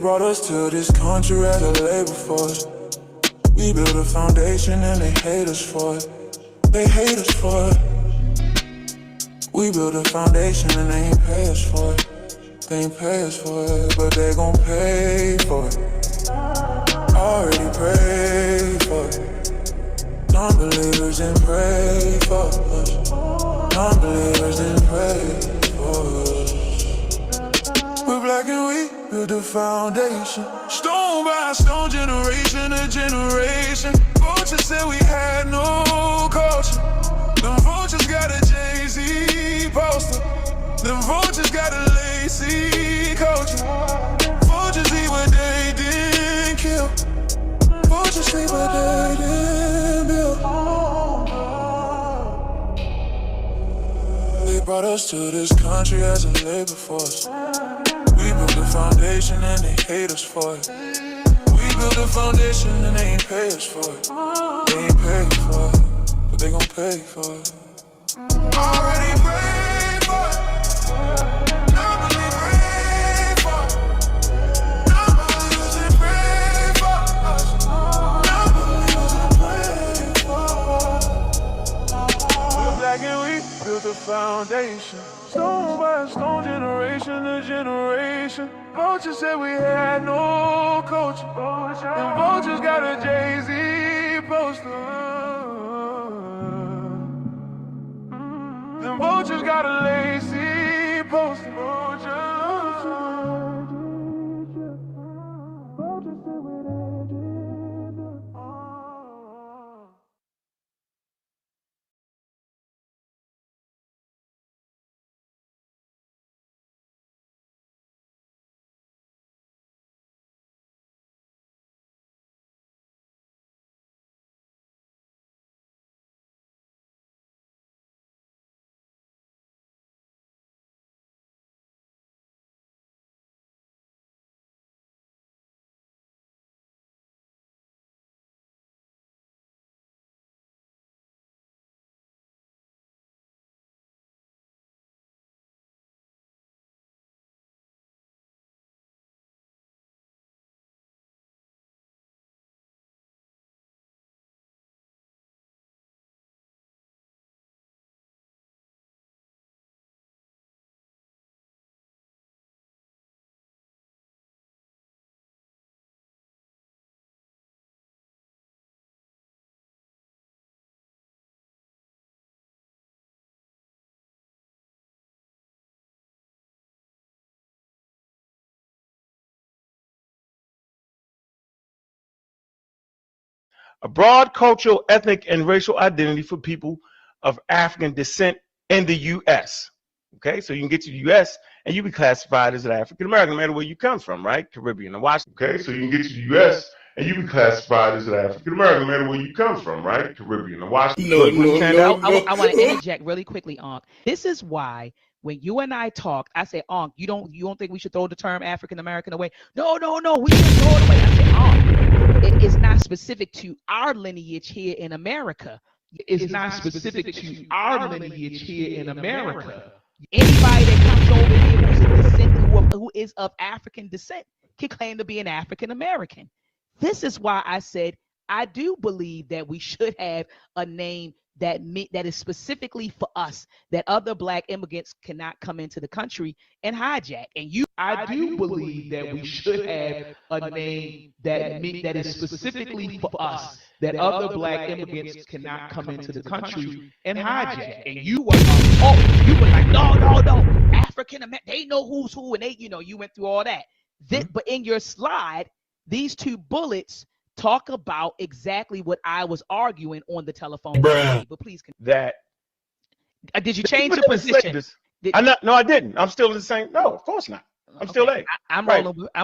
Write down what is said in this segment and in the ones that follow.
brought us to this country as a labor force. We built a foundation and they hate us for it. They hate us for it. We built a foundation and they ain't pay us for it. They ain't pay us for it, but they gon' pay for it. Already prayed for it. Non-believers didn't pray for us. Non-believers didn't pray for us. We're black and we built the foundation. Stone by stone, generation to generation. Vultures said we had no culture. Them vultures got a Jay-Z poster. Them vultures got a lazy culture. Vultures eat what they didn't kill. Vultures sleep what they didn't build. They brought us to this country as a labor force. We built the foundation and they hate us for it. We built the foundation and they ain't pay us for it. They ain't pay for it, but they gon' pay for it. Already prayed for it. Nobody prayed for it. Nobody doesn't pray for us. Nobody doesn't pray for us. We're black and we built the foundation. Stone by stone, generation to generation. Vultures said we had no culture. And vultures got a Jay-Z poster. Them vultures got a lazy poster. A broad cultural, ethnic, and racial identity for people of African descent in the U.S. Okay, so you can get to the U.S. and you be classified as an African American, no matter where you come from, right? Caribbean and Washington. Okay, so you can get to the U.S. and you be classified as an African American, no matter where you come from, right? Caribbean and Washington. I want to interject really quickly, Ankh. This is why when you and I talk, I say, Ankh, you don't think we should throw the term African American away? No, we should throw it away. I say, Ankh, it is not specific to our lineage here in America. It's not specific to our lineage here in America. Anybody that comes over here who's a descent, who is of African descent can claim to be an African American. This is why I said I do believe that we should have a name that is specifically for us, that other Black immigrants cannot come into the country and hijack. And I do believe that we should have a name that is specifically for us, that other Black immigrants cannot come into the country and hijack. And you were like, no, African American, they know who's who, and you went through all that. But in your slide, these two bullets talk about exactly what I was arguing on the telephone. But please continue. Did you change your position? No, I didn't. I'm still the same. No, of course not. I'm still there. I'm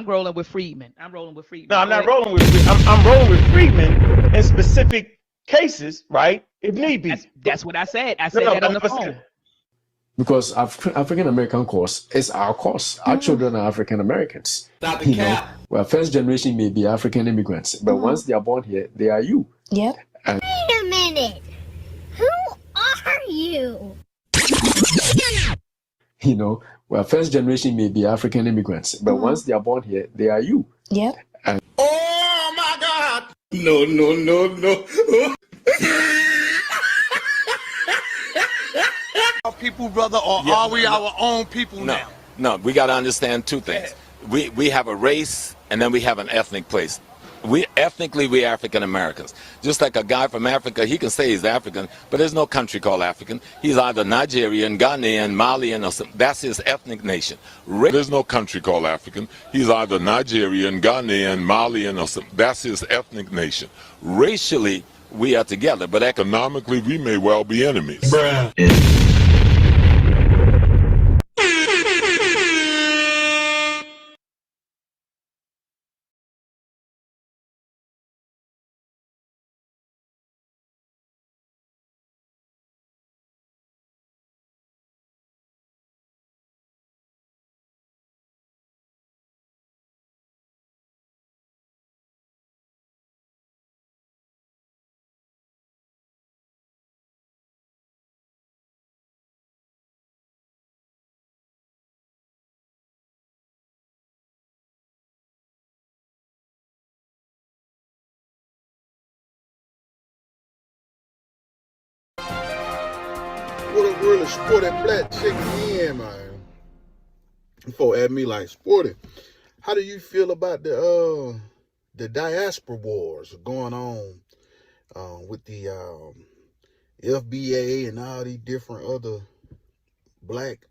rolling with Friedman. No, I'm not rolling with Friedman. I'm rolling with Friedman in specific cases, right? If need be. That's what I said. I said that on the phone. Because African American course is our course. Our children are African Americans. Well, first generation may be African immigrants, but once they are born here, they are you. Yep. And wait a minute. Who are you? Well, first generation may be African immigrants, but once they are born here, they are you. Yep. Oh my God! No, no, no, no. Our people, brother, or are we our own people now? No, we got to understand two things. We have a race, and then we have an ethnic place. We African Americans. Just like a guy from Africa, he can say he's African, but there's no country called African. He's either Nigerian, Ghanaian, Malian, or something. That's his ethnic nation. There's no country called African. He's either Nigerian, Ghanaian, Malian, or something. That's his ethnic nation. Racially, we are together, but economically, we may well be enemies. Bruh. What a really sporty black chicken in, man. Before at me like sporty. How do you feel about the diaspora wars going on with the FBA and all these different other black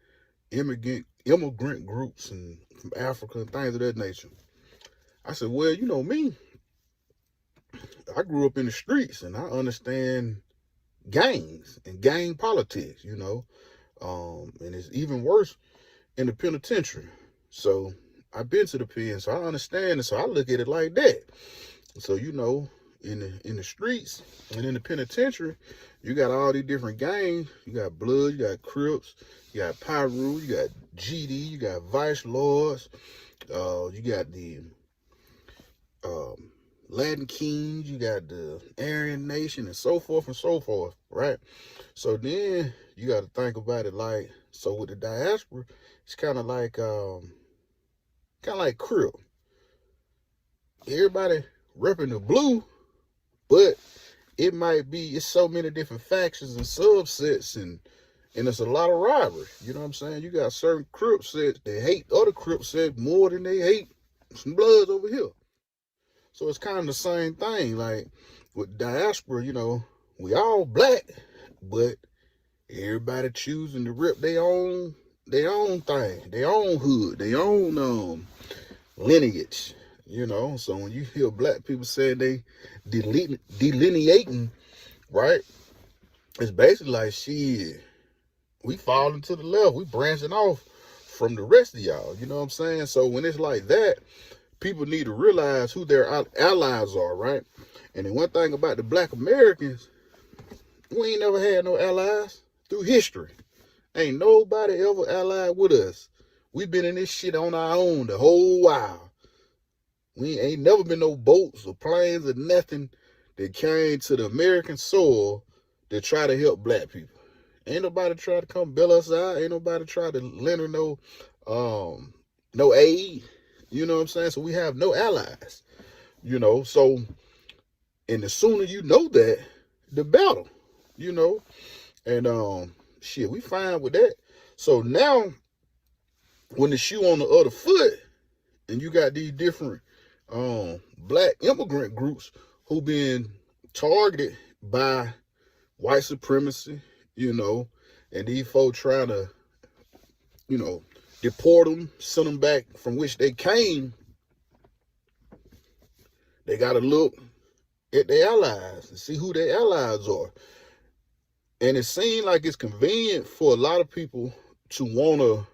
immigrant groups and from Africa and things of that nature? I said, well, you know me. I grew up in the streets and I understand gangs and gang politics, you know. And it's even worse in the penitentiary. So I've been to the pen, so I understand it. So I look at it like that. So, you know, in the streets and in the penitentiary, you got all these different gangs. You got Blood, you got Crips, you got Pyru, you got GD, you got Vice Lords, you got the Latin Kings, you got the Aryan Nation, and so forth, right? So then you got to think about it like, so with the diaspora, it's kind of like Crip. Everybody repping the blue, but it's so many different factions and subsets, and it's a lot of rivalry. You know what I'm saying? You got certain Crip sets that hate other Crip sets more than they hate some Bloods over here. So it's kind of the same thing. Like with diaspora, you know, we all black, but everybody choosing to rip their own thing, their own hood, their own lineage. You know, so when you hear black people say they delineating, right? It's basically like, shit, we falling to the left, we branching off from the rest of y'all. You know what I'm saying? So when it's like that, people need to realize who their allies are, right? And then one thing about the black Americans, we ain't never had no allies through history. Ain't nobody ever allied with us. We've been in this shit on our own the whole while. We ain't never been no boats or planes or nothing that came to the American soil to try to help black people. Ain't nobody try to come bail us out. Ain't nobody try to lend her no aid. You know what I'm saying? So we have no allies, you know. So, and the sooner you know that, the better, you know. And shit, we fine with that. So now, when the shoe on the other foot, and you got these different black immigrant groups who been targeted by white supremacy, you know, and these folks trying to, you know, deport them, send them back from which they came, they got to look at their allies and see who their allies are. And it seems like it's convenient for a lot of people to want to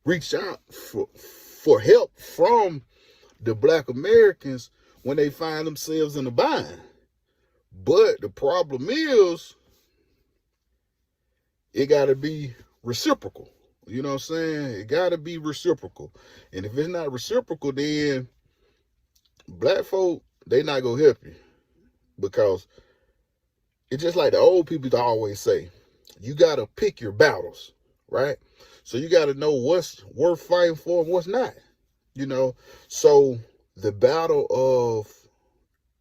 reach out for help from the black Americans when they find themselves in a bind. But the problem is, it got to be reciprocal. You know what I'm saying? It got to be reciprocal. And if it's not reciprocal, then black folk, they not going to help you. Because it's just like the old people always say, you got to pick your battles, right? So you got to know what's worth fighting for and what's not, you know? So the battle of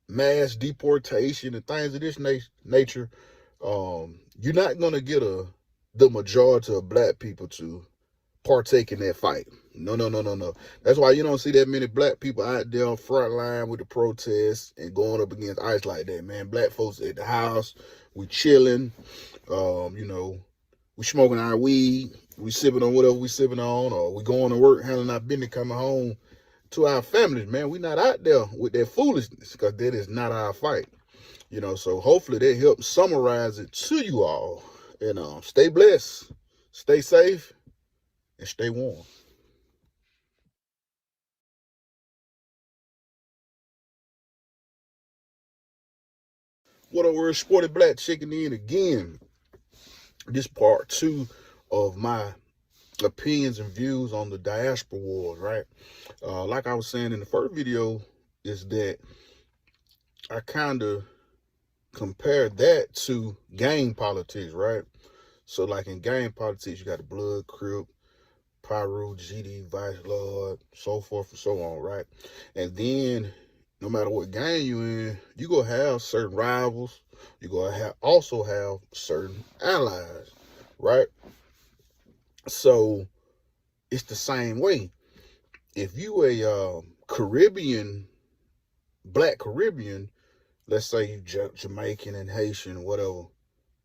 mass deportation and things of this nature, you're not going to get the majority of black people to partake in that fight. No. That's why you don't see that many black people out there on front line with the protests and going up against ICE like that, man. Black folks at the house, we chilling, we smoking our weed, we sipping on whatever we sipping on, or we going to work, handling our business, coming home to our families, man. We not out there with that foolishness, because that is not our fight. So hopefully that helps summarize it to you all. And stay blessed, stay safe, and stay warm. What a word, Sporty Black, checking in again. This part 2 of my opinions and views on the diaspora wars, right? Like I was saying in the first video, is that I kind of compared that to gang politics, right? So like in gang politics, you got the Blood, Crip, Pyro, GD, Vice Lord, so forth and so on, right? And then no matter what gang you in, you gonna have certain rivals. You gonna also have certain allies, right? So it's the same way. If you a Caribbean, Black Caribbean, let's say you Jamaican and Haitian, whatever,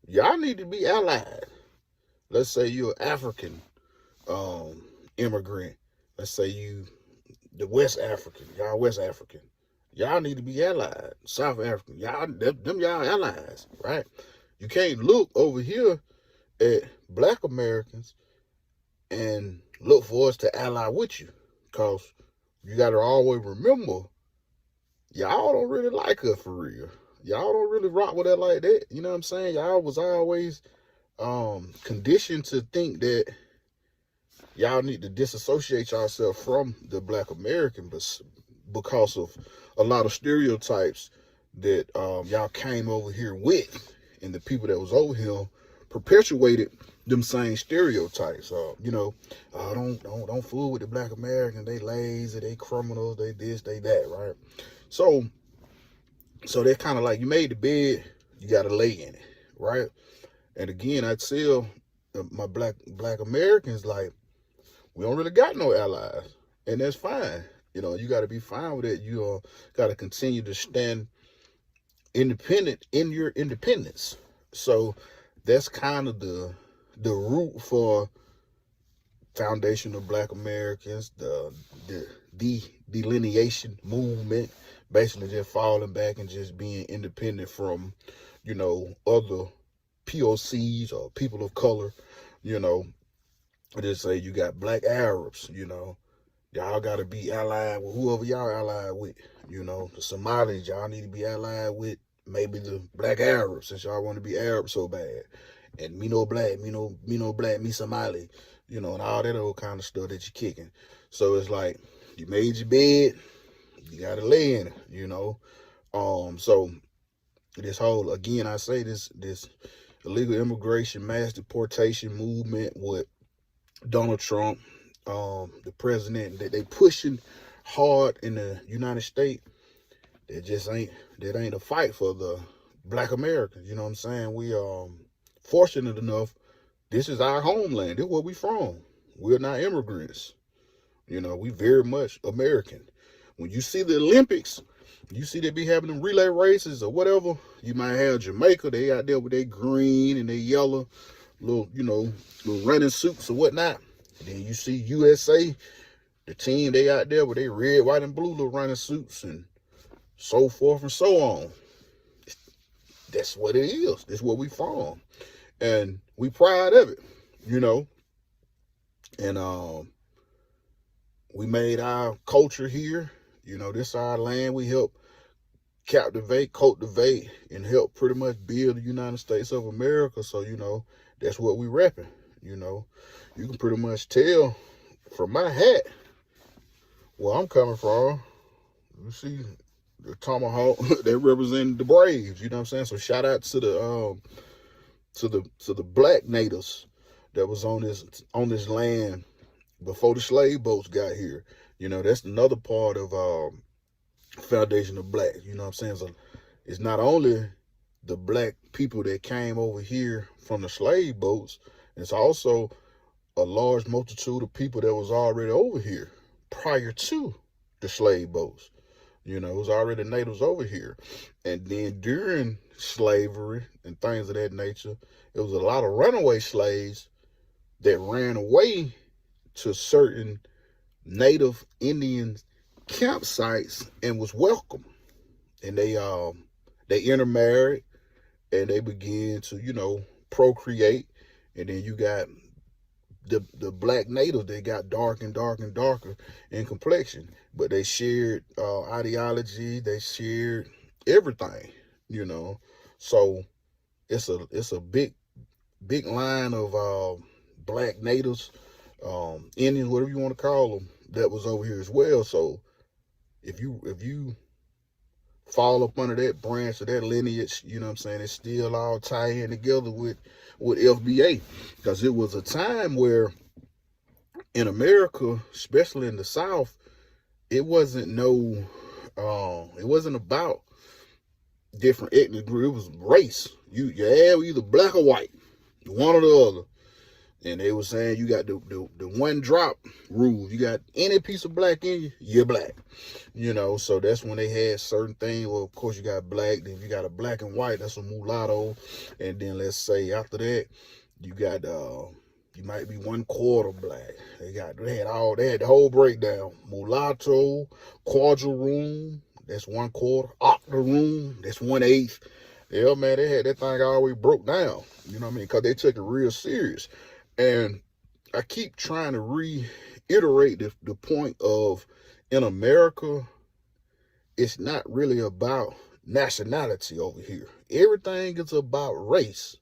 y'all need to be allied. Let's say you're African immigrant. Let's say you the West African, y'all West African. Y'all need to be allied. South African, y'all, them y'all allies, right? You can't look over here at Black Americans and look for us to ally with you, because you got to always remember, y'all don't really like us for real. Y'all don't really rock with that like that. You know what I'm saying? Y'all was always conditioned to think that y'all need to disassociate yourself from the Black American, but because of a lot of stereotypes that y'all came over here with, and the people that was over here perpetuated them same stereotypes. Don't fool with the Black Americans. They lazy, they criminals, they this, they that, right? So they're kind of like, you made the bed, you got to lay in it, right? And again, I tell my black Americans, like, we don't really got no allies, and that's fine. You got to be fine with it. You got to continue to stand independent in your independence. So that's kind of the root for Foundation of Black Americans, the delineation movement, basically just falling back and just being independent from, other POCs or people of color. I just say you got Black Arabs, y'all got to be allied with whoever y'all allied with. The Somalis, y'all need to be allied with maybe the Black Arabs, since y'all want to be Arab so bad. And me no black, me no black, me Somali, and all that old kind of stuff that you're kicking. So it's like, you made your bed, you got to lay in it, So this whole, again, I say this illegal immigration, mass deportation movement with Donald Trump, the president, that they pushing hard in the United States, that ain't a fight for the Black Americans. You know what I'm saying? We fortunate enough, this is our homeland. This is where we from. We're not immigrants. We very much American. When you see the Olympics, you see they be having them relay races or whatever. You might have Jamaica, they out there with their green and their yellow little running suits or whatnot. And then you see USA, the team, they out there with their red, white, and blue little running suits and so forth and so on. That's what it is. That's where we from. And we proud of it, And we made our culture here. This is our land. We help captivate, cultivate, and help pretty much build the United States of America. So, that's what we repping. You can pretty much tell from my hat where I'm coming from. You see the tomahawk that represent the Braves. You know what I'm saying? So shout out to the black natives that was on this land before the slave boats got here. That's another part of foundation of black. You know what I'm saying? So it's not only the black people that came over here from the slave boats, it's also a large multitude of people that was already over here prior to the slave boats. You know, it was already natives over here. And then during slavery and things of that nature, it was a lot of runaway slaves that ran away to certain native Indian campsites and was welcome. And they intermarried and they began to, you know, procreate. And then you got the black natives, they got dark and dark and darker in complexion, but they shared ideology, they shared everything, you know. So it's a big line of black natives, Indians, whatever you want to call them, that was over here as well. So if you fall up under that branch of that lineage, you know what I'm saying, it's still all tied in together with FBA, because it was a time where in America, especially in the South, it wasn't about different ethnic groups. It was race. You had either black or white, one or the other. And they were saying you got the one drop rule. You got any piece of black in you, you're black. You know, so that's when they had certain things. Well, of course, you got black. Then you got a black and white, that's a mulatto. And then let's say after that, you got you might be 1/4 black. They had the whole breakdown. Mulatto, quadroon, that's 1/4. Octoroon, that's 1/8. Yeah, man, they had that thing always broke down. You know what I mean? Because they took it real serious. And I keep trying to reiterate the point of, in America, it's not really about nationality over here. Everything is about race.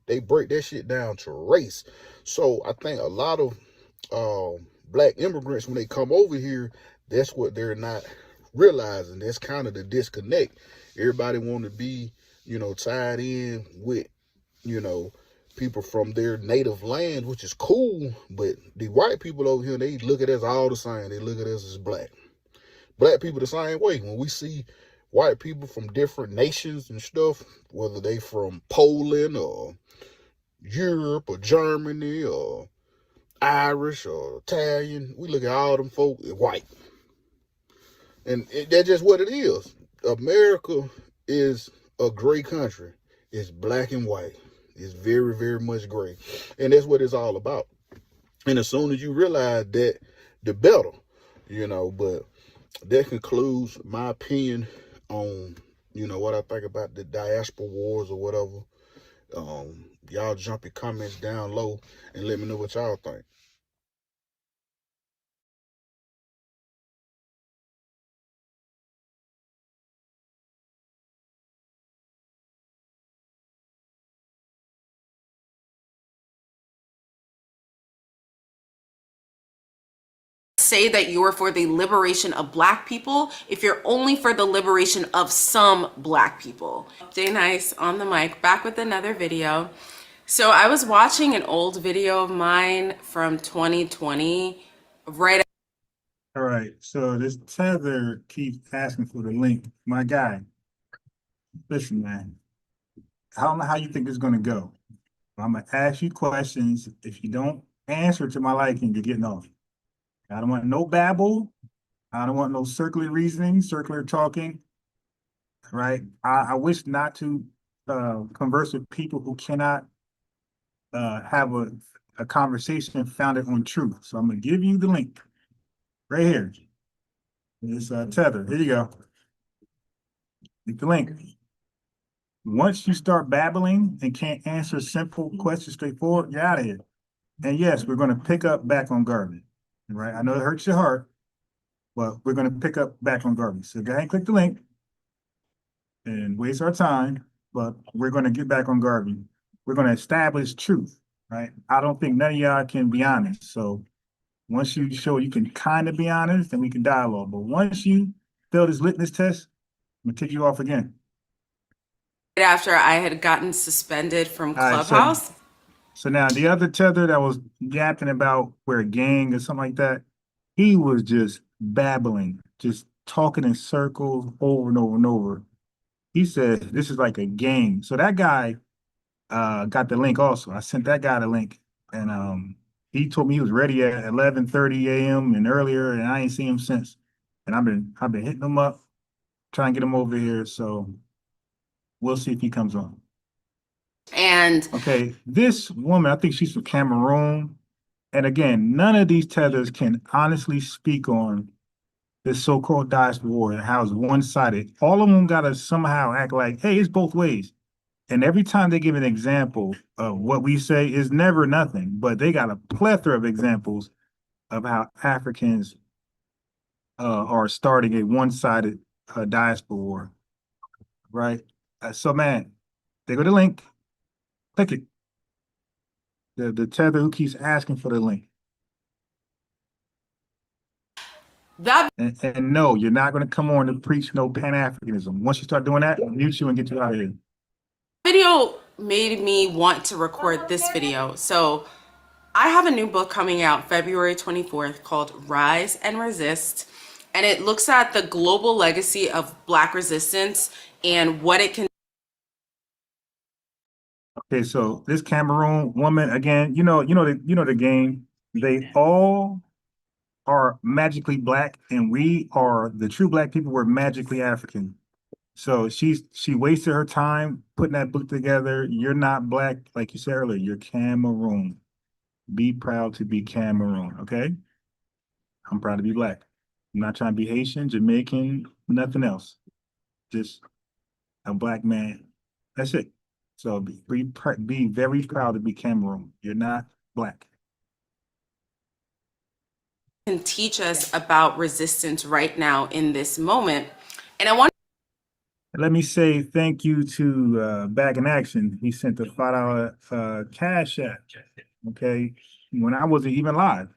They break that shit down to race. So I think a lot of black immigrants, when they come over here, that's what they're not realizing. That's kind of the disconnect. Everybody want to be, you know, tied in with, you know, people from their native land, which is cool, but the white people over here, they look at us all the same. They look at us as black. Black people the same way. When we see white people from different nations and stuff, whether they from Poland or Europe or Germany or Irish or Italian, we look at all them folk as white. And that's just what it is. America is a gray country. It's black and white. It's very, very much gray. And that's what it's all about. And as soon as you realize that, the better, you know. But that concludes my opinion on, you know, what I think about the diaspora wars or whatever. Y'all jump your comments down low and let me know what y'all think. Say that you are for the liberation of black people if you're only for the liberation of some black people. Jay Nice on the mic, back with another video. So I was watching an old video of mine from 2020, right? All right, so this Tether keeps asking for the link. My guy, listen, man, I don't know how you think it's gonna go. I'm gonna ask you questions. If you don't answer to my liking, you're getting off. I don't want no babble. I don't want no circular reasoning, circular talking. Right? I wish not to converse with people who cannot have a conversation founded on truth. So I'm gonna give you the link right here. It's Tether. Here you go. Get the link. Once you start babbling and can't answer simple questions straightforward, you're out of here. And yes, we're going to pick up back on Garvey. Right? I know it hurts your heart, but we're going to pick up back on Garvey. So go ahead and click the link and waste our time, but we're going to get back on Garvey. We're going to establish truth, right? I don't think none of y'all can be honest. So once you show you can kind of be honest, then we can dialogue. But once you fail this litmus test, I'm going to kick you off again. Right after I had gotten suspended from Clubhouse. So now the other Tether that was yapping about we're a gang or something like that, he was just babbling, just talking in circles over and over and over. He said this is like a game. So that guy got the link also. I sent that guy the link, and he told me he was ready at 11:30 a.m. and earlier, and I ain't seen him since. And I've been hitting him up, trying to get him over here. So we'll see if he comes on. And okay, this woman, I think she's from Cameroon. And again, none of these tethers can honestly speak on this so-called diaspora war and how it's one-sided. All of them gotta somehow act like, hey, it's both ways. And every time they give an example of what we say is never nothing, but they got a plethora of examples of how Africans are starting a one-sided diaspora war, right? So man, they go to the link, click it. The tether who keeps asking for the link. And no, you're not going to come on to preach no Pan-Africanism. Once you start doing that, I'll mute you and get you out of here. Video made me want to record this video. So I have a new book coming out February 24th called Rise and Resist. And it looks at the global legacy of Black resistance and what it can. Okay, so this Cameroon woman, again, you know the game. They all are magically Black, and we are the true Black people. We're magically African. So she wasted her time putting that book together. You're not Black, like you said earlier. You're Cameroon. Be proud to be Cameroon. Okay, I'm proud to be Black. I'm not trying to be Haitian, Jamaican, nothing else. Just a Black man. That's it. So be very proud to be Cameroon. You're not Black. Can teach us about resistance right now in this moment. And I want let me say thank you to Back in Action. He sent a $5 cash app. Okay, when I wasn't even live,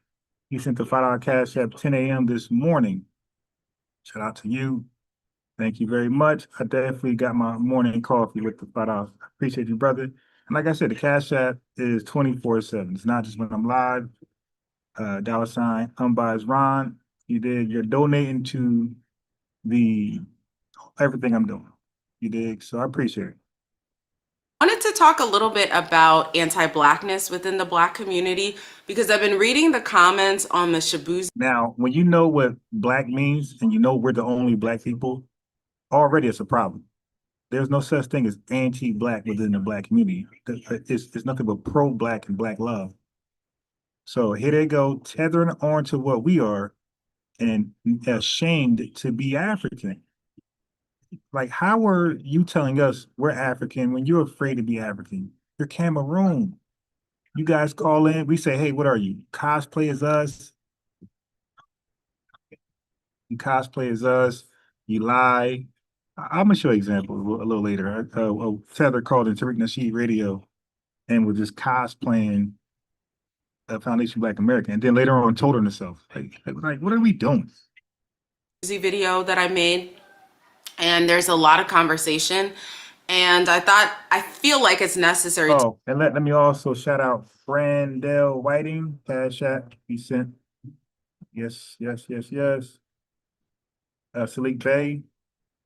he sent the $5 cash app 10 a.m. this morning. Shout out to you. Thank you very much. I definitely got my morning coffee with the $5. I appreciate you, brother. And like I said, the cash app is 24/7. It's not just when I'm live. $ unbiased Ron. You're donating to everything I'm doing. You dig? So I appreciate it. I wanted to talk a little bit about anti-blackness within the Black community because I've been reading the comments on the Shaboozey. Now, when you know what Black means and you know we're the only Black people, already it's a problem. There's no such thing as anti-Black within the Black community. It's nothing but pro-Black and Black love. So here they go, tethering on to what we are and ashamed to be African. Like, how are you telling us we're African when you're afraid to be African? You're Cameroon. You guys call in, we say, hey, what are you? Cosplay as us. You cosplay as us. You lie. I'm gonna show you examples a little later. Tether called into Tariq Nasheed Radio and was just cosplaying Foundation Black American, and then later on told her herself, like, what are we doing? Video that I made, and there's a lot of conversation, and I feel like it's necessary. Oh, and let me also shout out Brandell Whiting, Cash App, he sent. Yes. Salik Bay,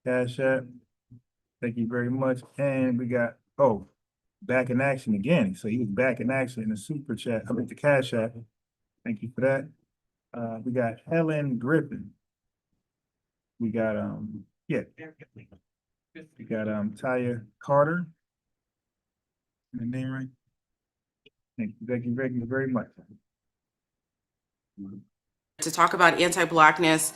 Cash App. Thank you very much. And we got, Back in Action again. So he was back in action in the super chat. I mean, the Cash App. Thank you for that. We got Helen Griffin. We got, we got Taya Carter. The name right? Thank you very much. To talk about anti-blackness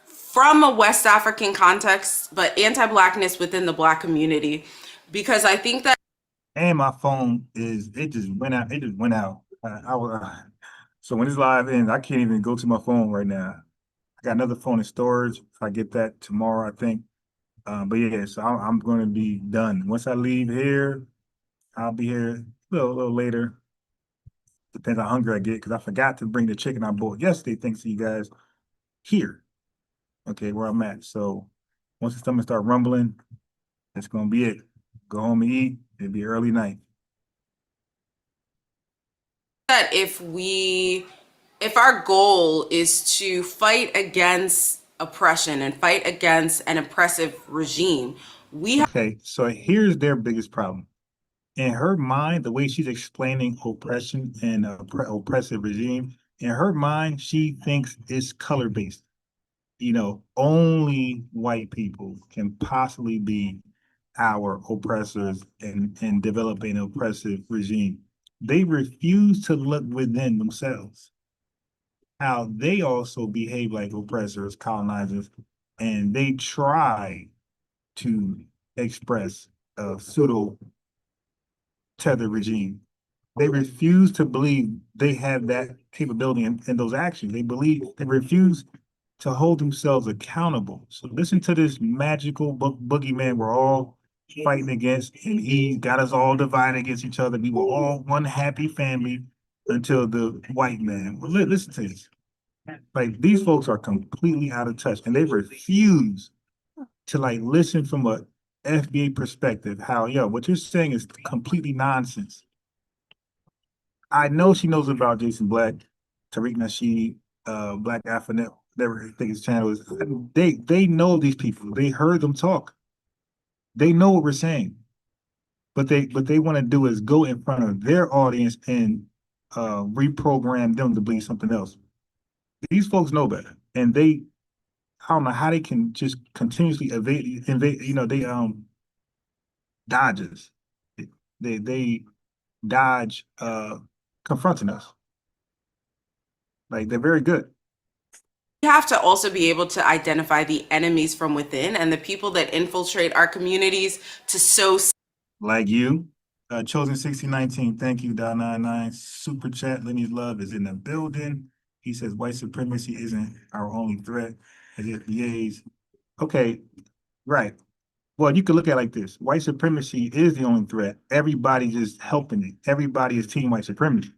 from a West African context, but anti-blackness within the Black community, because I think that. And my phone it just went out. It just went out. So when this live ends, I can't even go to my phone right now. I got another phone in storage. If I get that tomorrow, I think. But yeah, so I'm going to be done. Once I leave here, I'll be here a little later. Depends how hungry I get, because I forgot to bring the chicken I bought yesterday, thanks to you guys here. Okay, where I'm at. So once the stomach start rumbling, that's going to be it. Go home and eat. It'll be early night. That if our goal is to fight against oppression and fight against an oppressive regime. Okay, so here's their biggest problem. In her mind, the way she's explaining oppression and oppressive regime, in her mind, she thinks it's color-based. You know, only white people can possibly be our oppressors and develop an oppressive regime. They refuse to look within themselves, how they also behave like oppressors, colonizers, and they try to express a pseudo tether regime. They refuse to believe they have that capability in those actions. They refuse to hold themselves accountable. So listen to this magical boogeyman we're all fighting against, and he got us all divided against each other. We were all one happy family until the white man. Well, listen to this. Like, these folks are completely out of touch, and they refuse to like listen from a FBA perspective. How, yo, what you're saying is completely nonsense. I know she knows about Jason Black, Tariq Nasheed, Black Afro, whatever I think his channel is. They know these people. They heard them talk. They know what we're saying. But they want to do is go in front of their audience and reprogram them to believe something else. These folks know better, and I don't know how they can just continuously invade. You know, they dodges. They dodge confronting us. Like, they're very good. We have to also be able to identify the enemies from within and the people that infiltrate our communities to sow. Like you, Chosen 1619, thank you, $99. Super chat, Lineage Love is in the building. He says white supremacy isn't our only threat as FBA's. Okay, right. Well, you could look at it like this. White supremacy is the only threat. Everybody's just helping it. Everybody is team white supremacy.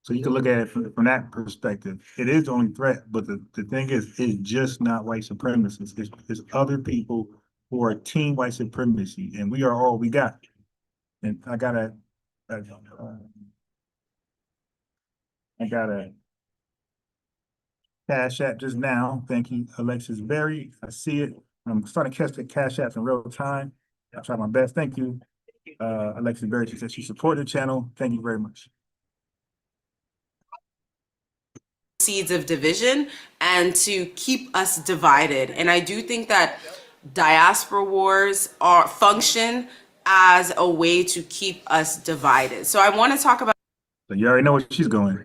So you can look at it from that perspective. It is the only threat, but the thing is, it's just not white supremacists. It's other people who are team white supremacy, and we are all we got. And I got a Cash App just now. Thank you, Alexis Berry. I see it. I'm starting to catch the Cash Apps in real time. I'll try my best. Thank you, Alexis Berry. She said she supported the channel. Thank you very much. Seeds of division and to keep us divided. And I do think that diaspora wars function as a way to keep us divided. So I want to talk about. So you already know where she's going.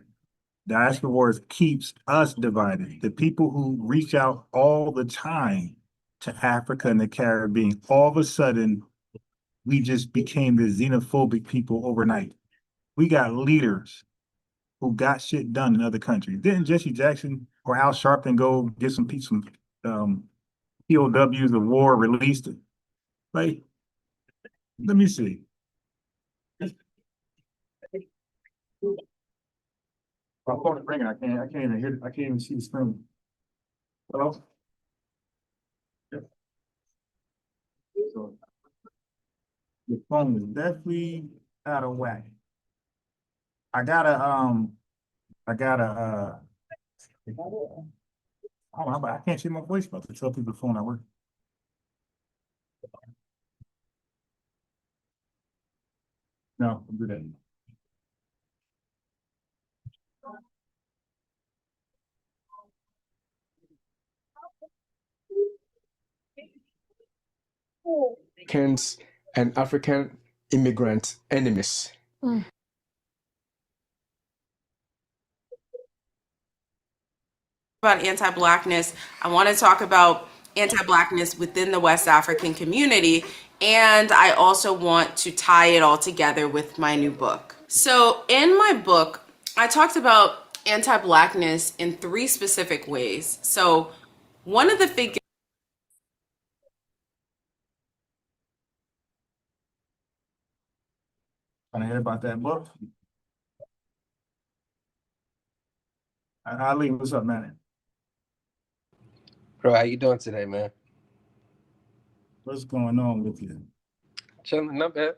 Diaspora wars keeps us divided. The people who reach out all the time to Africa and the Caribbean, all of a sudden, we just became the xenophobic people overnight. We got leaders who got shit done in other countries. Didn't Jesse Jackson or Al Sharpton go get some POWs of war released? Like, let me see. My phone is ringing. I can't even hear. I can't even see the screen. Hello? Yep. So the phone is definitely out of whack. I gotta hold on, but I can't see my voice about to tell people the phone I work. No, I'll do that. Africans and African immigrant enemies. About anti-blackness, I want to talk about anti-blackness within the West African community, and I also want to tie it all together with my new book. So in my book, I talked about anti-blackness in 3 specific ways. So one of the figures. Want to hear about that book? Ali, what's up, man? Bro, how you doing today, man? What's going on with you? Chilling, not bad.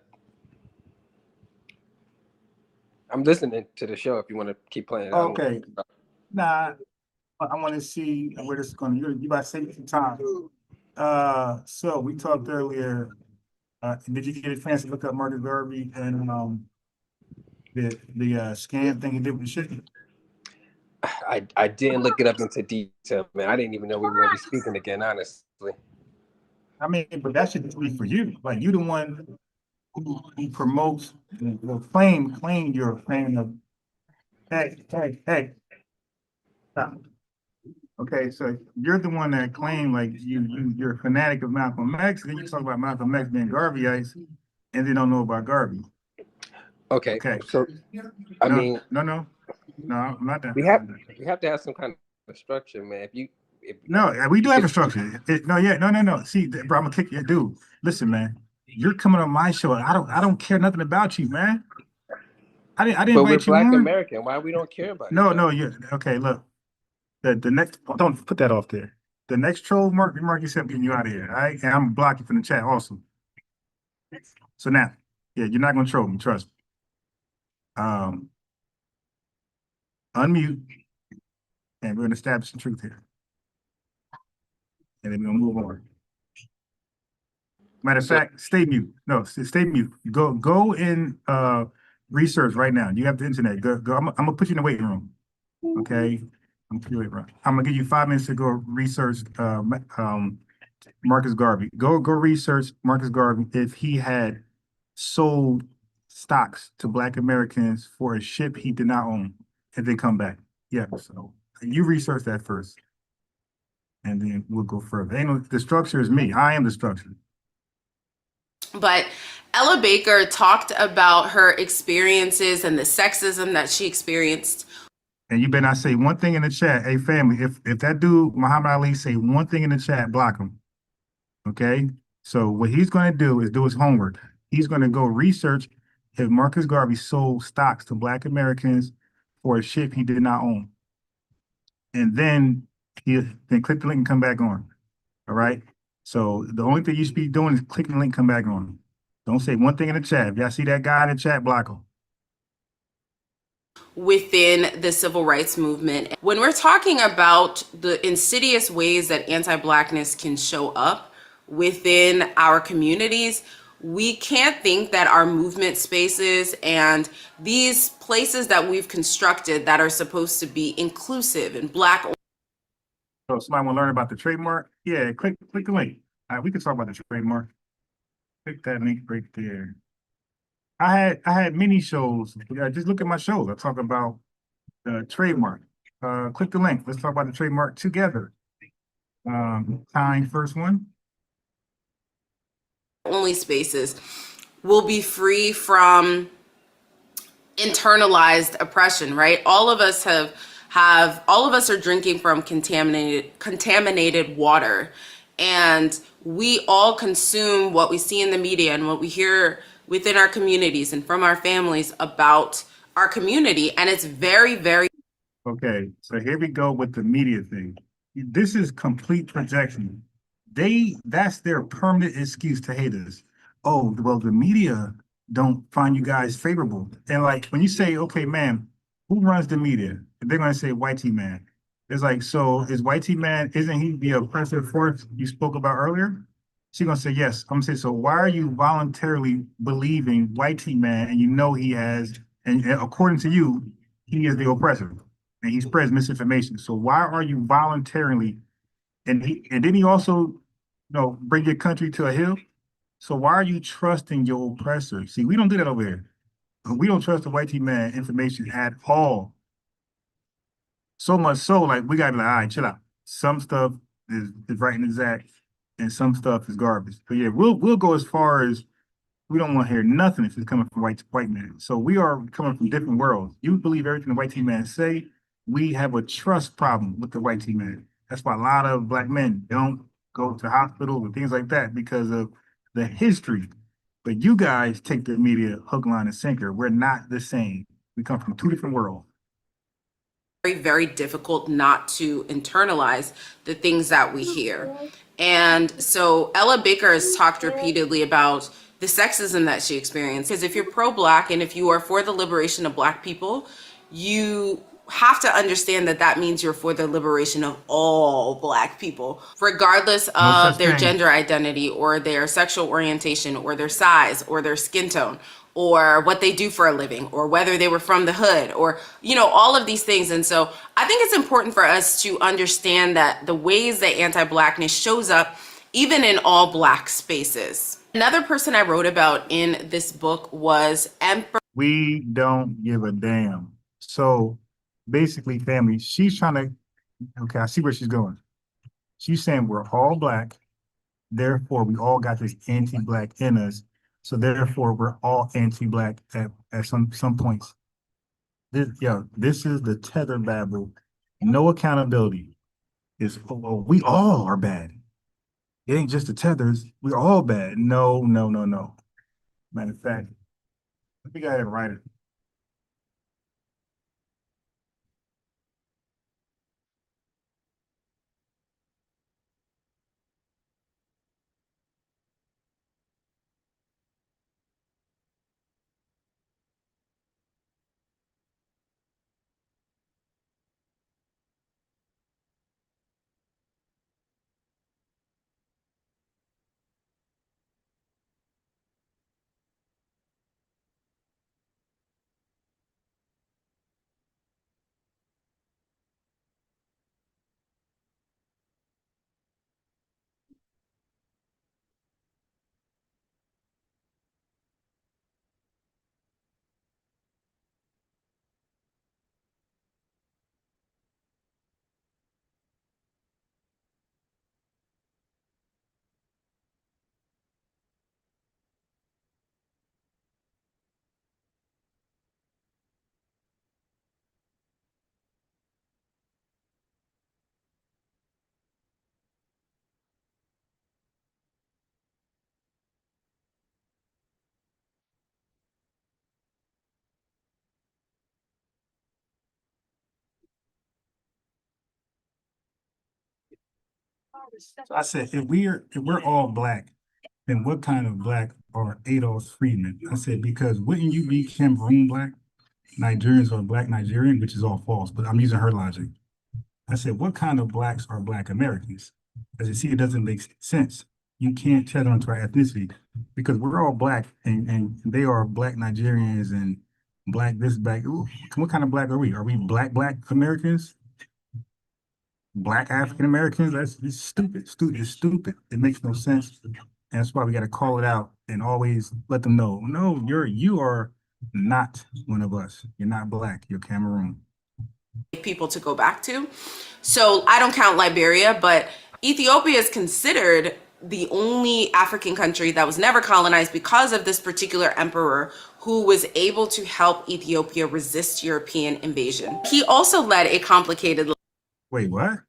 I'm listening to the show if you want to keep playing. Okay. Nah, I want to see where this is going. You about to save some time. So we talked earlier. Did you get a chance to look up Marcus Garvey and the scam thing he did with the shit? I didn't look it up into detail, man. I didn't even know we were gonna be speaking again, honestly. I mean, but that should be for you. Like you the one who promotes claim you're a fan of. Hey. Stop. Okay, so you're the one that claimed like you're a fanatic of Malcolm X, then you talk about Malcolm X being Garveyites, and they don't know about Garvey. Okay. Okay. So I mean, no, I'm not that. we have to have some kind of structure, man. No, we do have a structure. No. See, bro, I'm gonna kick you, dude. Listen, man, you're coming on my show. I don't care nothing about you, man. I didn't but invite we're you Black on. American. Why we don't care about it? No, you okay? Look, the next don't put that off there. The next troll, Mark you said getting you out of here. All right, and I'm blocking from the chat also. So now, yeah, you're not gonna troll me, trust me. Unmute, and we're gonna establish some truth here, and then we're gonna move on. Matter of fact, stay mute. No, stay mute. Go in research right now. You have the internet. Go. I'm gonna put you in the waiting room. Okay. I'm gonna give you 5 minutes to go research Marcus Garvey. Go research Marcus Garvey if he had sold stocks to Black Americans for a ship he did not own, and then come back. Yeah. So you research that first, and then we'll go further. The structure is me. I am the structure. But Ella Baker talked about her experiences and the sexism that she experienced. And you better not say one thing in the chat. Hey, family, if that dude, Muhammad Ali, say one thing in the chat, block him. Okay? So what he's going to do is do his homework. He's going to go research if Marcus Garvey sold stocks to Black Americans for a ship he did not own. And then click the link and come back on. All right? So the only thing you should be doing is click the link, come back on. Don't say one thing in the chat. If y'all see that guy in the chat, block him. Within the civil rights movement. When we're talking about the insidious ways that anti-blackness can show up within our communities, we can't think that our movement spaces and these places that we've constructed that are supposed to be inclusive and Black. So somebody want to learn about the trademark? Yeah, click the link. All right, we can talk about the trademark. Click that link right there. I had many shows. Just look at my shows. I talk about the trademark. Click the link. Let's talk about the trademark together. Time first one. Only spaces will be free from internalized oppression, right? All of us all of us are drinking from contaminated water, and we all consume what we see in the media and what we hear within our communities and from our families about our community. And it's very, very. Okay, so here we go with the media thing. This is complete projection. That's their permanent excuse to hate us. Oh, well, the media don't find you guys favorable. And like when you say, okay, ma'am, who runs the media? They're gonna say white T man. It's like, so is white T man, isn't he the oppressive force you spoke about earlier? She's gonna say yes. I'm gonna say, so why are you voluntarily believing white T man and you know he has, and according to you, he is the oppressor and he spreads misinformation. So why are you voluntarily, and then he also, bring your country to a hill? So why are you trusting your oppressor? See, we don't do that over here. We don't trust the white T man information at all. So much so, like, we gotta be like, all right, chill out. Some stuff is right and exact, and some stuff is garbage. But yeah, we'll go as far as we don't want to hear nothing if it's coming from white man. So we are coming from different worlds. You believe everything the white T man say. We have a trust problem with the white T man. That's why a lot of Black men don't go to hospitals and things like that, because of the history. But you guys take the media hook, line, and sinker. We're not the same. We come from two different worlds. Very, very difficult not to internalize the things that we hear. And so Ella Baker has talked repeatedly about the sexism that she experienced. Because if you're pro-Black and if you are for the liberation of Black people, you have to understand that that means you're for the liberation of all Black people, regardless of their gender identity or their sexual orientation or their size or their skin tone or what they do for a living or whether they were from the hood or, you know, all of these things. And so I think it's important for us to understand that the ways that anti-Blackness shows up even in all Black spaces. Another person I wrote about in this book was Emperor. We don't give a damn. So basically, family, she's trying to, okay, I see where she's going. She's saying we're all Black, therefore we all got this anti-Black in us. So therefore we're all anti-Black at some points. This is the Tether babble. No accountability. We all are bad. It ain't just the Tethers. We're all bad. No. Matter of fact, I think I had it right. So I said, if we're all Black, then what kind of Black are Adolf Friedman? I said, because wouldn't you be Cameroon Black? Nigerians are Black Nigerian, which is all false, but I'm using her logic. I said, what kind of Blacks are Black Americans? As you see, it doesn't make sense. You can't tether onto our ethnicity because we're all Black and they are Black Nigerians and Black this, Black. Ooh, what kind of Black are we? Are we Black Americans? Black African Americans? It's stupid. It's stupid. It makes no sense. And that's why we got to call it out and always let them know, no, you are not one of us. You're not Black. You're Cameroon. People to go back to. So I don't count Liberia, but Ethiopia is considered the only African country that was never colonized because of this particular emperor who was able to help Ethiopia resist European invasion. He also led a complicated Wait, what?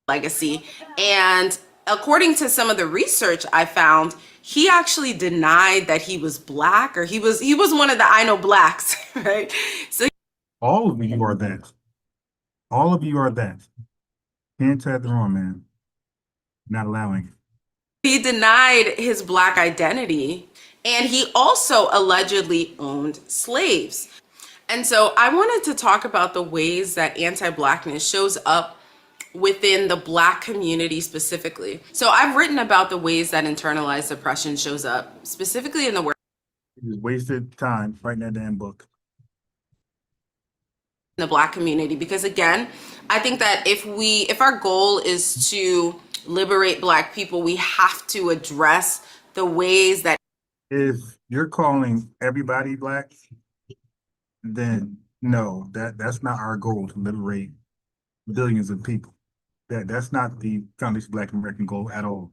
legacy. And according to some of the research I found, he actually denied that he was Black, or he was one of the I know Blacks, right? So all of you are that. All of you are that. Can't tether on, man. Not allowing. He denied his Black identity, and he also allegedly owned slaves. And so I wanted to talk about the ways that anti-Blackness shows up within the Black community specifically. So I've written about the ways that internalized oppression shows up, specifically in the work. You just wasted time writing that damn book. In the Black community, because again, I think that if our goal is to liberate Black people, we have to address the ways that if you're calling everybody Black, then no, that's not our goal to liberate billions of people. That's not the Foundation Black American goal at all.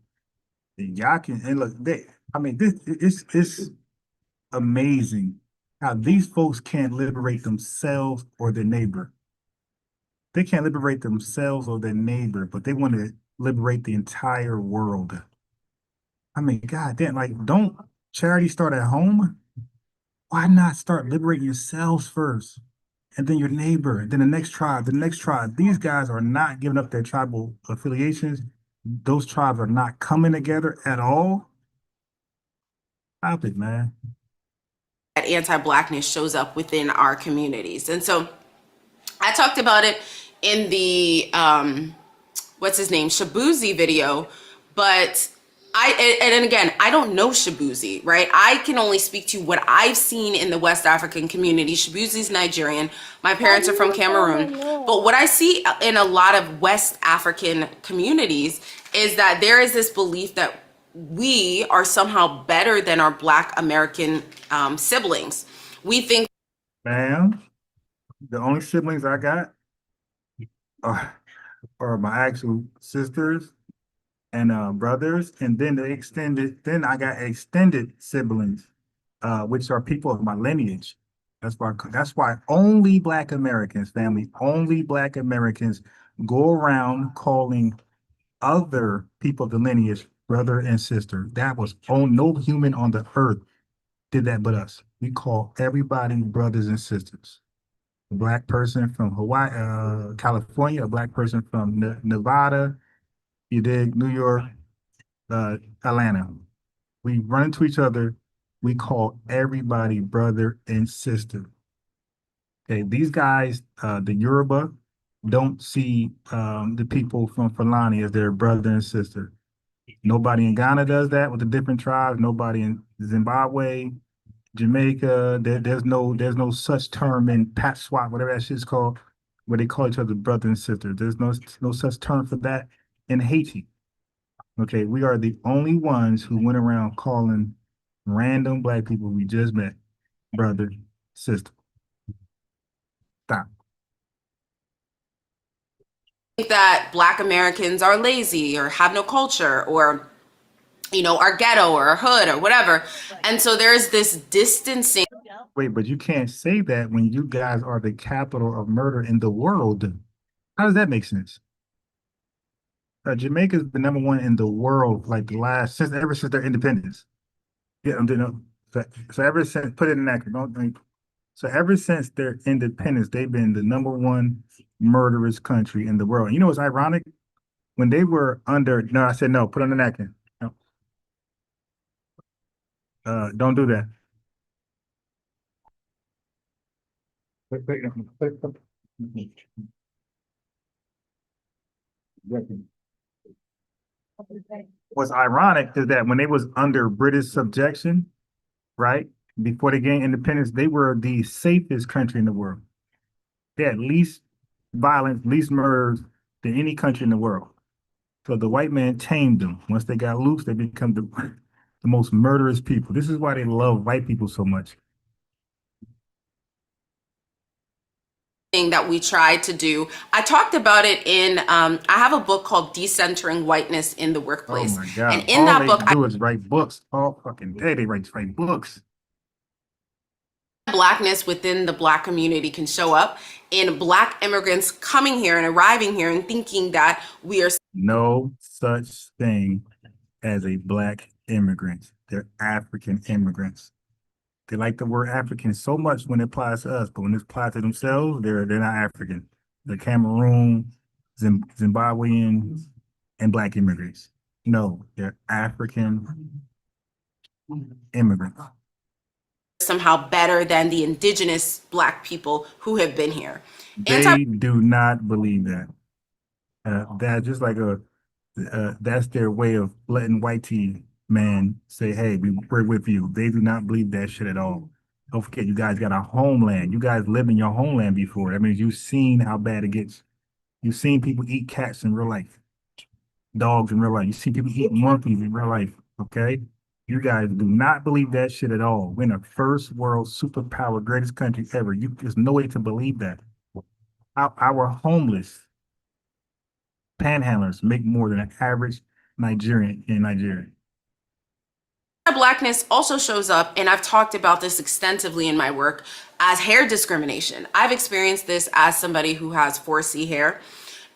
Y'all can, and look, it's amazing how these folks can't liberate themselves or their neighbor. They can't liberate themselves or their neighbor, but they want to liberate the entire world. I mean, God damn, like, don't charity start at home? Why not start liberating yourselves first? And then your neighbor, and then the next tribe, the next tribe. These guys are not giving up their tribal affiliations. Those tribes are not coming together at all. Stop it, man. that anti-blackness shows up within our communities. And so I talked about it in the what's his name, Shabuzi video, but and again, I don't know Shabuzi, right? I can only speak to what I've seen in the West African community. Shabuzi's Nigerian. My parents are from Cameroon. But what I see in a lot of West African communities is that there is this belief that we are somehow better than our Black American siblings. We think, Man, the only siblings I got are my actual sisters and brothers, and then then I got extended siblings, which are people of my lineage. That's why only Black Americans, family, only Black Americans go around calling other people of the lineage brother and sister. That was no human on the earth did that but us. We call everybody brothers and sisters. A Black person from Hawaii, California, a Black person from Nevada, you dig, New York, Atlanta. We run into each other. We call everybody brother and sister. Okay, these guys, the Yoruba, don't see the people from Fulani as their brother and sister. Nobody in Ghana does that with the different tribes. Nobody in Zimbabwe, Jamaica. There's no such term in Patswap, whatever that shit's called, where they call each other brother and sister. There's no such term for that in Haiti. Okay, we are the only ones who went around calling random Black people we just met brother, sister. Stop. that Black Americans are lazy or have no culture or, you know, are ghetto or hood or whatever. And so there's this distancing. Wait, but you can't say that when you guys are the capital of murder in the world. How does that make sense? Jamaica's the number one in the world, like ever since their independence. Yeah, so ever since, put it in that, don't think. So ever since their independence, they've been the number one murderous country in the world. You know what's ironic? When they were under, no, I said no, put on the napkin. No. Don't do that. What's ironic is that when they was under British subjection, right, before they gained independence, they were the safest country in the world. They had least violence, least murders than any country in the world. So the white man tamed them. Once they got loose, they become the most murderous people. This is why they love white people so much. That we tried to do. I talked about it in, I have a book called Decentering Whiteness in the Workplace. Oh my God. And in that book, all they do is write books. All fucking day they write books. Blackness within the Black community can show up in Black immigrants coming here and arriving here and thinking that we are no such thing as a Black immigrant. They're African immigrants. They like the word African so much when it applies to us, but when it applies to themselves, they're not African. They're Cameroon, Zimbabwean, and Black immigrants. No, they're African immigrants. Somehow better than the indigenous Black people who have been here. They do not believe that. That's just like that's their way of letting white man say, hey, we're with you. They do not believe that shit at all. Don't forget, you guys got a homeland. You guys lived in your homeland before. That means you've seen how bad it gets. You've seen people eat cats in real life, dogs in real life. You see people eat monkeys in real life, okay? You guys do not believe that shit at all. We're in a first world superpower, greatest country ever. There's no way to believe that. Our homeless panhandlers make more than an average Nigerian in Nigeria. Blackness also shows up, and I've talked about this extensively in my work, as hair discrimination. I've experienced this as somebody who has 4C hair.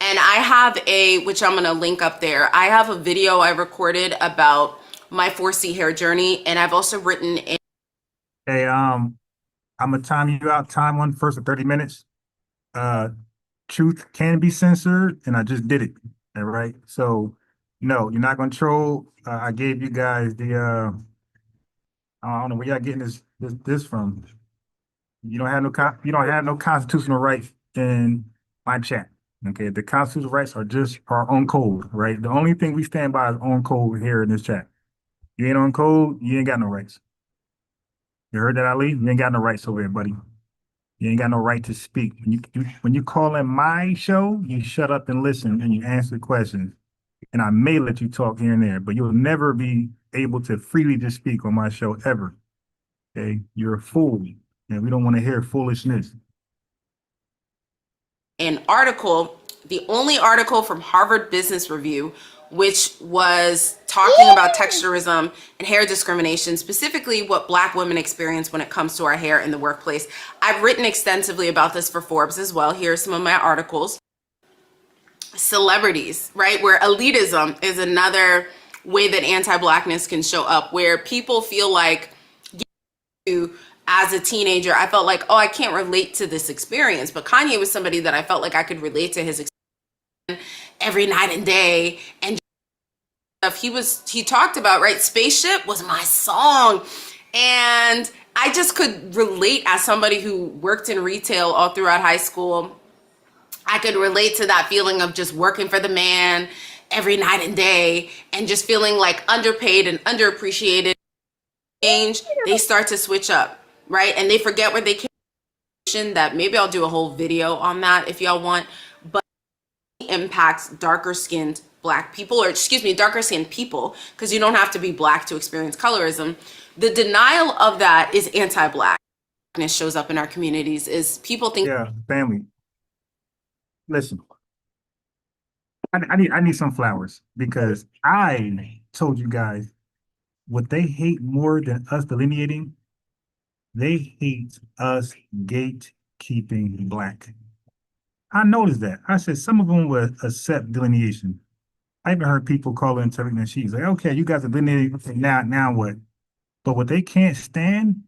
And I have which I'm gonna link up there, I have a video I recorded about my 4C hair journey, and I've also written a— Hey, I'm gonna time you out, time one first for 30 minutes. Truth can be censored, and I just did it, all right? So, no, you're not gonna troll. I gave you guys the, I don't know where y'all getting this this from. You don't have no constitutional rights in my chat. Okay, the constitutional rights are just our own code, right? The only thing we stand by is on code here in this chat. You ain't on code, you ain't got no rights. You heard that, Ali? You ain't got no rights over here, buddy. You ain't got no right to speak. When you call in my show, you shut up and listen and you answer questions. And I may let you talk here and there, but you'll never be able to freely just speak on my show ever. Okay, you're a fool, and we don't want to hear foolishness. An article, the only article from Harvard Business Review, which was talking about texturism and hair discrimination, specifically what Black women experience when it comes to our hair in the workplace. I've written extensively about this for Forbes as well. Here are some of my articles. Celebrities, right? Where elitism is another way that anti-Blackness can show up, where people feel like, as a teenager, I felt like, oh, I can't relate to this experience. But Kanye was somebody that I felt like I could relate to his experience every night and day. And he talked about, right, Spaceship was my song. And I just could relate as somebody who worked in retail all throughout high school. I could relate to that feeling of just working for the man every night and day and just feeling like underpaid and underappreciated. They start to switch up, right? And they forget where they came from. That maybe I'll do a whole video on that if y'all want, but it impacts darker skinned Black people, or excuse me, darker skinned people, because you don't have to be Black to experience colorism. The denial of that is anti-Blackness shows up in our communities, is people think. Yeah, family. Listen, I need some flowers, because I told you guys what they hate more than us delineating. They hate us gatekeeping Black. I noticed that. I said some of them would accept delineation. I even heard people call in telling that she's like, okay, you guys are delineating. Okay, now what? But what they can't stand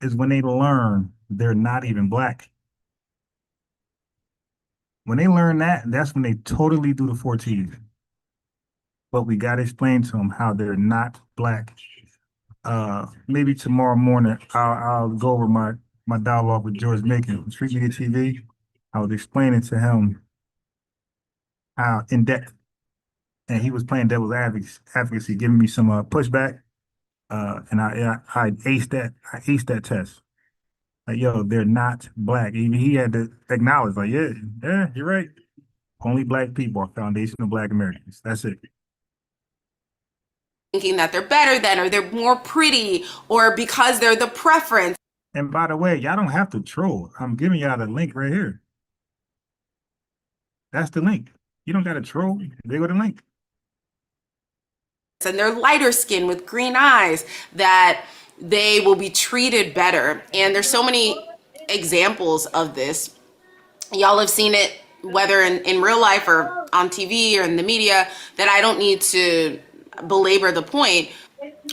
is when they learn they're not even Black. When they learn that, that's when they totally do the 14. But we got to explain to them how they're not Black. Maybe tomorrow morning, I'll go over my dialogue with George Macon from Street Media TV. I was explaining to him how in depth, and he was playing devil's advocacy, giving me some pushback. And I aced that. I aced that test. Like, yo, they're not Black. Even he had to acknowledge, like, yeah, you're right. Only Black people are foundational Black Americans. That's it. Thinking that they're better than, or they're more pretty, or because they're the preference. And by the way, y'all don't have to troll. I'm giving y'all the link right here. That's the link. You don't got to troll. There go the link. And they're lighter skin with green eyes, that they will be treated better. And there's so many examples of this. Y'all have seen it, whether in real life or on TV or in the media, that I don't need to belabor the point.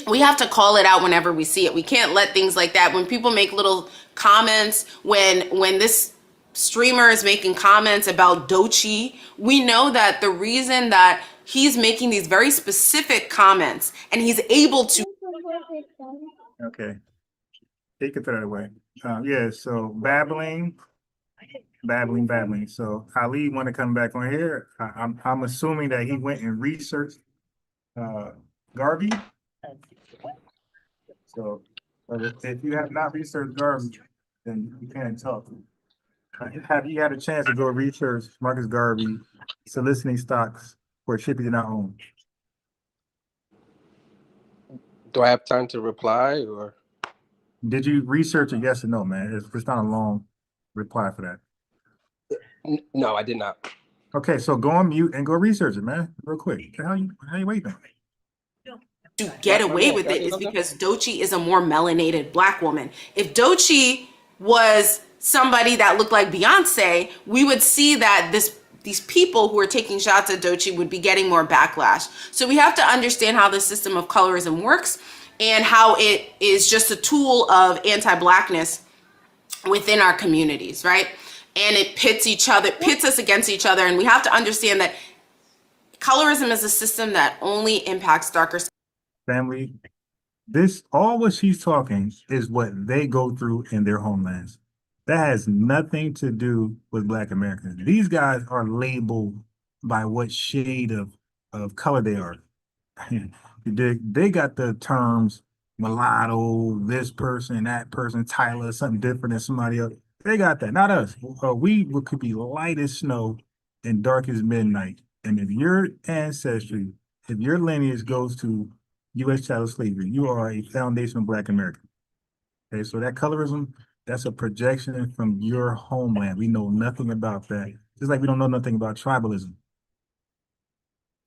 We have to call it out whenever we see it. We can't let things like that. When people make little comments, when this streamer is making comments about Doechii, we know that the reason that he's making these very specific comments and he's able to. Okay. He can throw that away. Yeah, so babbling. So Ali want to come back on here. I'm assuming that he went and researched Garvey. So if you have not researched Garvey, then you can't talk. Have you had a chance to go research Marcus Garvey soliciting stocks for a ship he did not own? Do I have time to reply, or? Did you research it? Yes or no, man? It's not a long reply for that. No, I did not. Okay, so go on mute and go research it, man, real quick. How you waiting? To get away with it is because Doechii is a more melanated Black woman. If Doechii was somebody that looked like Beyonce, we would see that these people who are taking shots at Doechii would be getting more backlash. So we have to understand how the system of colorism works and how it is just a tool of anti-Blackness within our communities, right? And it pits us against each other. And we have to understand that colorism is a system that only impacts darker skin. Family, This all what she's talking is what they go through in their homelands. That has nothing to do with Black Americans. These guys are labeled by what shade of color they are. They got the terms mulatto, this person, that person, Tyler, something different than somebody else. They got that, not us. We could be light as snow and dark as midnight. And if your ancestry, if your lineage goes to U.S. chattel slavery, you are a foundational Black American. Okay, so that colorism, that's a projection from your homeland. We know nothing about that. Just like we don't know nothing about tribalism.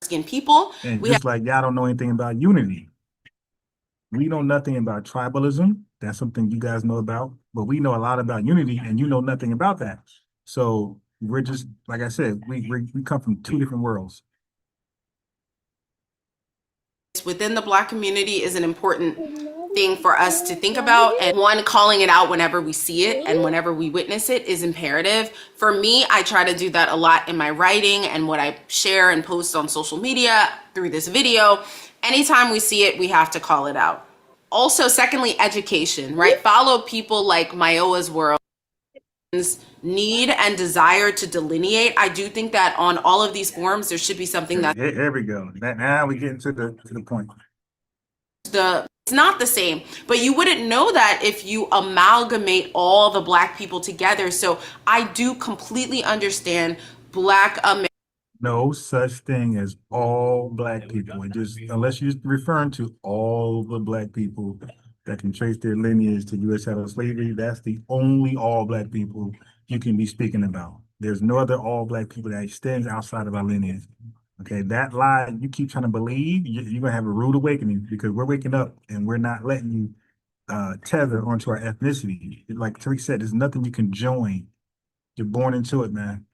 Skin people. And just like y'all don't know anything about unity. We know nothing about tribalism. That's something you guys know about, but we know a lot about unity, and you know nothing about that. So we're just, like I said, we come from two different worlds. Within the Black community is an important thing for us to think about, and one, calling it out whenever we see it and whenever we witness it is imperative. For me, I try to do that a lot in my writing and what I share and post on social media through this video. Anytime we see it, we have to call it out. Also, secondly, education, right? Follow people like Mayowa's World. Need and desire to delineate. I do think that on all of these forums, there should be something that Here we go. Now we get to the point. It's not the same, but you wouldn't know that if you amalgamate all the Black people together. So I do completely understand Black America. No such thing as all Black people. It just, unless you're referring to all the Black people that can trace their lineage to U.S. chattel slavery, that's the only all Black people you can be speaking about. There's no other all Black people that extends outside of our lineage. Okay, that lie you keep trying to believe, you're gonna have a rude awakening, because we're waking up and we're not letting you tether onto our ethnicity. Like Tariq said, there's nothing you can join. You're born into it, man.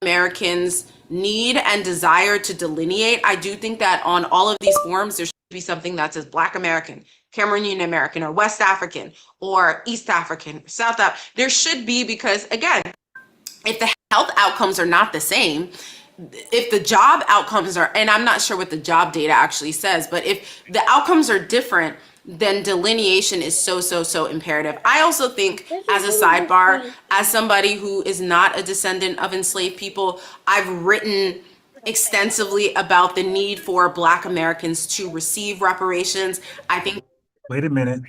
Americans need and desire to delineate. I do think that on all of these forums, there should be something that says Black American, Cameroonian American, or West African, or East African, or South African. There should be, because again, if the health outcomes are not the same, if the job outcomes are, and I'm not sure what the job data actually says, but if the outcomes are different, then delineation is so imperative. I also think, as a sidebar, as somebody who is not a descendant of enslaved people, I've written extensively about the need for Black Americans to receive reparations. I think. Wait a minute.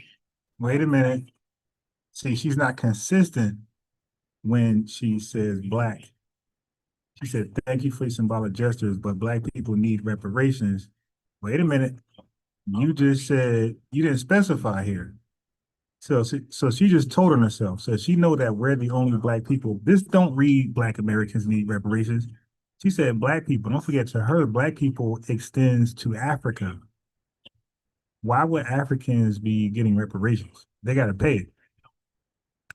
See, she's not consistent when she says Black. She said, thank you for your symbolic gestures, but Black people need reparations. Wait a minute. You just said, you didn't specify here. So she just told on herself. So she know that we're the only Black people. This don't read Black Americans need reparations. She said Black people. Don't forget, to her, Black people extends to Africa. Why would Africans be getting reparations? They got to pay it.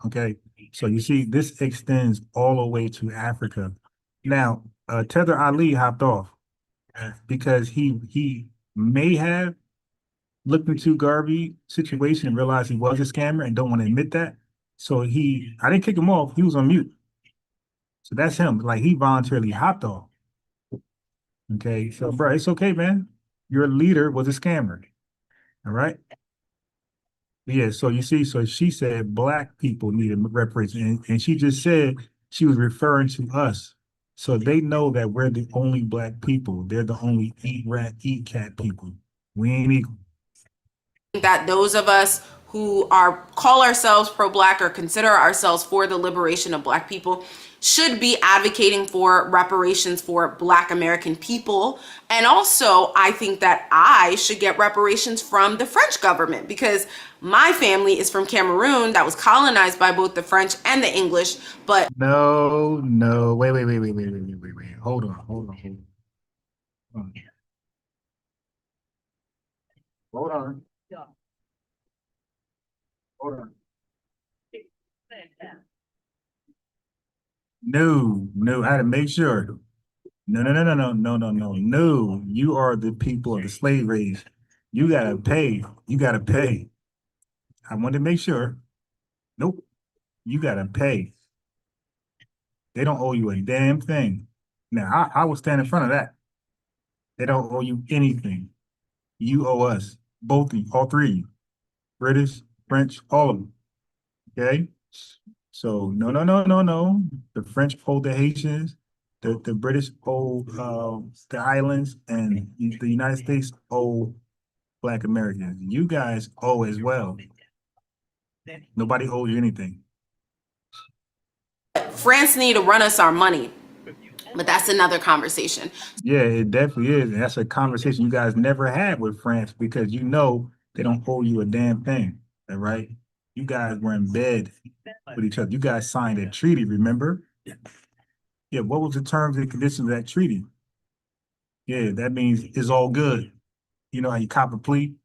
Okay. So you see, this extends all the way to Africa. Now, Tether Ali hopped off because he may have looked into Garvey's situation and realized he was a scammer and don't want to admit that. So I didn't kick him off. He was on mute. So that's him. Like, he voluntarily hopped off. Okay. So, bro, it's okay, man. Your leader was a scammer. All right. Yeah. So you see, so she said Black people needed reparations, and she just said she was referring to us. So they know that we're the only Black people. They're the only eat rat, eat cat people. We ain't equal. That those of us who call ourselves pro-Black or consider ourselves for the liberation of Black people should be advocating for reparations for Black American people. And also, I think that I should get reparations from the French government, because my family is from Cameroon that was colonized by both the French and the English. But no, wait. Hold on. No, I had to make sure. No. You are the people of the slave race. You gotta pay. I wanted to make sure. Nope. You gotta pay. They don't owe you a damn thing. Now, I will stand in front of that. They don't owe you anything. You owe us. all three, British, French, all of them. Okay, so no. The French hold the Haitians, the British hold the islands, and the United States hold Black Americans. You guys owe as well. Nobody owes you anything. France need to run us our money, but that's another conversation. Yeah, it definitely is. And that's a conversation you guys never had with France because you know they don't owe you a damn thing. All right? You guys were in bed with each other. You guys signed a treaty, remember? Yeah, what was the terms and conditions of that treaty? Yeah, that means it's all good. You know how you cop a plea?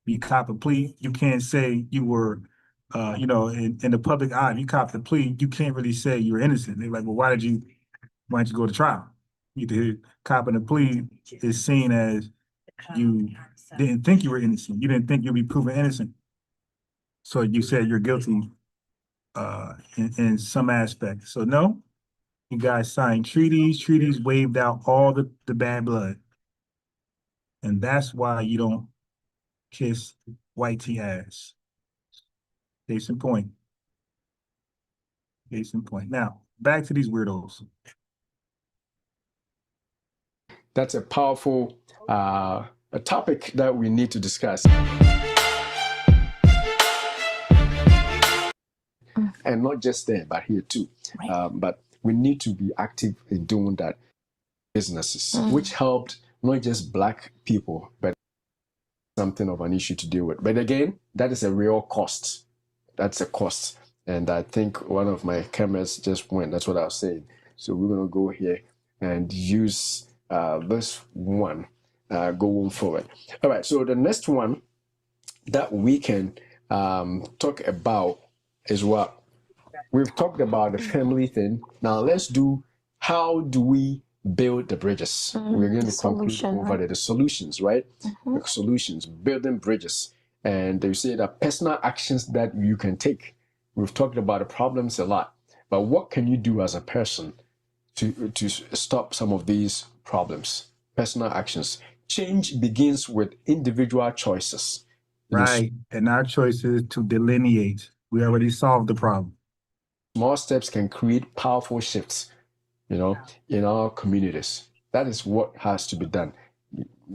You cop a plea, you can't say you were in the public eye, if you cop the plea, you can't really say you're innocent. They're like, well, why didn't you go to trial? Copping a plea is seen as you didn't think you were innocent. You didn't think you'd be proven innocent. So you said you're guilty in some aspect. So no, you guys signed treaties waived out all the bad blood. And that's why you don't kiss white tea ass. Case in point. Case in point. Now, back to these weirdos. That's a powerful a topic that we need to discuss. And not just there, but here too. Right. But we need to be active in doing that businesses, which helped not just Black people, but something of an issue to deal with. But again, that is a real cost. That's a cost. And I think one of my cameras just went. That's what I was saying. So we're going to go here and use this one going forward. All right. So the next one that we can talk about is what we've talked about, the family thing. Now let's do, how do we build the bridges? We're going to conclude over the solutions, right? The solutions, building bridges. And they say that personal actions that you can take. We've talked about the problems a lot, but what can you do as a person to stop some of these problems? Personal actions. Change begins with individual choices. Right, and our choice is to delineate. We already solved the problem. Small steps can create powerful shifts, in our communities. That is what has to be done.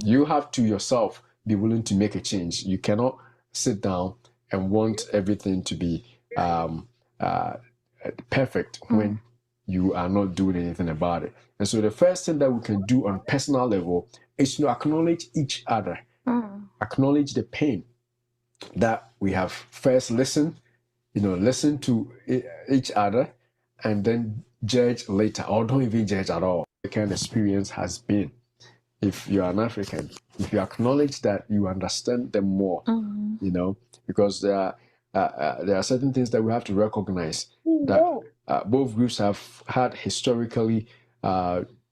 You have to yourself be willing to make a change. You cannot sit down and want everything to be perfect when you are not doing anything about it. And so the first thing that we can do on personal level is to acknowledge each other, acknowledge the pain that we have. First listen to each other, and then judge later, or don't even judge at all. The kind of experience has been. If you are an African, if you acknowledge that, you understand them more, because there are certain things that we have to recognize that both groups have had historically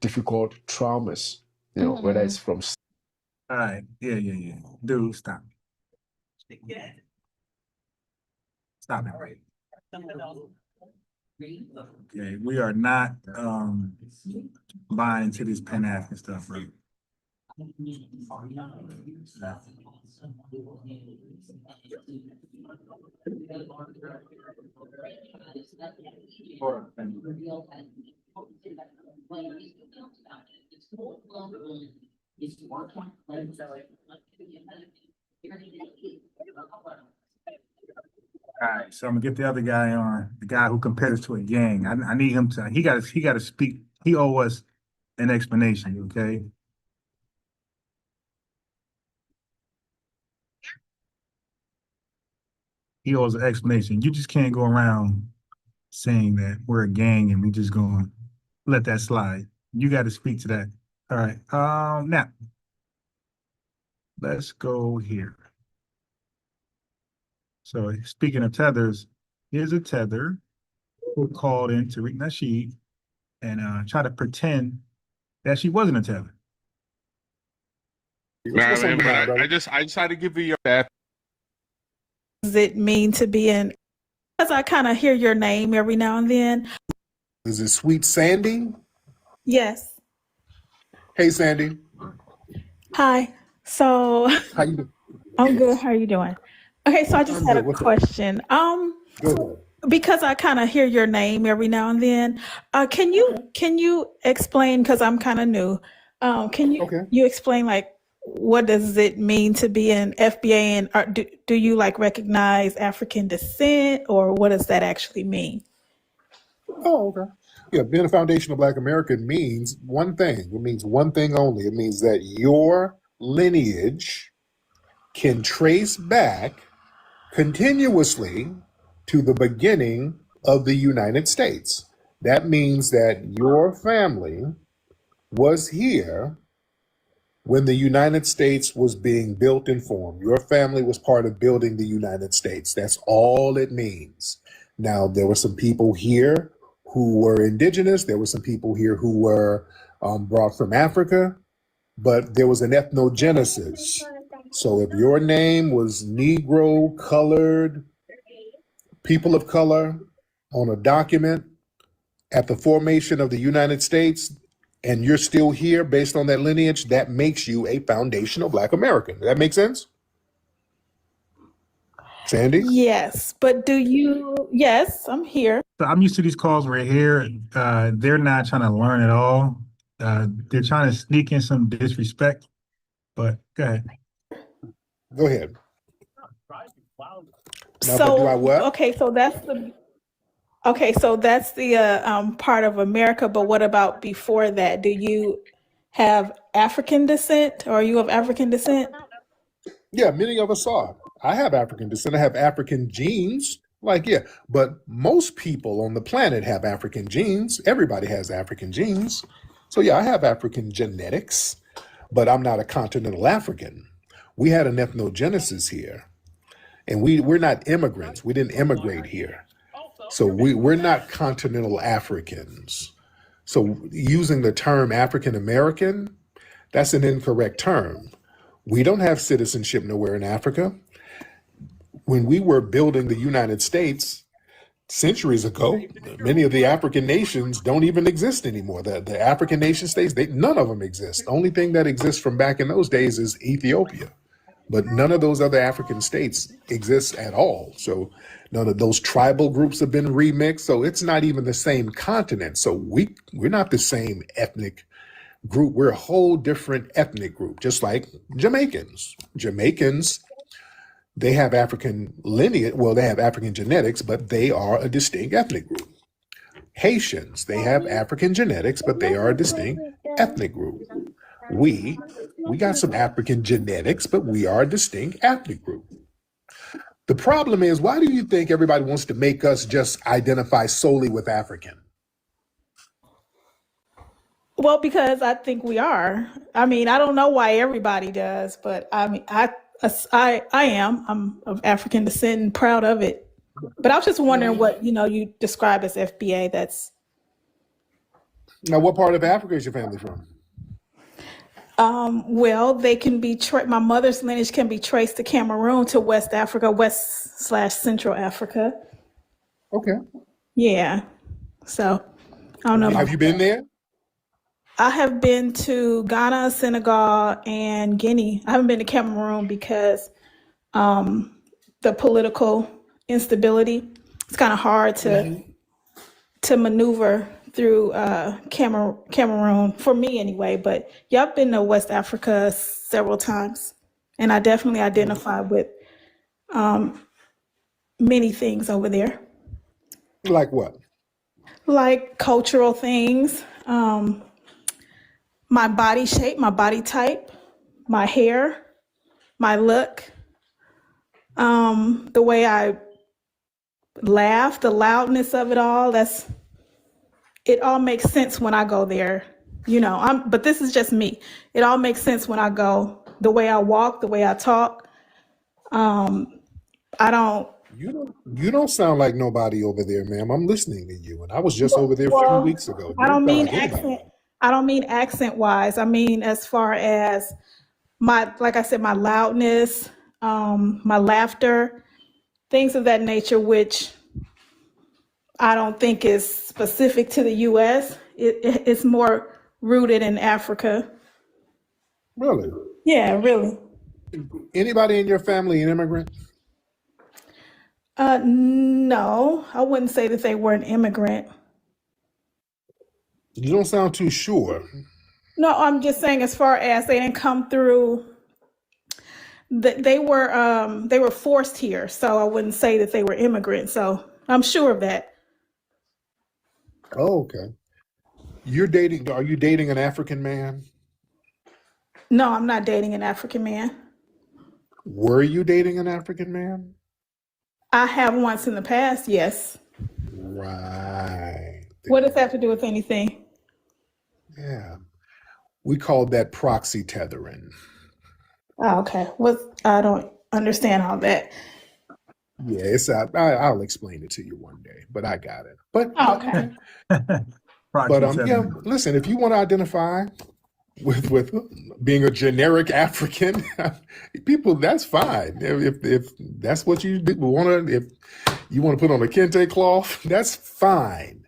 difficult traumas, whether it's from. All right, yeah. Dude, stop. Stop it. Okay, we are not buying into this Pan-African stuff, right? All right, so I'm gonna get the other guy on, the guy who compared us to a gang. I need him to. He got to speak. He owe us an explanation. Okay. He owes an explanation. You just can't go around saying that we're a gang and we just gonna let that slide. You got to speak to that. All right. Now let's go here. So speaking of tethers, here's a tether who called in to Nasheed and try to pretend that she wasn't a tether. Man, but I just had to give you that. Does it mean to be in? Because I kind of hear your name every now and then. Is it Sweet Sandy? Yes. Hey, Sandy. Hi. So How you doing? I'm good. How are you doing? Okay, so I just I'm had good. a What's up? question. Go ahead. Because I kind of hear your name every now and then, can you explain? Because I'm kind of new. Can Okay. you explain like what does it mean to be an FBA, and do you like recognize African descent, or what does that actually mean? Oh, okay. Yeah, being a foundational Black American means one thing. It means one thing only. It means that your lineage can trace back continuously to the beginning of the United States. That means that your family was here when the United States was being built and formed. Your family was part of building the United States. That's all it means. Now, there were some people here who were indigenous. There were some people here who were brought from Africa, but there was an ethnogenesis. So if your name was Negro, colored, people of color on a document at the formation of the United States, and you're still here based on that lineage, that makes you a foundational Black American. Does that make sense? Sandy? Yes, but yes, I'm here. So I'm used to these calls right here. They're not trying to learn at all. They're trying to sneak in some disrespect, but go ahead. Go ahead. Now, So, do I what? okay, so that's the part of America, but what about before that? Do you have African descent, or are you of African descent? Yeah, many of us are. I have African descent. I have African genes. But most people on the planet have African genes. Everybody has African genes. So yeah, I have African genetics, but I'm not a continental African. We had an ethnogenesis here, and we're not immigrants. We didn't immigrate here. So we're not continental Africans. So using the term African American, that's an incorrect term. We don't have citizenship nowhere in Africa. When we were building the United States centuries ago, many of the African nations don't even exist anymore. The African nation states, none of them exist. The only thing that exists from back in those days is Ethiopia. But none of those other African states exist at all. So none of those tribal groups have been remixed. So it's not even the same continent. So we're not the same ethnic group. We're a whole different ethnic group, just like Jamaicans. Jamaicans, they have African lineage. Well, they have African genetics, but they are a distinct ethnic group. Haitians, they have African genetics, but they are a distinct ethnic group. We got some African genetics, but we are a distinct ethnic group. The problem is, why do you think everybody wants to make us just identify solely with African? Well, because I think we are. I mean, I don't know why everybody does, but I mean, I'm of African descent and proud of it. But I was just wondering what, you describe as FBA. Now, what part of Africa is your family from? Well, they can be, my mother's lineage can be traced to Cameroon, to West Africa, West/Central Africa. Okay. Yeah. So I don't know. Have you been there? I have been to Ghana, Senegal, and Guinea. I haven't been to Cameroon because the political instability. It's kind of hard to maneuver through Cameroon, for me anyway. But yeah, I've been to West Africa several times, and I definitely identify with many things over there. Like what? Like cultural things, my body shape, my body type, my hair, my look, the way I laugh, the loudness of it all. It all makes sense when I go there. But this is just me. It all makes sense when I go. The way I walk, the way I talk. I don't. You don't sound like nobody over there, ma'am. I'm listening to you, and I was just over there a few weeks ago. I don't mean accent. I don't mean accent wise. I mean as far as like I said, my loudness, my laughter, things of that nature, which I don't think is specific to the U.S. It's more rooted in Africa. Really? Yeah, really. Anybody in your family an immigrant? No, I wouldn't say that they were an immigrant. You don't sound too sure. No, I'm just saying as far as they didn't come through, they were forced here, so I wouldn't say that they were immigrants. So I'm sure of that. Oh, okay. Are you dating an African man? No, I'm not dating an African man. Were you dating an African man? I have once in the past, yes. Right. What does that have to do with anything? Yeah. We called that proxy tethering. Oh, okay. I don't understand all that. Yeah, I'll explain it to you one day, but I got it. But okay. But yeah, listen, if you want to identify with being a generic African, people, that's fine. If that's what you want to, if you want to put on a kente cloth, that's fine.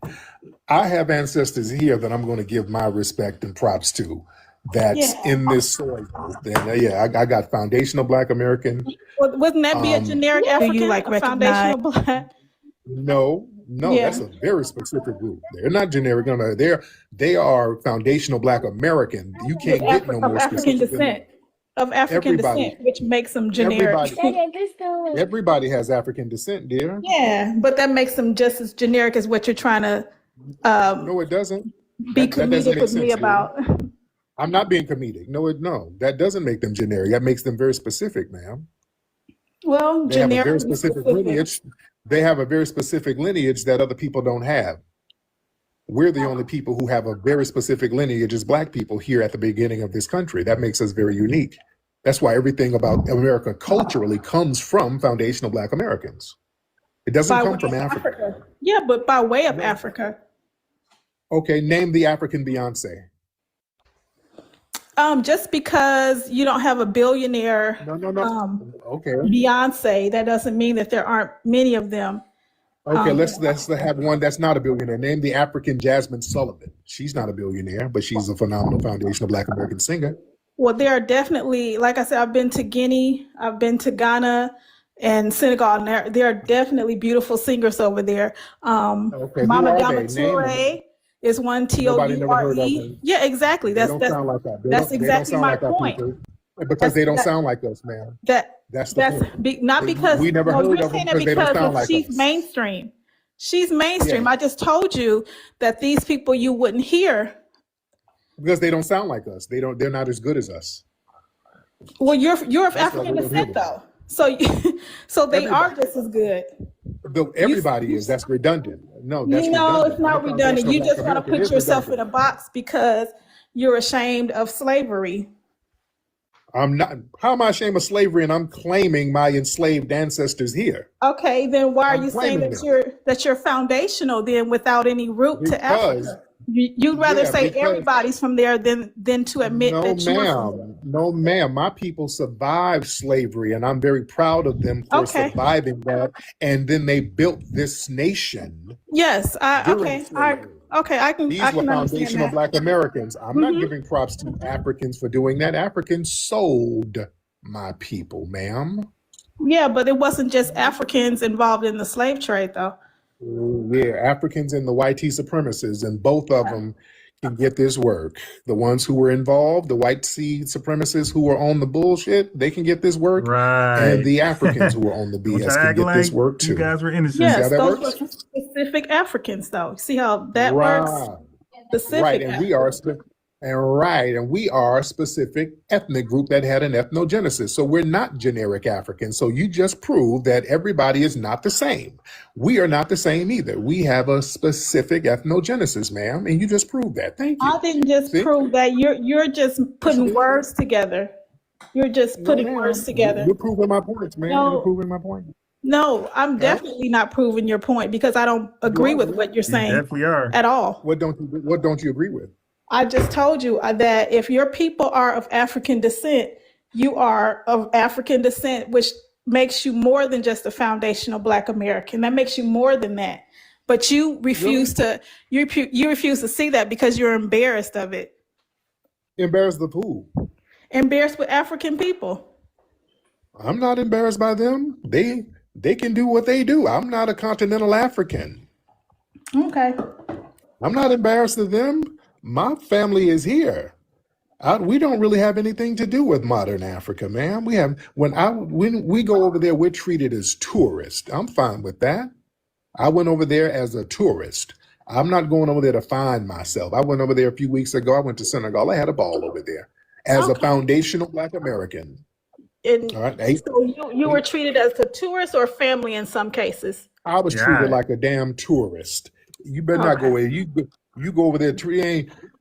I have ancestors here that I'm going to give my respect and props to. That's in this soil. Yeah, I got foundational Black American. Wouldn't that be a generic African? Do you like foundational Black? No, that's a very specific group. They're not generic. No, they are foundational Black American. You can't get no more African descent. Of African descent, which makes them generic. Everybody has African descent, dear. Yeah, but that makes them just as generic as what you're trying to. No, it doesn't. Be comedic with me about. I'm not being comedic. No, that doesn't make them generic. That makes them very specific, ma'am. Well, they have a very specific lineage. They have a very specific lineage that other people don't have. We're the only people who have a very specific lineage as Black people here at the beginning of this country. That makes us very unique. That's why everything about America culturally comes from foundational Black Americans. It doesn't come from Africa. Yeah, but by way of Africa. Okay, name the African Beyonce. Just because you don't have a billionaire Beyonce, that doesn't mean that there aren't many of them. Okay, let's have one that's not a billionaire. Name the African Jasmine Sullivan. She's not a billionaire, but she's a phenomenal foundational Black American singer. Well, there are definitely, like I said, I've been to Guinea, I've been to Ghana and Senegal, and there are definitely beautiful singers over there. Mama Dama Toure is one, T-O-U-R-E. Yeah, exactly. That's exactly my point. Because they don't sound like us, man. That's not because we never heard of them because they don't sound like us. She's mainstream. She's mainstream. Yeah. I just told you that these people you wouldn't hear because they don't sound like us. They're not as good as us. Well, you're of African descent though, so they are just as good. Everybody is. That's redundant. No, that's redundant. It's not redundant. You just want to put yourself in a box because you're ashamed of slavery. I'm not. How am I ashamed of slavery and I'm claiming my enslaved ancestors here? Okay, then why are you saying that you're foundational then without any root to Africa? You'd rather say everybody's from there than to admit that you're from there. No, ma'am. My people survived slavery, and I'm very proud of them for surviving that. And then they built this nation. Yes, I can. These were foundational Black Americans. I'm not giving props to Africans for doing that. Africans sold my people, ma'am. Yeah, but it wasn't just Africans involved in the slave trade, though. Yeah, Africans and the white supremacists, and both of them can get this work. The ones who were involved, the white supremacists who were on the bullshit, they can get this work. Right. And the Africans who were on the BS can get this work too. You guys were innocent. Yes, those were specific Africans, though. See how that works? Specific right, and we are a specific ethnic group that had an ethnogenesis. So we're not generic Africans. So you just proved that everybody is not the same. We are not the same either. We have a specific ethnogenesis, ma'am, and you just proved that. Thank you. I didn't just prove that. You're just putting words together. You're just putting words together. You're proving my points, man. You're proving my point. No, I'm definitely not proving your point because I don't agree with what you're saying. You definitely are. At all. What don't you agree with? I just told you that if your people are of African descent, you are of African descent, which makes you more than just a foundational Black American. That makes you more than that. But you refuse to see that because you're embarrassed of it. Embarrassed of who? Embarrassed with African people. I'm not embarrassed by them. They can do what they do. I'm not a continental African. Okay. I'm not embarrassed of them. My family is here. We don't really have anything to do with modern Africa, man. When we go over there, we're treated as tourists. I'm fine with that. I went over there as a tourist. I'm not going over there to find myself. I went over there a few weeks ago. I went to Senegal. I had a ball over there as a foundational Black American. And All right. so you were treated as a tourist or family in some cases? I was treated like a damn tourist. You better not go away. You go over there.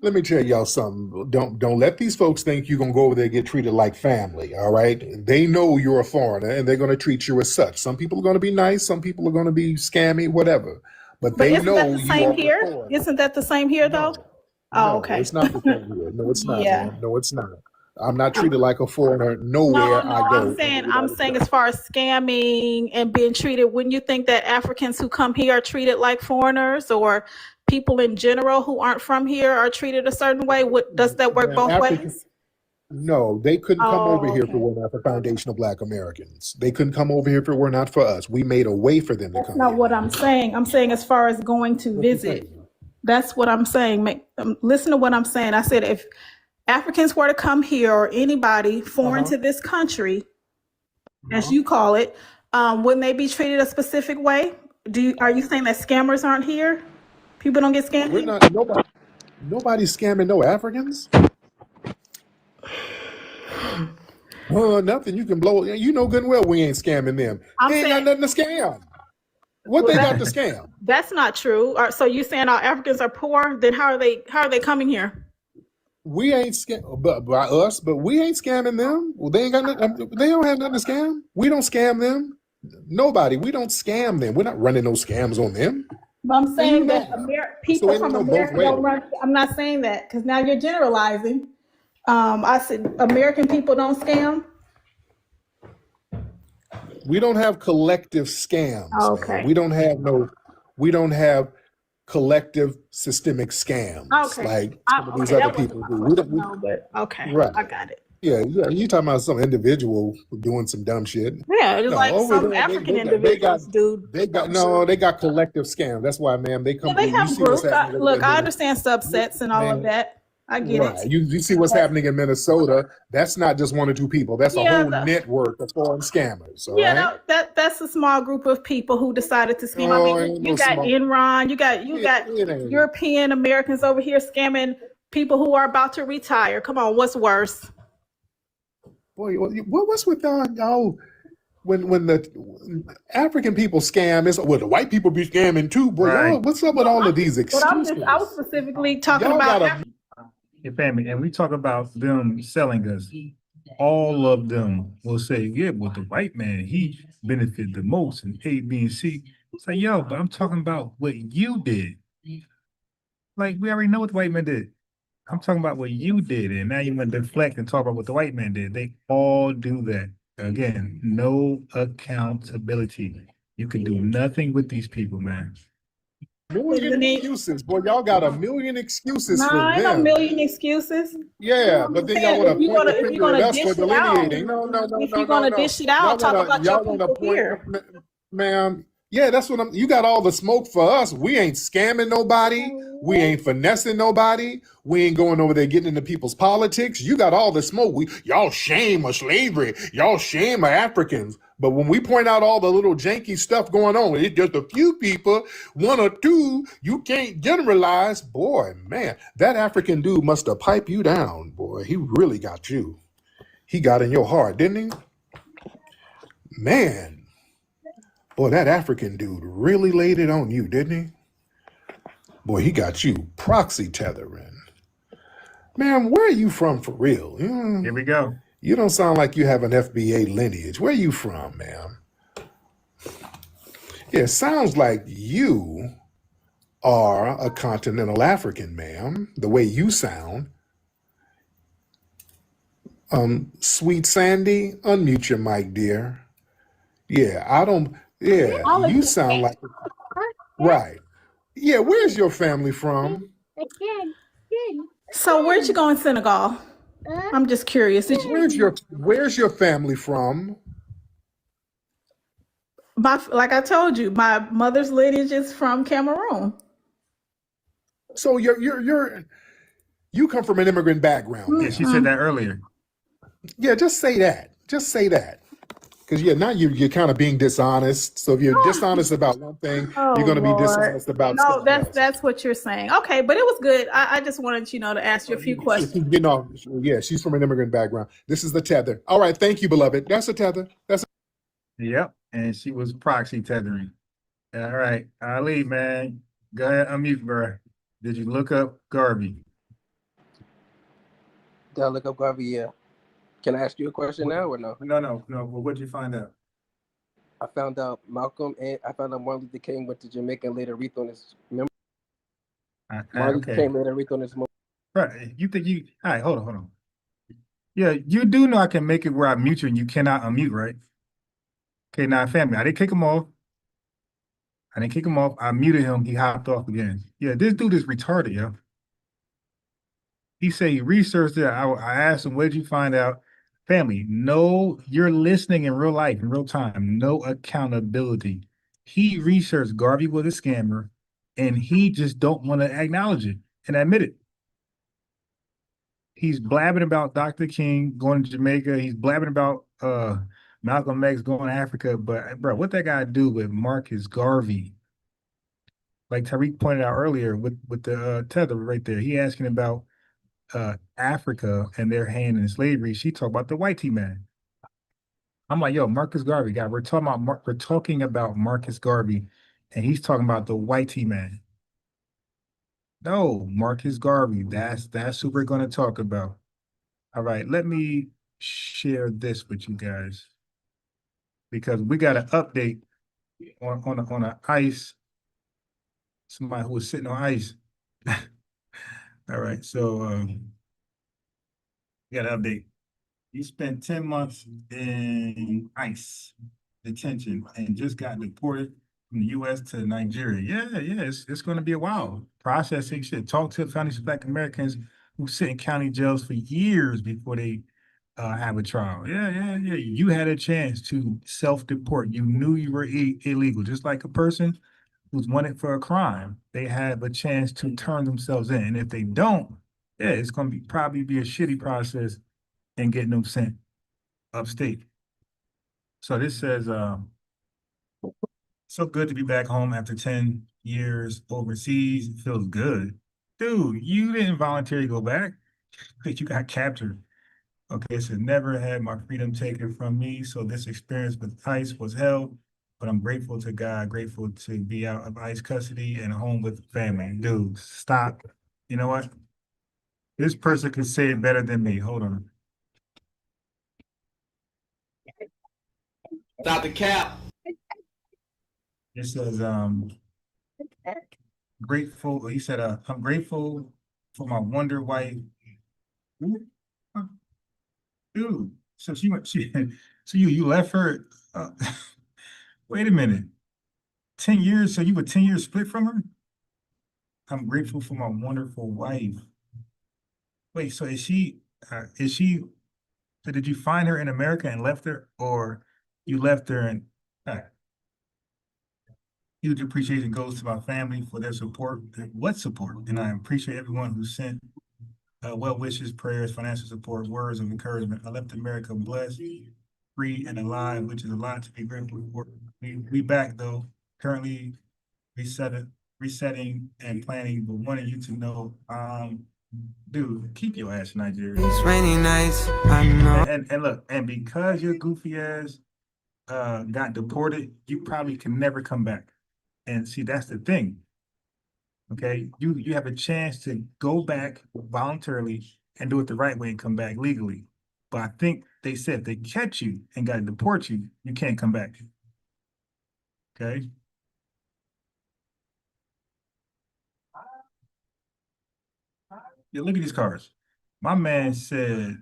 Let me tell y'all something. Don't let these folks think you're gonna go over there and get treated like family. All right. They know you're a foreigner and they're gonna treat you as such. Some people are gonna be nice. Some people are gonna be scammy. Whatever. But they isn't know that the you same are here? a foreigner. Isn't that the same here though? No, okay. It's not the same here. No, it's not. Yeah. Man. No, it's not. I'm not treated like a foreigner nowhere I go. I'm saying as far as scamming and being treated, wouldn't you think that Africans who come here are treated like foreigners, or people in general who aren't from here are treated a certain way? Does that work both ways? No, they couldn't come over here if it were not for foundational Black Americans. They couldn't come over here if it were not for us. We made a way for them to come. That's not what I'm saying. I'm saying as far as going to visit. That's what I'm saying. Listen to what I'm saying. I said if Africans were to come here, or anybody foreign to this country, as you call it, wouldn't they be treated a specific way? Are you saying that scammers aren't here? People don't get scammed? We're not. Nobody's scamming no Africans. Nothing. You can blow. You know good and well we ain't scamming them. They ain't got nothing to scam. What they got to scam? That's not true. So you saying all Africans are poor? Then how are they coming here? We ain't by us, but we ain't scamming them. Well, they ain't got nothing. They don't have nothing to scam. We don't scam them. Nobody. We don't scam them. We're not running no scams on them. But I'm saying that people from America don't run. I'm not saying that because now you're generalizing. I said American people don't scam. We don't have collective scams. Okay. Man. We don't have collective systemic scams like some of these other people do. Okay, right. I got it. Yeah, you talking about some individual doing some dumb shit. Yeah, it's like some African individuals do. They got collective scams. That's why, man, they come. Yeah, they have groups. Look, I understand subsets and all of that. I get it. You see what's happening in Minnesota. That's not just one or two people. That's a whole network of foreign scammers. That's a small group of people who decided to scam. I mean, you got Enron, you got European Americans over here scamming people who are about to retire. Come on, what's worse? Boy, what's with y'all? When the African people scam, the white people be scamming too. Boy, y'all, what's up with all of these excuses? I was specifically talking about. Your family, and we talk about them selling us. All of them will say, yeah, well, the white man, he benefited the most in A, B, and C. It's like, yo, but I'm talking about what you did. Like, we already know what the white man did. I'm talking about what you did, and now you want to deflect and talk about what the white man did. They all do that. Again, no accountability. You can do nothing with these people, man. Million excuses, boy. Y'all got a million excuses for them. I got a million excuses. Yeah, but then y'all want to point the finger at us for delineating. No. If you're gonna dish it out, talk about your people here, ma'am. Yeah, that's what you got all the smoke for us. We ain't scamming nobody. We ain't finessing nobody. We ain't going over there getting into people's politics. You got all the smoke. Y'all shame of slavery. Y'all shame of Africans. But when we point out all the little janky stuff going on, it's just a few people, one or two, you can't generalize. Boy, man, that African dude must have piped you down, boy. He really got you. He got in your heart, didn't he? Man, boy, that African dude really laid it on you, didn't he? Boy, he got you proxy tethering. Man, where are you from for real? Here we go. You don't sound like you have an FBA lineage. Where are you from, ma'am? Yeah, it sounds like you are a continental African, ma'am, the way you sound. Sweet Sandy, unmute your mic, dear. Yeah, you sound like, right. Yeah, where's your family from? So where'd you go in Senegal? I'm just curious. Where's your family from? like I told you, my mother's lineage is from Cameroon. So you come from an immigrant background. Yeah, she said that earlier. Yeah, just say that. Just say that. Because now you're kind of being dishonest. So if you're dishonest about one thing, you're going to be dishonest about something else. That's what you're saying. Okay, but it was good. I just wanted to ask you a few questions. Yeah, she's from an immigrant background. This is the tether. All right, thank you, beloved. That's a tether. Yep, and she was proxy tethering. All right, Ali, man, go ahead, unmute, bro. Did you look up Garvey? Did I look up Garvey? Yeah. Can I ask you a question now or no? No. Well, what did you find out? I found out Malcolm and I found out Martin Luther King went to Jamaica and later wreath on his. Remember? Martin Luther King later wreath on his. Right. You think you? All right. Hold on. Yeah, you do know I can make it where I mute you and you cannot unmute, right? Okay, now family, I didn't kick him off. I muted him. He hopped off again. Yeah, this dude is retarded, yo. He said he researched it. I asked him, what did you find out? Family, no, you're listening in real life, in real time. No accountability. He researched Garvey was a scammer, and he just don't want to acknowledge it and admit it. He's blabbing about Dr. King going to Jamaica. He's blabbing about Malcolm X going to Africa. But, bro, what that guy do with Marcus Garvey? Like Tariq pointed out earlier with the tether right there. He asking about Africa and their hand in slavery. She talked about the white tea man. I'm like, yo, Marcus Garvey, guy. We're talking about Marcus Garvey, and he's talking about the white tea man. No, Marcus Garvey. That's who we're going to talk about. All right, let me share this with you guys because we got an update on a ice. Somebody who was sitting on ice. All right, so we got an update. He spent 10 months in ICE detention and just got deported from the U.S. to Nigeria. Yeah, it's going to be a while. Processing shit. Talk to the families of Black Americans who sit in county jails for years before they have a trial. Yeah. You had a chance to self-deport. You knew you were illegal, just like a person who's wanted for a crime. They have a chance to turn themselves in. And if they don't, it's going to probably be a shitty process and getting them sent upstate. So this says, so good to be back home after 10 years overseas. It feels good. Dude, you didn't voluntarily go back, but you got captured. Okay, so never had my freedom taken from me. So this experience with ICE was hell, but I'm grateful to God, grateful to be out of ICE custody and home with family. Dude, stop. You know what? This person could say it better than me. Hold on. Stop the cap. It says, grateful. He said, I'm grateful for my wonder wife. Dude, so so you left her. Wait a minute. 10 years. So you were 10 years split from her? I'm grateful for my wonderful wife. Wait, so so did you find her in America and left her, or you left her and huge appreciation goes to my family for their support. What support? And I appreciate everyone who sent well wishes, prayers, financial support, words of encouragement. I left America blessed, free, and alive, which is a lot to be grateful for. We back though, currently resetting and planning, but wanting you to know, dude, keep your ass in Nigeria. It's rainy nights, I know. And look, and because your goofy ass got deported, you probably can never come back. And see, that's the thing. Okay, you have a chance to go back voluntarily and do it the right way and come back legally. But I think they said if they catch you and got to deport you, you can't come back. Okay. Yeah, look at these cars. My man said,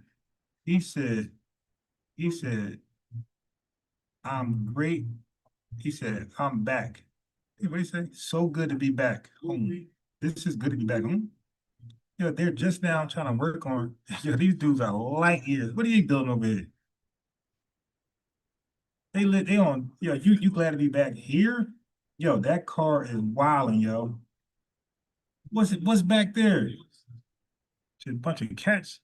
he said, I'm great. He said, I'm back. What did he say? So good to be back home. This is good to be back home. Yeah, they're just now trying to work on. Yeah, these dudes are light years. What are you building over here? They on, yo, you glad to be back here? Yo, that car is wilding, yo. What's back there? Just a bunch of cats.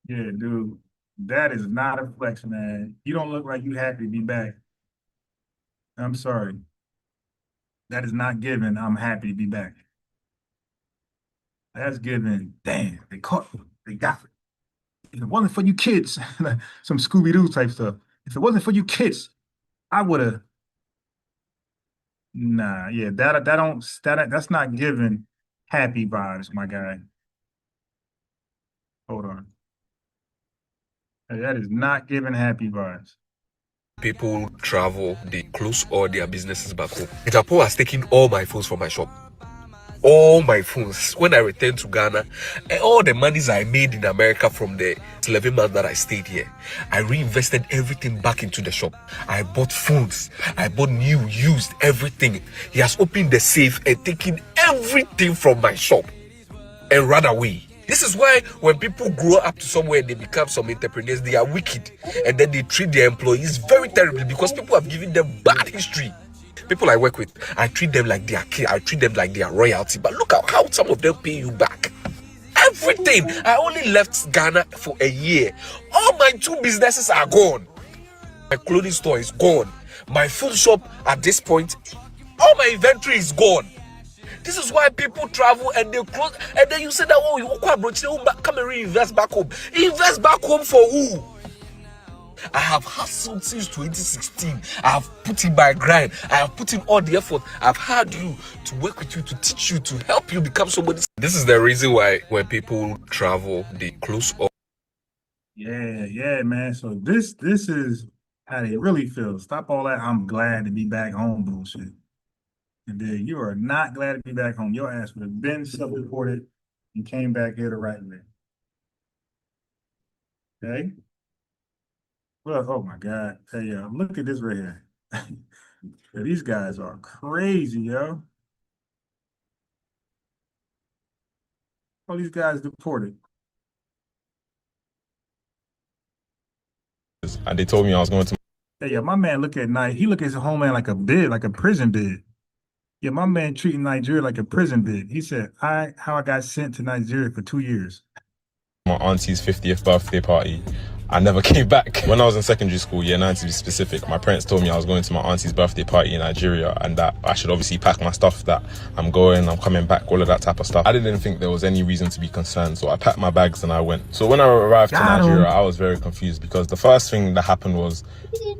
Yeah, dude. That is not a flex, man. You don't look like you happy to be back. I'm sorry. That is not given. I'm happy to be back. That's given. Damn, they caught me. They got me. If it wasn't for you kids, some Scooby-Doo type stuff. If it wasn't for you kids, I would have. Nah, yeah, that's not giving happy vibes, my guy. Hold on. That is not giving happy vibes. People travel, they close all their businesses back home. Interpol has taken all my phones from my shop. All my phones. When I returned to Ghana, and all the monies I made in America from the 11 months that I stayed here, I reinvested everything back into the shop. I bought phones. I bought new, used, everything. He has opened the safe and taken everything from my shop and ran away. This is why when people grow up to somewhere and they become some entrepreneurs, they are wicked. And then they treat their employees very terribly because people have given them bad history. People I work with, I treat them like their kid, I treat them like their royalty. But look at how some of them pay you back. Everything. I only left Ghana for a year. All my 2 businesses are gone. My clothing store is gone. My food shop at this point, all my inventory is gone. This is why people travel and they close, and then you say that, oh, you come and reinvest back home. Invest back home for who? I have hustled since 2016. I have put in my grind. I have put in all the effort. I've had you to work with you, to teach you, to help you become somebody. This is the reason why when people travel, they close up. Yeah, man. So this is how they really feel. Stop all that I'm glad to be back home bullshit. And then you are not glad to be back home. Your ass would have been self-reported and came back here the right way. Okay? Well, oh my God. Hey, look at this right here. These guys are crazy, yo. All these guys deported. And they told me I was going to. Hey, my man look at night. He look at his homeland like a bid, like a prison bid. Yeah, my man treating Nigeria like a prison bid. He said, how I got sent to Nigeria for 2 years. My auntie's 50th birthday party. I never came back. When I was in secondary school, year 9 to be specific, my parents told me I was going to my auntie's birthday party in Nigeria and that I should obviously pack my stuff, that I'm coming back, all of that type of stuff. I didn't think there was any reason to be concerned, so I packed my bags and I went. So when I arrived to Nigeria, I was very confused because the first thing that happened was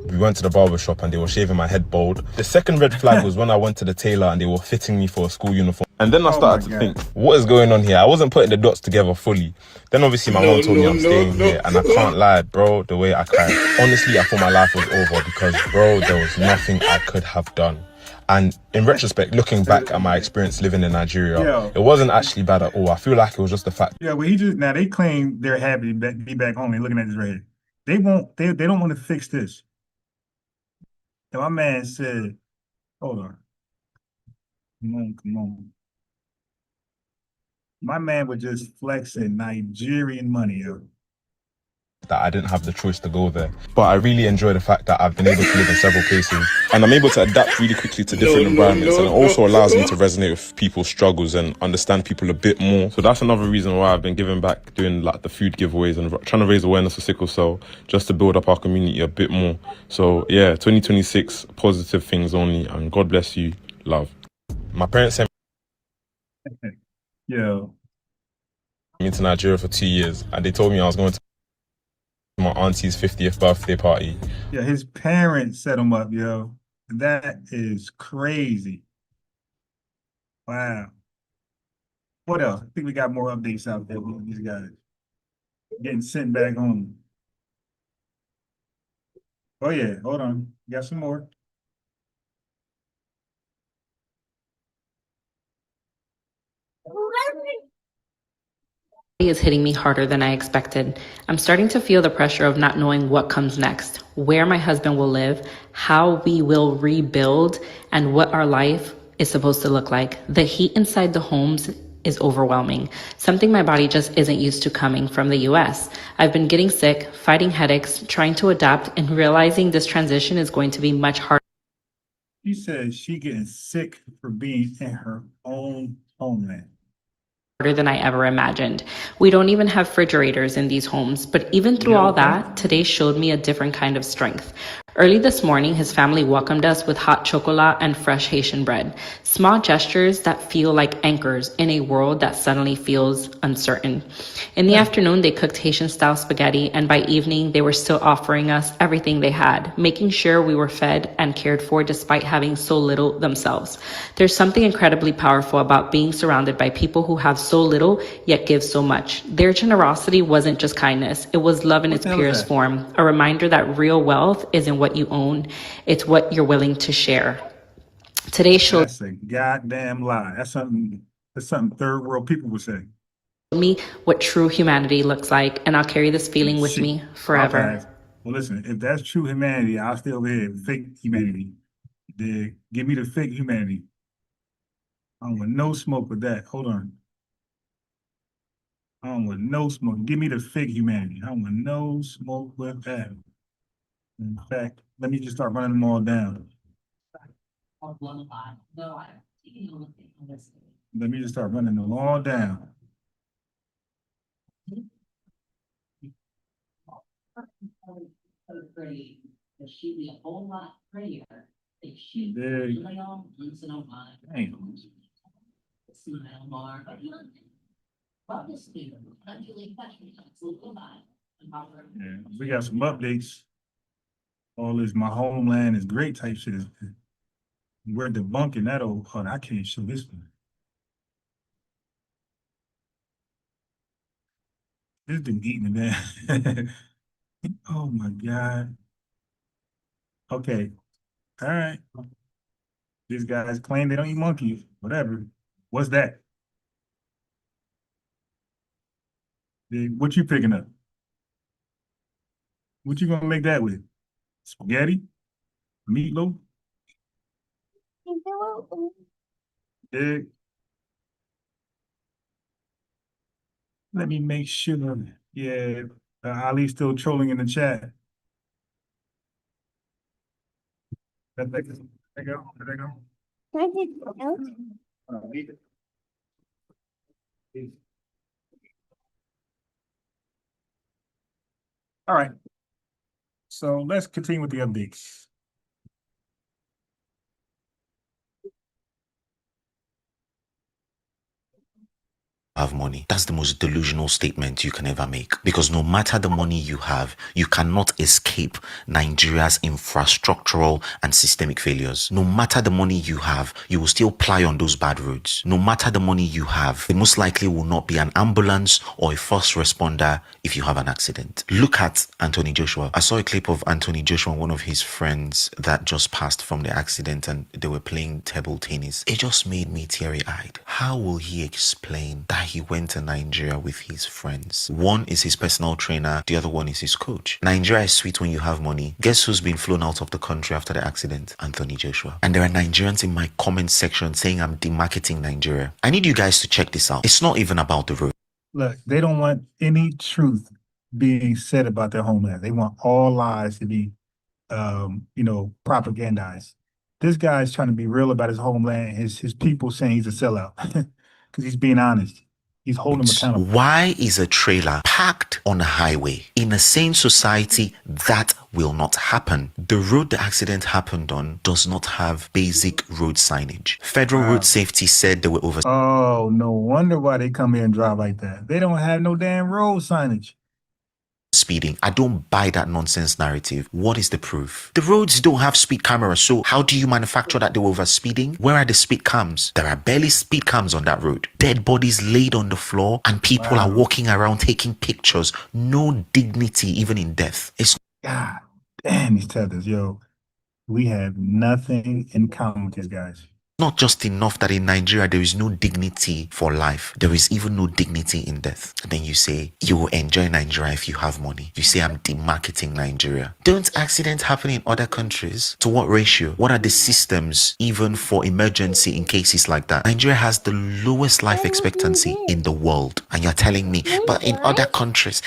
we went to the barber shop and they were shaving my head bald. The second red flag was when I went to the tailor and they were fitting me for a school uniform. And then I started to think, what is going on here? I wasn't putting the dots together fully. Then obviously my mom told me I'm staying here, and I can't lie, bro, the way I cried. Honestly, I thought my life was over because, bro, there was nothing I could have done. And in retrospect, looking back at my experience living in Nigeria, it wasn't actually bad at all. I feel like it was just the fact. Yeah, well, now they claim they're happy to be back home. They're looking at this right here. They don't want to fix this. And my man said, hold on. Come on. My man was just flexing Nigerian money, yo. That I didn't have the choice to go there. But I really enjoy the fact that I've been able to live in several places and I'm able to adapt really quickly to different environments, and it also allows me to resonate with people's struggles and understand people a bit more. So that's another reason why I've been giving back, doing like the food giveaways and trying to raise awareness of sickle cell just to build up our community a bit more. So yeah, 2026, positive things only, and God bless you. Love. My parents sent me to Nigeria for 2 years and they told me I was going to my auntie's 50th birthday party. Yeah, his parents set him up, yo. That is crazy. Wow. What else? I think we got more updates out there with these guys getting sent back home. Oh yeah, hold on. Got some more. Is hitting me harder than I expected. I'm starting to feel the pressure of not knowing what comes next, where my husband will live, how we will rebuild, and what our life is supposed to look like. The heat inside the homes is overwhelming, something my body just isn't used to coming from the US. I've been getting sick, fighting headaches, trying to adapt, and realizing this transition is going to be much harder. She says she getting sick for being in her own homeland. Than I ever imagined. We don't even have refrigerators in these homes, but even through all that, today showed me a different kind of strength. Early this morning, his family welcomed us with hot chocolate and fresh Haitian bread. Small gestures that feel like anchors in a world that suddenly feels uncertain. In the afternoon, they cooked Haitian-style spaghetti, and by evening, they were still offering us everything they had, making sure we were fed and cared for despite having so little themselves. There's something incredibly powerful about being surrounded by people who have so little, yet give so much. Their generosity wasn't just kindness, it was love in its purest form, a reminder that real wealth isn't what you own, it's what you're willing to share. Today showed That's a goddamn lie. That's something third world people would say. Me what true humanity looks like, and I'll carry this feeling with me forever. Okay. Well, listen, if that's true humanity, I'll still be fake humanity. Give me the fake humanity. I don't want no smoke with that. Hold on. I don't want no smoke. Give me the fake humanity. I don't want no smoke with that. In fact, let me just start running them all down. Let me just start running them all down. She'd be a whole lot prettier if she lay on once in a while. Smile more. Yeah, we got some updates. All this "my homeland is great" type shit. We're debunking that old. Oh, I can't show this one. This thing eating it, man. Oh my God. Okay. All right. These guys claim they don't eat monkeys. Whatever. What's that? What you picking up? What you gonna make that with? Spaghetti? Meatloaf? Egg? Let me make sure. Yeah, Ali's still trolling in the chat. There they go. There they go. All right. So let's continue with the updates. Have money. That's the most delusional statement you can ever make, because no matter the money you have, you cannot escape Nigeria's infrastructural and systemic failures. No matter the money you have, you will still ply on those bad roads. No matter the money you have, there most likely will not be an ambulance or a first responder if you have an accident. Look at Anthony Joshua. I saw a clip of Anthony Joshua and one of his friends that just passed from the accident, and they were playing table tennis. It just made me teary-eyed. How will he explain that he went to Nigeria with his friends? One is his personal trainer, the other one is his coach. Nigeria is sweet when you have money. Guess who's been flown out of the country after the accident? Anthony Joshua. And there are Nigerians in my comment section saying I'm demarketing Nigeria. I need you guys to check this out. It's not even about the road. Look, they don't want any truth being said about their homeland. They want all lies to be, propagandized. This guy's trying to be real about his homeland. His people saying he's a sellout because he's being honest. He's holding them accountable. Why is a trailer parked on a highway? In a sane society, that will not happen. The road the accident happened on does not have basic road signage. Federal Road Safety said they were over. Oh, no wonder why they come here and drive like that. They don't have no damn road signage. Speeding. I don't buy that nonsense narrative. What is the proof? The roads don't have speed cameras, so how do you manufacture that they were over speeding? Where are the speed cams? There are barely speed cams on that road. Dead bodies laid on the floor, and people are walking around taking pictures. No dignity even in death. It's God damn these tethers, yo. We have nothing in common with these guys. Not just enough that in Nigeria there is no dignity for life, there is even no dignity in death. And then you say you will enjoy Nigeria if you have money. You say I'm demarketing Nigeria. Don't accidents happen in other countries? To what ratio? What are the systems even for emergency in cases like that? Nigeria has the lowest life expectancy in the world. And you're telling me, but in other countries,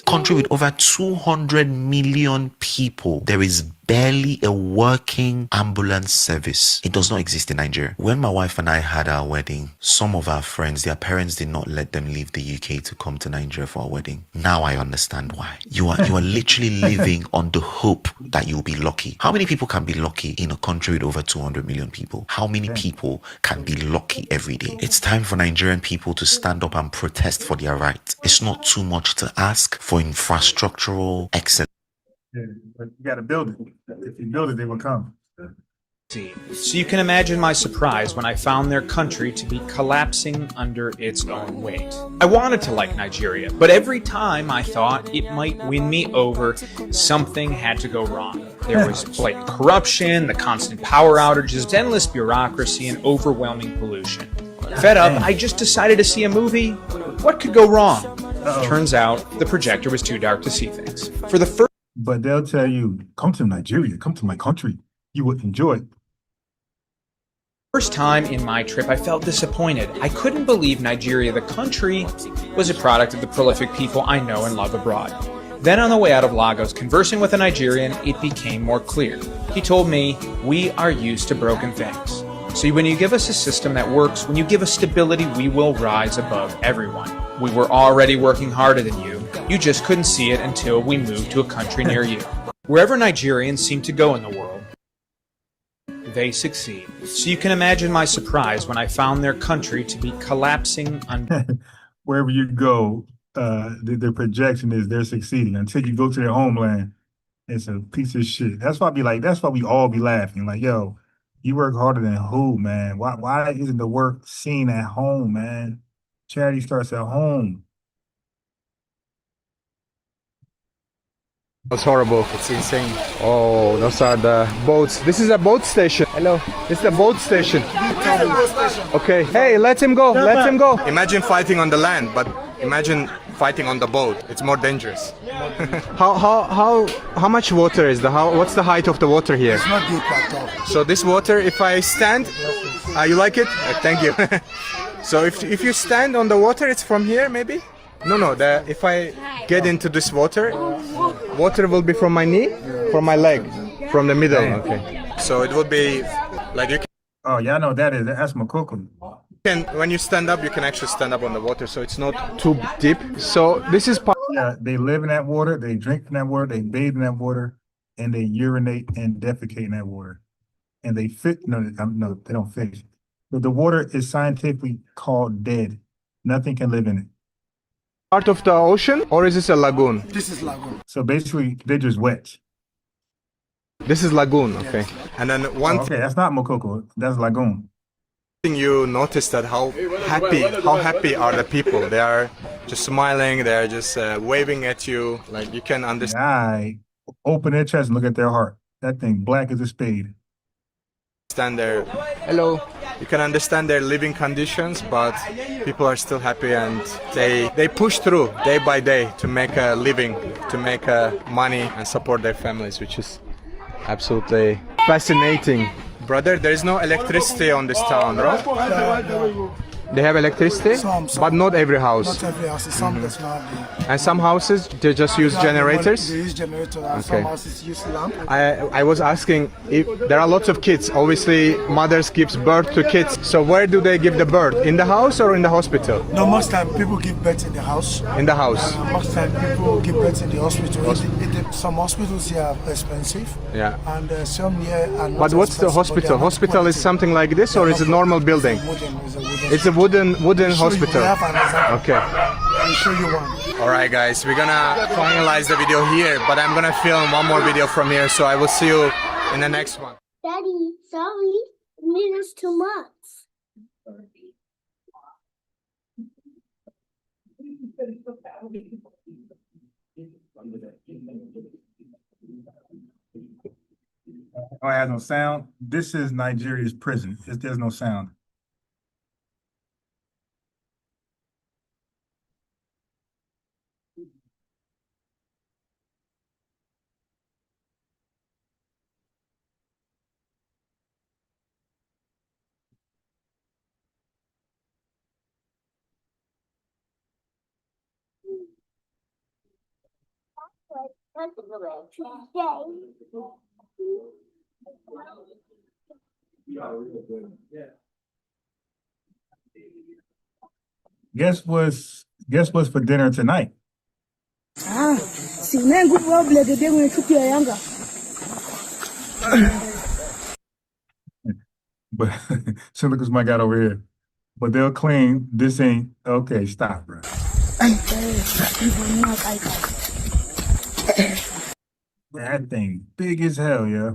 country with over 200 million people, there is barely a working ambulance service. It does not exist in Nigeria. When my wife and I had our wedding, some of our friends, their parents did not let them leave the UK to come to Nigeria for our wedding. Now I understand why. You are literally living on the hope that you'll be lucky. How many people can be lucky in a country with over 200 million people? How many people can be lucky every day? It's time for Nigerian people to stand up and protest for their rights. It's not too much to ask for infrastructural excellence. Yeah, but you got to build it. If you build it, they will come. So you can imagine my surprise when I found their country to be collapsing under its own weight. I wanted to like Nigeria, but every time I thought it might win me over, something had to go wrong. There was blatant corruption, the constant power outages, endless bureaucracy, and overwhelming pollution. Fed up, I just decided to see a movie. What could go wrong? Turns out the projector was too dark to see things. For the first But they'll tell you, come to Nigeria, come to my country. You would enjoy it. First time in my trip, I felt disappointed. I couldn't believe Nigeria, the country, was a product of the prolific people I know and love abroad. Then on the way out of Lagos, conversing with a Nigerian, it became more clear. He told me, we are used to broken things. So when you give us a system that works, when you give us stability, we will rise above everyone. We were already working harder than you. You just couldn't see it until we moved to a country near you. Wherever Nigerians seem to go in the world, they succeed. So you can imagine my surprise when I found their country to be collapsing under... Wherever you go, their projection is they're succeeding. Until you go to their homeland, it's a piece of shit. That's why that's why we all be laughing. Like, yo, you work harder than who, man? Why isn't the work seen at home, man? Charity starts at home. It's horrible. It's insane. Oh, those are the boats. This is a boat station. Hello. This is the boat station. Okay. Hey, let him go. Let him go. Imagine fighting on the land, but imagine fighting on the boat. It's more dangerous. How much water is what's the height of the water here? It's not deep at all. So this water, if I stand, you like it? Thank you. So if you stand on the water, it's from here maybe? No, if I get into this water will be from my knee, from my leg, from the middle. Okay. So it will be like you can... Oh, yeah, I know what that is. That's Makoko. When you stand up, you can actually stand up on the water, so it's not too deep. So this is part... Yeah, they live in that water, they drink from that water, they bathe in that water, and they urinate and defecate in that water. And they no, they don't fish. But the water is scientifically called dead. Nothing can live in it. Part of the ocean, or is this a lagoon? This is lagoon. So basically, they're just wet. This is lagoon, okay. And then okay, that's not Makoko, that's lagoon. You notice that how happy are the people? They are just smiling, they are just waving at you, like you can understand. I open their chest and look at their heart. That thing black as a spade. Hello. You can understand their living conditions, but people are still happy and they push through day by day to make a living, to make money and support their families, which is absolutely fascinating. Brother, there is no electricity on this town, right? They have electricity, but not every house. Not every house. Some does not. And some houses, they just use generators? They use generators, and some houses use lamp. I was asking, if there are lots of kids. Obviously, mothers gives birth to kids. So where do they give the birth? In the house or in the hospital? No, most time people give birth in the house. In the house? Most time people give birth in the hospital. Some hospitals here are expensive. Yeah. And some here are not. But what's the hospital? Hospital is something like this, or is it a normal building? It's a wooden hospital. Okay. I'll show you one. Alright guys, we're gonna finalize the video here, but I'm gonna film one more video from here, so I will see you in the next one. Daddy, sorry. It means too much. Oh, it has no sound. This is Nigeria's prison. There's no sound. Guess what's for dinner tonight? But so look what's my guy over here. But they'll claim this ain't okay. Stop, bro. That thing big as hell, yeah.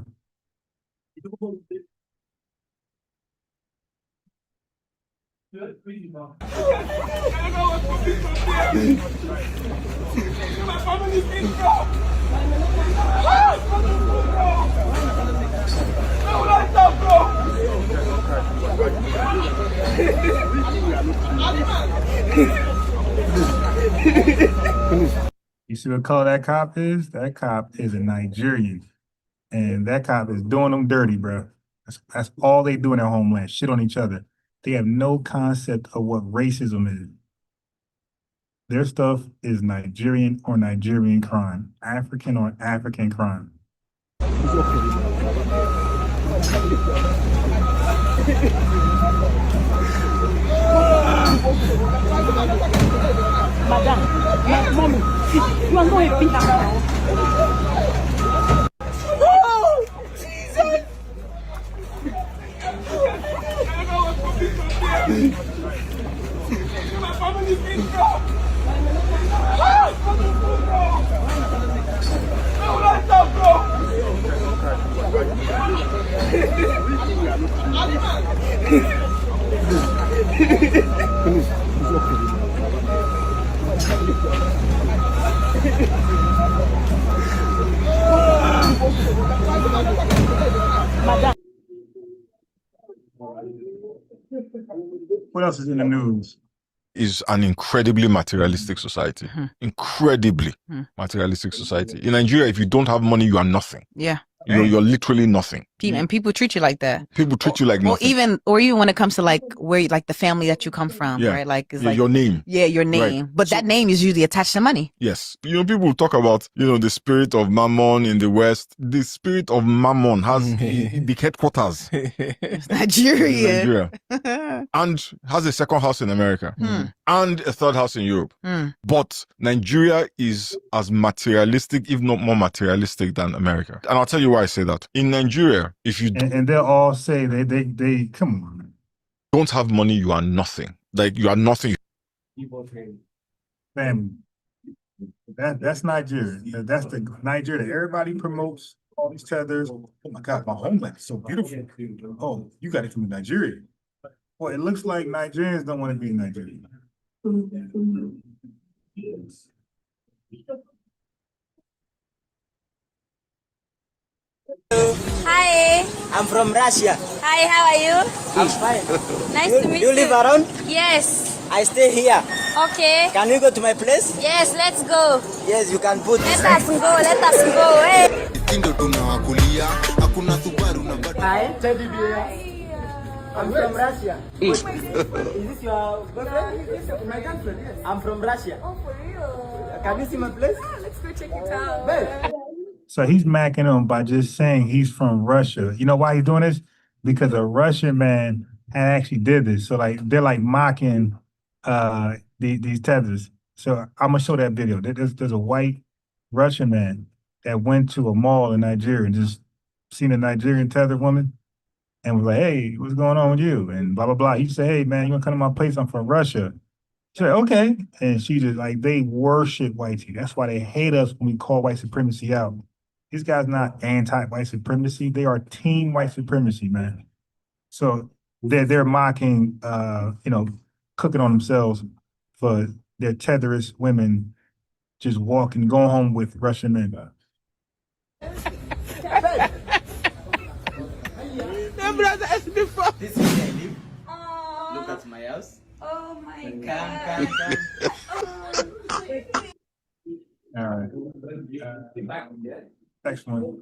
You see what color that cop is? That cop is a Nigerian. And that cop is doing them dirty, bro. That's all they do in their homeland, shit on each other. They have no concept of what racism is. Their stuff is Nigerian or Nigerian crime, African or African crime. Madam, mommy, you are not a big now. Oh, Jesus! What else is in the news? Is an incredibly materialistic society. Incredibly materialistic society. In Nigeria, if you don't have money, you are nothing. Yeah. You're literally nothing. And people treat you like that. People treat you like nothing. Or even when it comes to like where like the family that you come from, Yeah. right? Like it's Yeah, like your name. Yeah, your name. Right. But that name is usually attached to money. Yes. People talk about, the spirit of Mammon in the West. The spirit of Mammon has the headquarters. It's Nigeria. And has a second house in America. And a third house in Europe. But Nigeria is as materialistic, if not more materialistic than America. And I'll tell you why I say that. In Nigeria, if you And they'll all say they come on. Don't have money, you are nothing. Like you are nothing. Family. That's Nigeria. That's the Nigeria that everybody promotes. All these tethers. Oh my God, my homeland is so beautiful. Oh, you got it from Nigeria. Well, it looks like Nigerians don't want to be in Nigeria. Hi. I'm from Russia. Hi, how are you? I'm fine. Nice to meet you. You live around? Yes. I stay here. Okay. Can we go to my place? Yes, let's go. Yes, you can put. Let us go. Let us go. Hey. Hi, Teddy bear. I'm from Russia. Is this your girlfriend? My girlfriend, yes. I'm from Russia. Oh, for real? Can you see my place? Let's go check it out. So he's macking him by just saying he's from Russia. You know why he's doing this? Because a Russian man had actually did this. So like they're like mocking these tethers. So I'm gonna show that video. There's a white Russian man that went to a mall in Nigeria and just seen a Nigerian tethered woman and was like, "Hey, what's going on with you?" And blah blah blah. He said, "Hey man, you wanna come to my place? I'm from Russia." She said, "Okay." And she just like they worship whitey. That's why they hate us when we call white supremacy out. These guys not anti-white supremacy. They are team white supremacy, man. So they're mocking, cooking on themselves for their tetherist women just walking, going home with Russian men. brother as before. This is where I live. Look at my house. Oh my Come, God. All right. Excellent.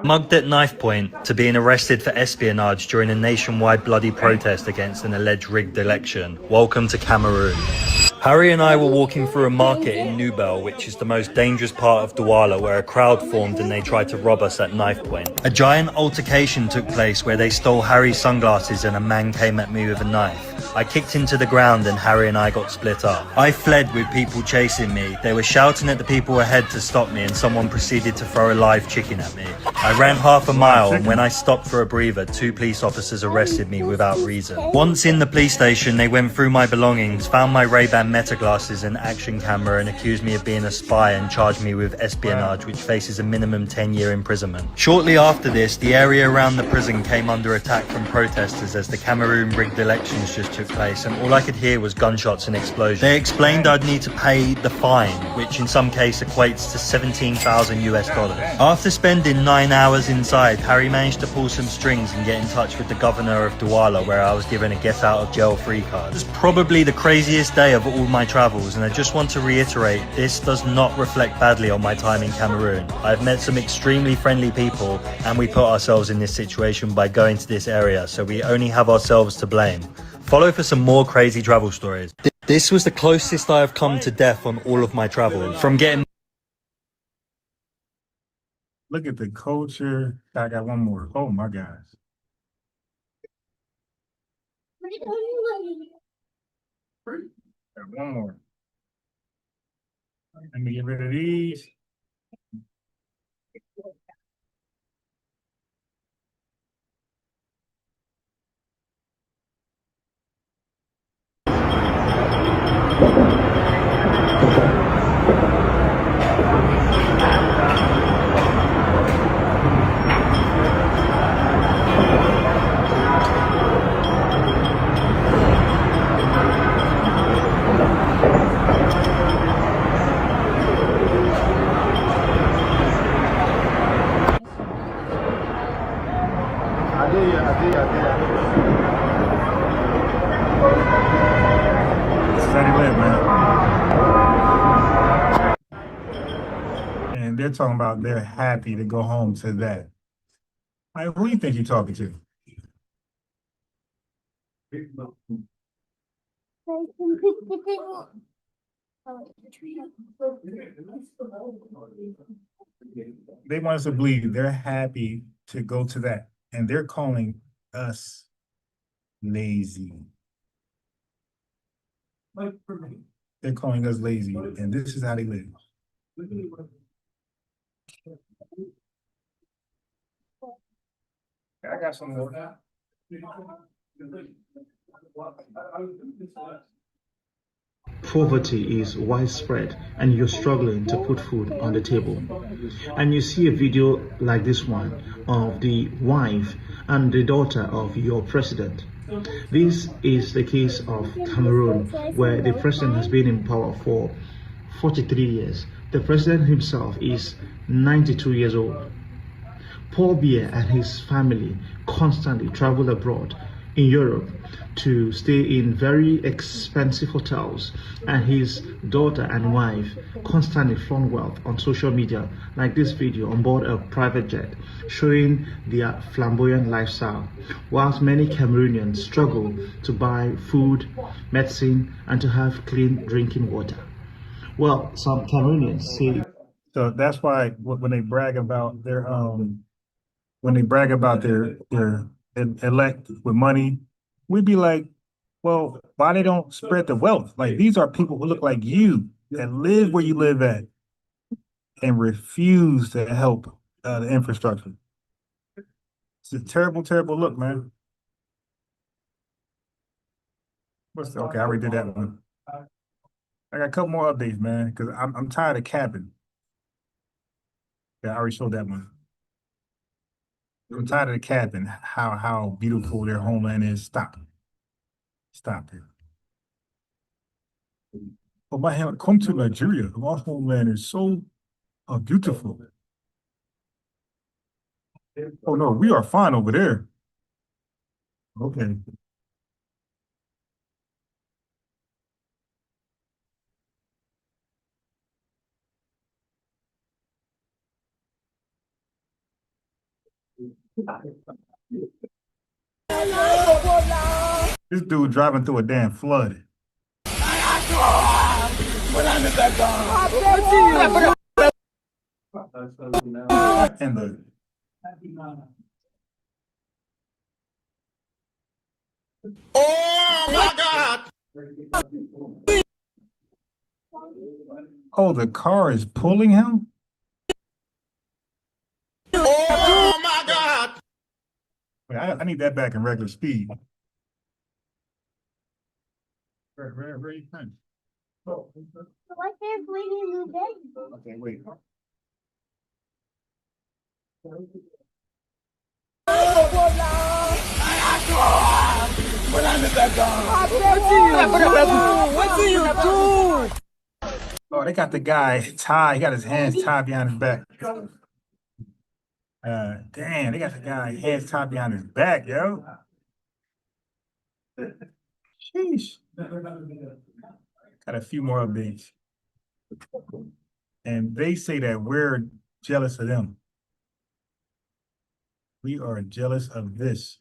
Mugged at knife point to being arrested for espionage during a nationwide bloody protest against an alleged rigged election. Welcome to Cameroon. Harry and I were walking through a market in Nubel, which is the most dangerous part of Douala, where a crowd formed and they tried to rob us at knife point. A giant altercation took place where they stole Harry's sunglasses and a man came at me with a knife. I kicked him to the ground and Harry and I got split up. I fled with people chasing me. They were shouting at the people ahead to stop me and someone proceeded to throw a live chicken at me. I ran half a mile and when I stopped for a breather, 2 police officers arrested me without reason. Once in the police station, they went through my belongings, found my Ray-Ban Meta glasses and action camera and accused me of being a spy and charged me with espionage, which faces a minimum 10-year imprisonment. Shortly after this, the area around the prison came under attack from protesters as the Cameroon rigged elections just took place and all I could hear was gunshots and explosions. They explained I'd need to pay the fine, which in some case equates to 17,000 US dollars. After spending 9 hours inside, Harry managed to pull some strings and get in touch with the governor of Douala, where I was given a get out of jail free card. It was probably the craziest day of all my travels, and I just want to reiterate, this does not reflect badly on my time in Cameroon. I've met some extremely friendly people and we put ourselves in this situation by going to this area, so we only have ourselves to blame. Follow for some more crazy travel stories. This was the closest I have come to death on all of my travels. From getting... Look at the culture. I got one more. Oh my gosh. Got one more. Let me get rid of these. And they're talking about they're happy to go home to that. Like, who do you think you're talking to? They want us to believe they're happy to go to that. And they're calling us lazy. They're calling us lazy. And this is how they live. I got some more. Poverty is widespread and you're struggling to put food on the table. And you see a video like this one of the wife and the daughter of your president. This is the case of Cameroon, where the president has been in power for 43 years. The president himself is 92 years old. Paul Biya and his family constantly travel abroad in Europe to stay in very expensive hotels, and his daughter and wife constantly flaunt wealth on social media, like this video on board a private jet showing their flamboyant lifestyle, whilst many Cameroonians struggle to buy food, medicine, and to have clean drinking water. Well, some Cameroonians say... So that's why when they brag about their when they brag about their elect with money, we'd be like, well, why they don't spread the wealth? Like, these are people who look like you that live where you live at and refuse to help the infrastructure. It's a terrible, terrible look, man. Okay, I already did that one. I got a couple more updates, man, because I'm tired of capping. Yeah, I already showed that one. I'm tired of the capping, how beautiful their homeland is. Stop. Stop it. But my hand, come to Nigeria. Our homeland is so beautiful. Oh no, we are fine over there. Okay. This dude driving through a damn flood. And the Oh my God! oh, the car is pulling him? Oh my God! Wait, I need that back in regular speed. Where you going? Oh, Why can't bleeding you dead? okay, wait. Oh, they got the guy tied. He got his hands tied behind his back. Damn, they got the guy hands tied behind his back, yo. Sheesh. Got a few more updates. And they say that we're jealous of them. We are jealous of this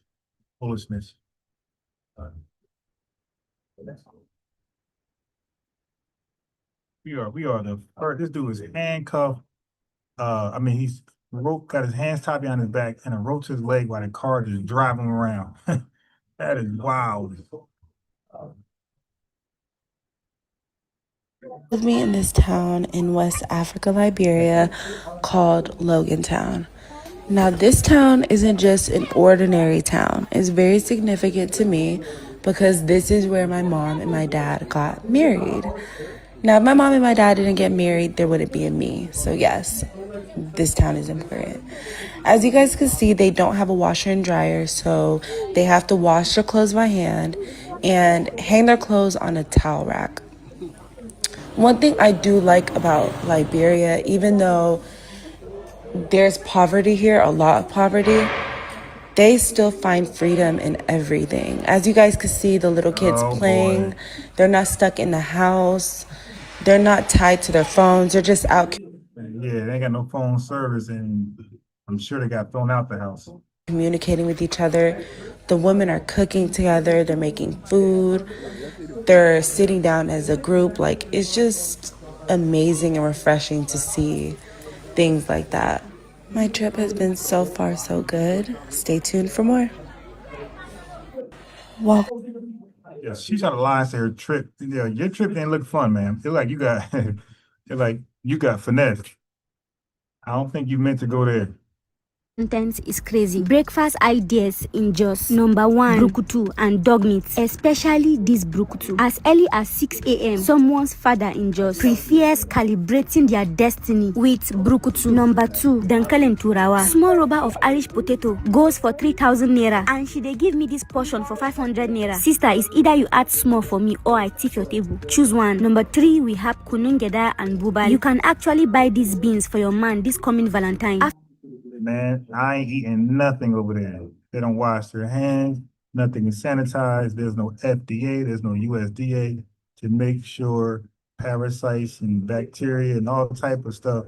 foolishness. We are the first. This dude is handcuffed. I mean, he's got his hands tied behind his back and a rope to his leg while the car just driving him around. That is wild. With me in this town in West Africa, Liberia, called Logan Town. Now, this town isn't just an ordinary town. It's very significant to me because this is where my mom and my dad got married. Now, if my mom and my dad didn't get married, there wouldn't be a me. So yes, this town is important. As you guys can see, they don't have a washer and dryer, so they have to wash their clothes by hand and hang their clothes on a towel rack. One thing I do like about Liberia, even though there's poverty here, a lot of poverty, they still find freedom in everything. As you guys can see, the little kids playing, they're not stuck in the house, they're not tied to their phones, they're just out. Yeah, they ain't got no phone service, and I'm sure they got thrown out the house. Communicating with each other. The women are cooking together, they're making food, they're sitting down as a group. Like, it's just amazing and refreshing to see things like that. My trip has been so far so good. Stay tuned for more. Well, Yeah, she's trying to lie and say her trip. Yeah, your trip didn't look fun, man. It's like you got, it's like you got finessed. I don't think you meant to go there. Content is crazy. Breakfast ideas in Jos. Number 1, brukutu and dog meat, especially this brukutu. As early as 6 a.m., someone's father in Jos prefers calibrating their destiny with brukutu. Number 2, dankalen turawa. Small rubber of Irish potato goes for 3,000 naira, and she they give me this portion for 500 naira. Sister, is either you add small for me or I tip your table. Choose one. Number 3, we have kunungeda and buba. You can actually buy these beans for your man this coming Valentine. Man, I ain't eating nothing over there. They don't wash their hands. Nothing is sanitized. There's no FDA. There's no USDA to make sure parasites and bacteria and all type of stuff.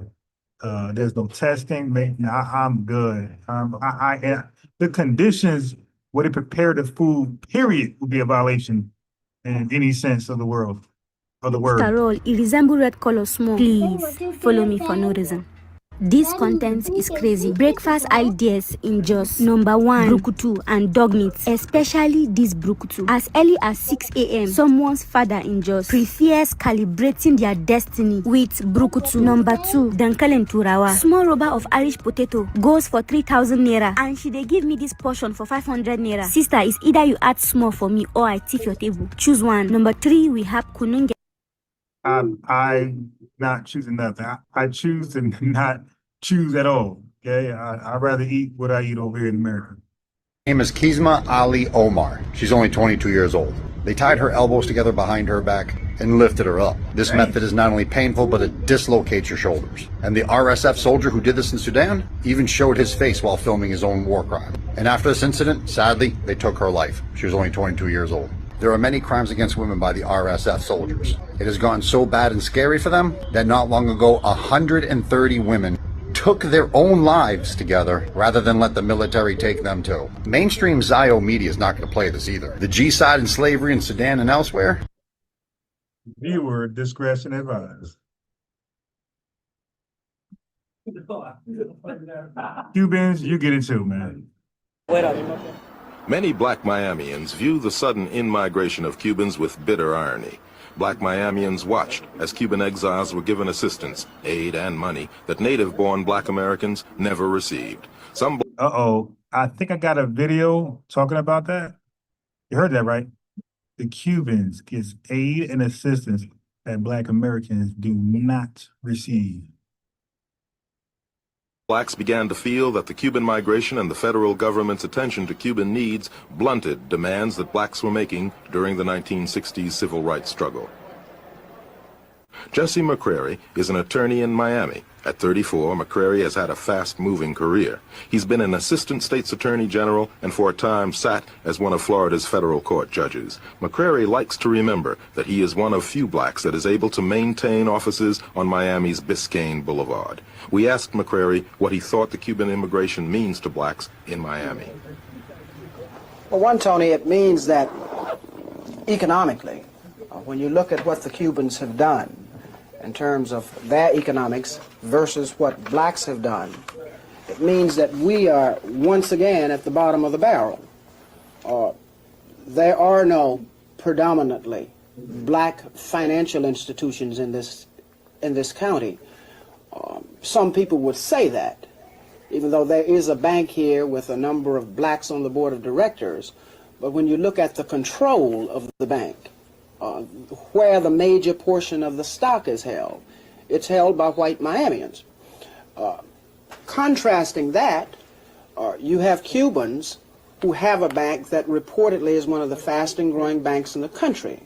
There's no testing. I'm good. The conditions where they prepare the food, period, would be a violation in any sense of the world, of the word. After all, it resembles red color small. Please follow me for no reason. This content is crazy. Breakfast ideas in Jos. Number 1, brukutu and dog meat, especially this brukutu. As early as 6 a.m., someone's father in Jos prefers calibrating their destiny with brukutu. Number 2, dankalen turawa. Small rubber of Irish potato goes for 3,000 naira, and she they give me this portion for 500 naira. Sister, is either you add small for me or I tip your table. Choose one. Number 3, we have kununge. I'm not choosing nothing. I choose to not choose at all. Okay, I'd rather eat what I eat over here in America. Her name is Kizma Ali Omar. She's only 22 years old. They tied her elbows together behind her back, and lifted her up. This method is not only painful, but it dislocates your shoulders. And the RSF soldier who did this in Sudan even showed his face while filming his own war crime. And after this incident, sadly, they took her life. She was only 22 years old. There are many crimes against women by the RSF soldiers. It has gotten so bad and scary for them that not long ago, 130 women took their own lives together rather than let the military take them too. Mainstream Zio media is not going to play this either. The G-side and slavery in Sudan and elsewhere. Viewer discretion advised. Cubans, you get it too, man. Many black Miamians view the sudden in-migration of Cubans with bitter irony. Black Miamians watched as Cuban exiles were given assistance, aid, and money that native-born black Americans never received. Uh-oh, I think I got a video talking about that. You heard that, right? The Cubans get aid and assistance that black Americans do not receive. Blacks began to feel that the Cuban migration and the federal government's attention to Cuban needs blunted demands that blacks were making during the 1960s civil rights struggle. Jesse McCrary is an attorney in Miami. At 34, McCrary has had a fast-moving career. He's been an assistant state's attorney general and for a time sat as one of Florida's federal court judges. McCrary likes to remember that he is one of few blacks that is able to maintain offices on Miami's Biscayne Boulevard. We asked McCrary what he thought the Cuban immigration means to blacks in Miami. Well, one, Tony, it means that economically, when you look at what the Cubans have done in terms of their economics versus what blacks have done, it means that we are once again at the bottom of the barrel. There are no predominantly black financial institutions in this county. Some people would say that, even though there is a bank here with a number of blacks on the board of directors, but when you look at the control of the bank, where the major portion of the stock is held, it's held by white Miamians. Contrasting that, you have Cubans who have a bank that reportedly is one of the fastest growing banks in the country.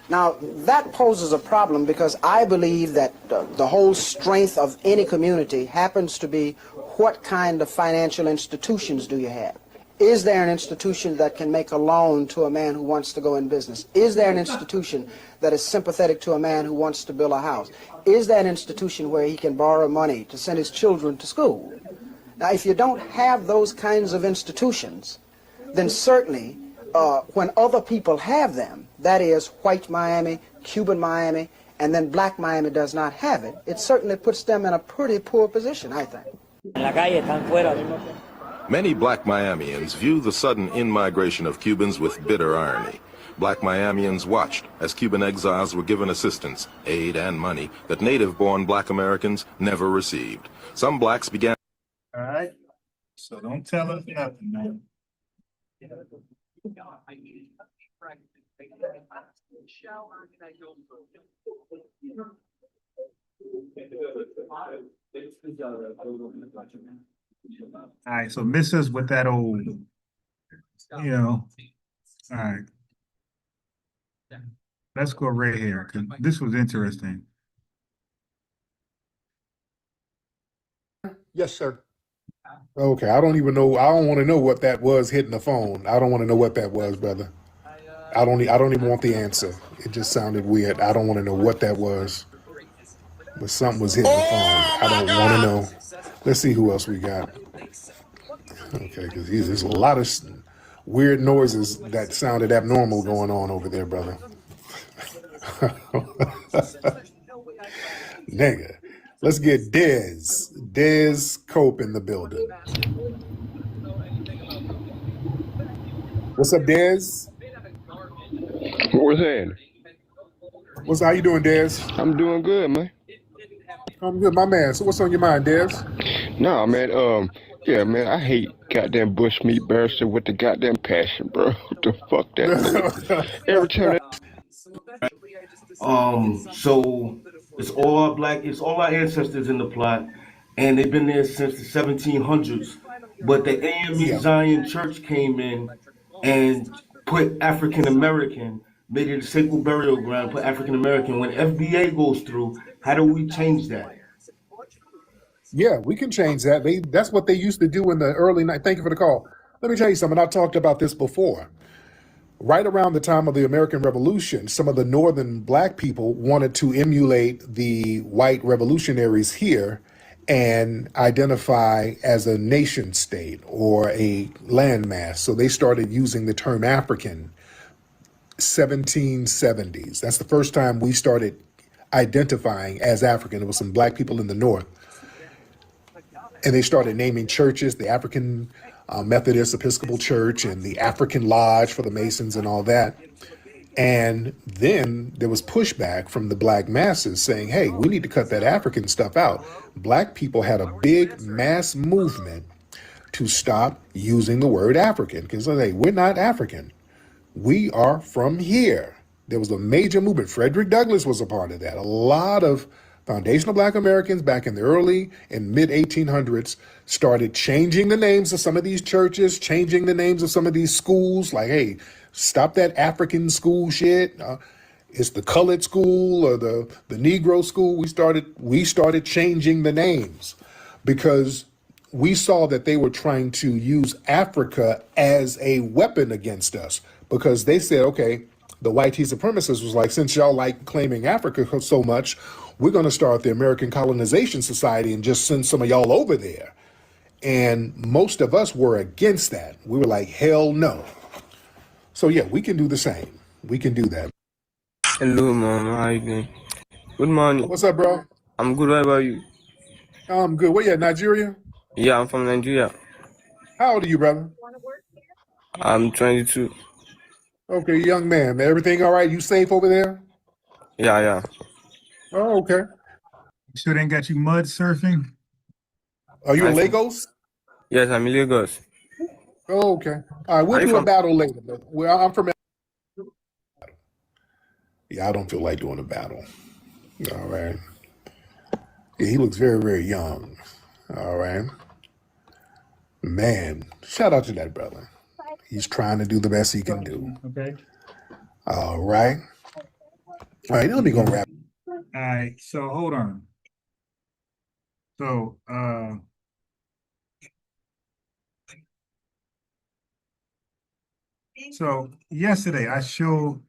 Now, that poses a problem because I believe that the whole strength of any community happens to be what kind of financial institutions do you have? Is there an institution that can make a loan to a man who wants to go in business? Is there an institution that is sympathetic to a man who wants to build a house? Is there an institution where he can borrow money to send his children to school? Now, if you don't have those kinds of institutions, then certainly when other people have them, that is white Miami, Cuban Miami, and then black Miami does not have it, it certainly puts them in a pretty poor position, I think. Many black Miamians view the sudden in-migration of Cubans with bitter irony. Black Miamians watched as Cuban exiles were given assistance, aid, and money that native-born black Americans never received. Some blacks began... All right, so don't tell us nothing, man. All right, so miss us with that old, all right. Let's go right here, because this was interesting. Yes, sir. Okay, I don't even know. I don't want to know what that was hitting the phone. I don't want to know what that was, brother. I don't even want the answer. It just sounded weird. I don't want to know what that was. But something was hitting the phone. I don't want to know. Let's see who else we got. Okay, because there's a lot of weird noises that sounded abnormal going on over there, brother. Nigga. Let's get Dez Cope in the building. What's up, Dez? What's happening? How you doing, Dez? I'm doing good, man. I'm good, my man. So what's on your mind, Dez? Nah, man. Yeah, man. I hate goddamn bushmeat barrister with the goddamn passion, bro. What the fuck that nigga? Every time So it's all our ancestors in the plot, and they've been there since the 1700s. But the AME Zion Church came in and put African American made it a sacred burial ground, put African American. When FBA goes through, how do we change that? Yeah, we can change that. That's what they used to do in the early night. Thank you for the call. Let me tell you something. I talked about this before. Right around the time of the American Revolution, some of the northern black people wanted to emulate the white revolutionaries here and identify as a nation state or a landmass. So they started using the term African 1770s. That's the first time we started identifying as African. It was some black people in the north. And they started naming churches, the African Methodist Episcopal Church and the African Lodge for the Masons and all that. And then there was pushback from the black masses saying, hey, we need to cut that African stuff out. Black people had a big mass movement to stop using the word African because, hey, we're not African. We are from here. There was a major movement. Frederick Douglass was a part of that. A lot of foundational black Americans back in the early and mid 1800s started changing the names of some of these churches, changing the names of some of these schools. Like, hey, stop that African school shit. It's the colored school or the Negro school. We started changing the names because we saw that they were trying to use Africa as a weapon against us because they said, okay, the white supremacists was like, since y'all like claiming Africa so much, we're going to start the American Colonization Society and just send some of y'all over there. And most of us were against that. We were like, hell no. So yeah, we can do the same. We can do that. Hello, Mom. How you doing? Good morning. What's up, bro? I'm good. How about you? I'm good. Where you at, Nigeria? Yeah, I'm from Nigeria. How old are you, brother? I'm 22. Okay, young man. Everything all right? You safe over there? Yeah. Oh, okay. Sure they ain't got you mud surfing? Are you in Lagos? Yes, I'm in Lagos. Oh, okay. All right, we'll do a battle later. Well, I'm from... Yeah, I don't feel like doing a battle. All right. Yeah, he looks very, very young. All right. Man, shout out to that brother. He's trying to do the best he can do. Okay. All right. All right, let me go wrap. All right, so hold on. So yesterday I showed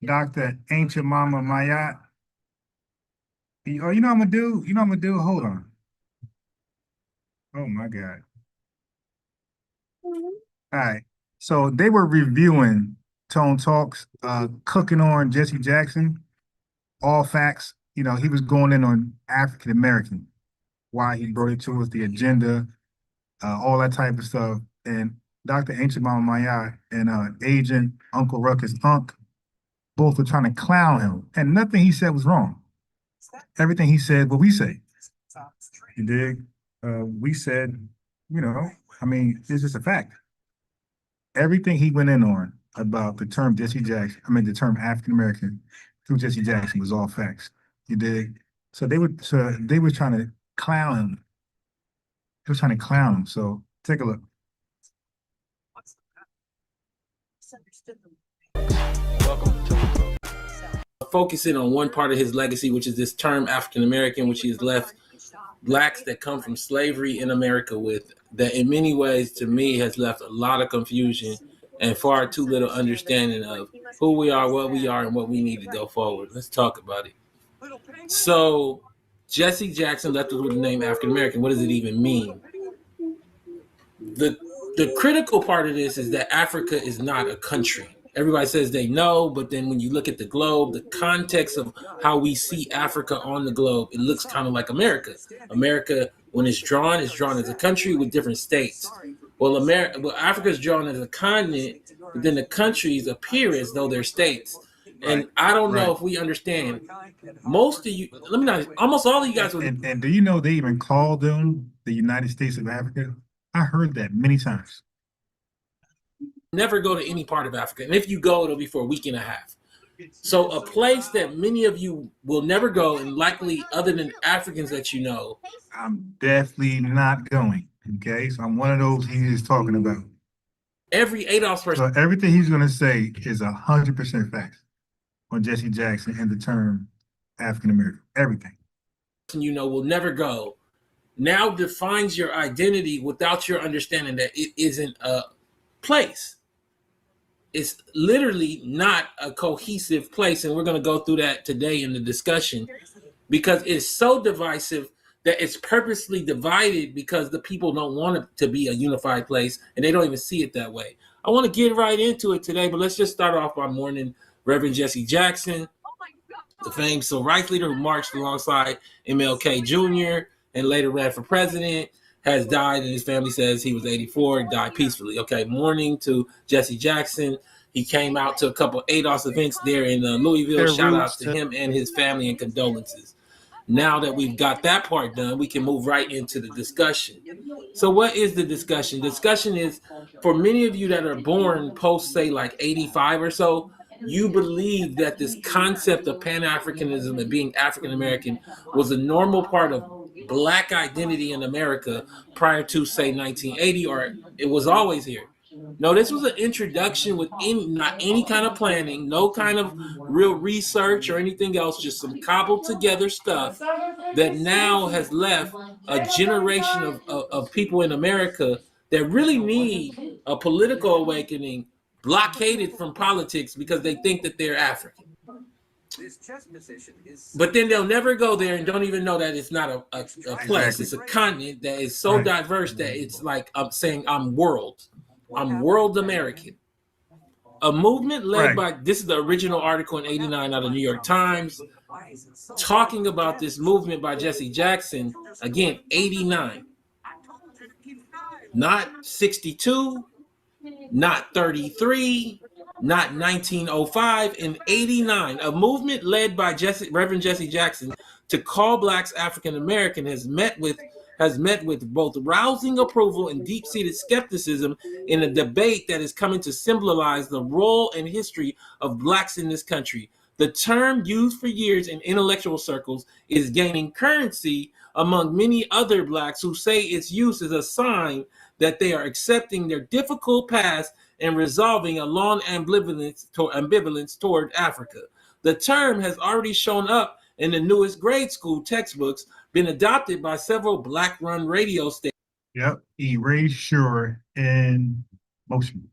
Dr. Ancient Mama Mayat. Oh, you know what I'm gonna do? You know what I'm gonna do? Hold on. Oh my God. All right. So they were reviewing Tone Talks, cooking on Jesse Jackson, all facts. You know, he was going in on African American, why he brought it to us, the agenda, all that type of stuff. And Dr. Ancient Mama Maya and Agent Uncle Ruckus Unc both were trying to clown him. And nothing he said was wrong. Everything he said, what we say. You dig? We said, you know, I mean, it's just a fact. Everything he went in on about the term Jesse Jackson, the term African American through Jesse Jackson was all facts. You dig? So they were trying to clown him. They were trying to clown him. So take a look. Focusing on one part of his legacy, which is this term African American, which he has left blacks that come from slavery in America with, that in many ways to me has left a lot of confusion and far too little understanding of who we are, what we are, and what we need to go forward. Let's talk about it. So Jesse Jackson left us with the name African American. What does it even mean? The critical part of this is that Africa is not a country. Everybody says they know, but then when you look at the globe, the context of how we see Africa on the globe, it looks kind of like America. America, when it's drawn as a country with different states. Well, Africa is drawn as a continent, but then the countries appear as though they're states. And I don't know if we understand. Most of you, almost all of you guys. And do you know they even called them the United States of Africa? I heard that many times. Never go to any part of Africa. And if you go, it'll be for a week and a half. So a place that many of you will never go, and likely other than Africans that you know. I'm definitely not going, okay? So I'm one of those he is talking about. Every Adolf's person. So everything he's going to say is 100% facts on Jesse Jackson and the term African American. Everything. You know, will never go. Now defines your identity without your understanding that it isn't a place. It's literally not a cohesive place. And we're going to go through that today in the discussion because it's so divisive that it's purposely divided because the people don't want it to be a unified place and they don't even see it that way. I want to get right into it today, but let's just start off by mourning Reverend Jesse Jackson, the famed civil rights leader who marched alongside MLK Jr. and later ran for president, has died, and his family says he was 84 and died peacefully. Okay, mourning to Jesse Jackson. He came out to a couple ADOS events there in Louisville. Shout out to him and his family and condolences. Now that we've got that part done, we can move right into the discussion. So what is the discussion? Discussion is, for many of you that are born post, say, like 85 or so, you believe that this concept of Pan-Africanism and being African-American was a normal part of Black identity in America prior to, say, 1980, or it was always here. No, this was an introduction with not any kind of planning, no kind of real research or anything else, just some cobbled together stuff that now has left a generation of people in America that really need a political awakening, blockaded from politics because they think that they're African. But then they'll never go there and don't even know that it's not a place. It's a continent that is so diverse that it's like I'm saying I'm world American. A movement led by, this is the original article in 89 out of New York Times, talking about this movement by Jesse Jackson, again, 89. Not 62, not 33, not 1905, in 89. A movement led by Reverend Jesse Jackson to call Blacks African American has met with both rousing approval and deep-seated skepticism in a debate that is coming to symbolize the role and history of Blacks in this country. The term used for years in intellectual circles is gaining currency among many other Blacks who say its use is a sign that they are accepting their difficult past and resolving a long ambivalence toward Africa. The term has already shown up in the newest grade school textbooks, been adopted by several Black-run radio stations. Yep, erasure in motion.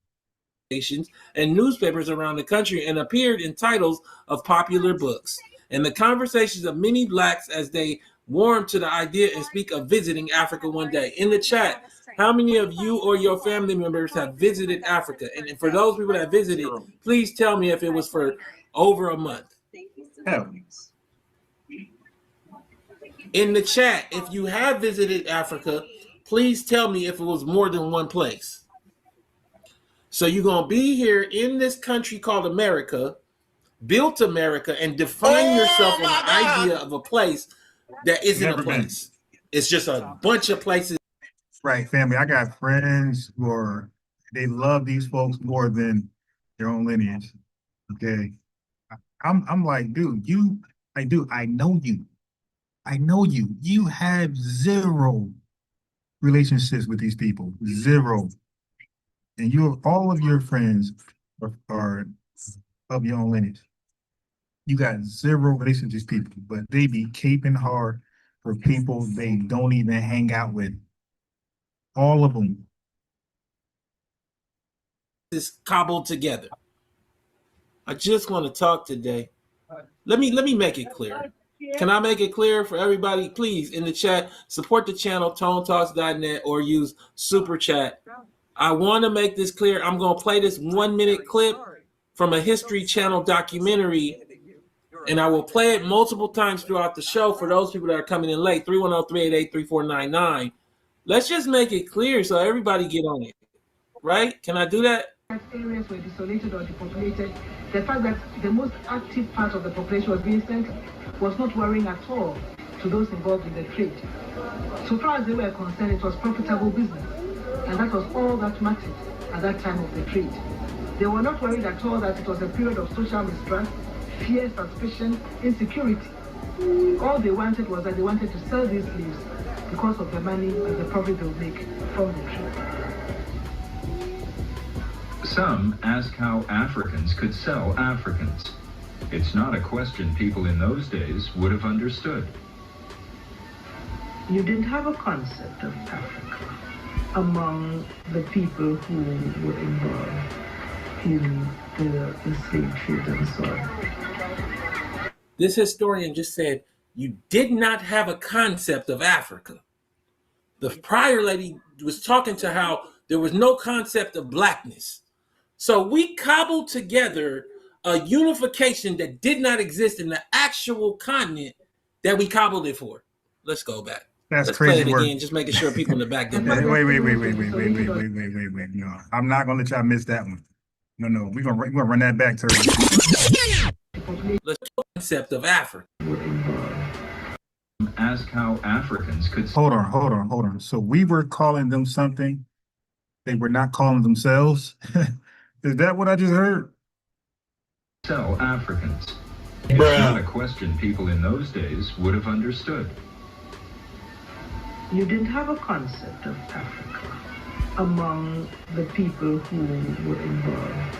And newspapers around the country, and appeared in titles of popular books. And the conversations of many Blacks as they warm to the idea and speak of visiting Africa one day. In the chat, how many of you or your family members have visited Africa? And for those people that visited, please tell me if it was for over a month. Hell. In the chat, if you have visited Africa, please tell me if it was more than one place. So you're going to be here in this country called America, built America, and define yourself on the idea of a place that isn't a place. It's just a bunch of places. Right, family. I got friends who they love these folks more than their own lineage. Okay. I'm like, dude, I know you. I know you. You have zero relationships with these people. Zero. And all of your friends are of your own lineage. You got zero relationships with people, but they be caping hard for people they don't even hang out with. All of them. It's cobbled together. I just want to talk today. Let me make it clear. Can I make it clear for everybody? Please, in the chat, support the channel, tonetalks.net, or use Super Chat. I want to make this clear. I'm going to play this 1-minute clip from a History Channel documentary, and I will play it multiple times throughout the show for those people that are coming in late. 310-388-3499. Let's just make it clear so everybody get on it. Right? Can I do that? Areas were desolated or depopulated. The fact that the most active part of the population was being sent was not worrying at all to those involved in the trade. So far as they were concerned, it was profitable business, and that was all that mattered at that time of the trade. They were not worried at all that it was a period of social mistrust, fear, suspicion, insecurity. All they wanted was that they wanted to sell these slaves because of the money and the profit they would make from the trade. Some ask how Africans could sell Africans. It's not a question people in those days would have understood. You didn't have a concept of Africa among the people who were involved in the slave trade and so on. This historian just said, you did not have a concept of Africa. The prior lady was talking to how there was no concept of blackness. So we cobbled together a unification that did not exist in the actual continent that we cobbled it for. Let's go back. That's Let's crazy play it work. again, just making sure people in the back get Wait. No, I'm not gonna let y'all miss that one. No. We're gonna run that back to her. Let's concept of Africa. Ask how Africans could Hold on. So we were calling them something they were not calling themselves. Is that what I just heard? sell Africans. It's not a question people in those days would have understood. You didn't have a concept of Africa among the people who were involved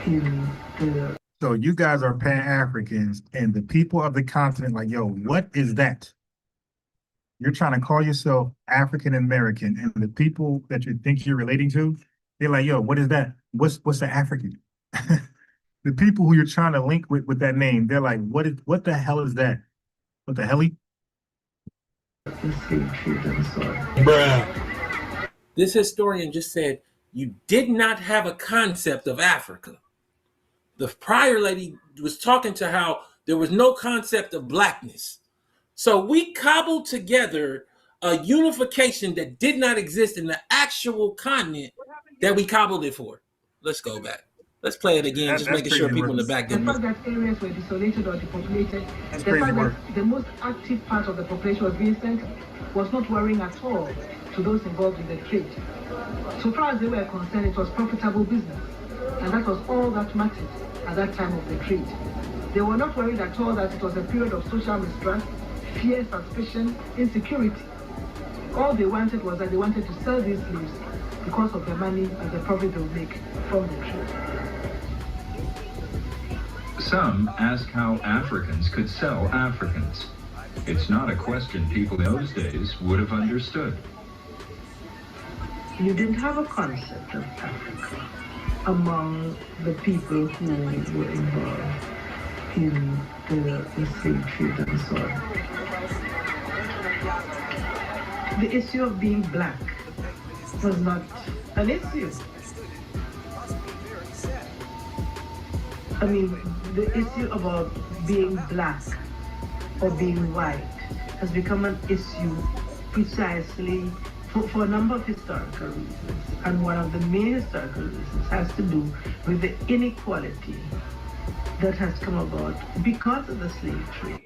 in the... So you guys are Pan-Africans, and the people of the continent like, yo, what is that? You're trying to call yourself African-American, and the people that you think you're relating to, they're like, yo, what is that? What's the African? The people who you're trying to link with that name, they're like, what the hell is that? What the hell? This historian just said, you did not have a concept of Africa. The prior lady was talking to how there was no concept of blackness. So we cobbled together a unification that did not exist in the actual continent that we cobbled it for. Let's go back. Let's play it again, just making sure people in the back get it. The fact that areas were desolated or depopulated, the fact that the most active part of the population was being sent was not worrying at all to those involved in the trade. So far as they were concerned, it was profitable business. And that was all that mattered at that time of the trade. They were not worried at all that it was a period of social mistrust, fear, suspicion, insecurity. All they wanted was that they wanted to sell these slaves because of the money and the profit they would make from the trade. Some ask how Africans could sell Africans. It's not a question people in those days would have understood. You didn't have a concept of Africa among the people who were involved in the slave trade and so on. The issue of being black was not an issue. I mean, the issue about being black or being white has become an issue precisely for a number of historical reasons. And one of the main historical reasons has to do with the inequality that has come about because of the slave trade.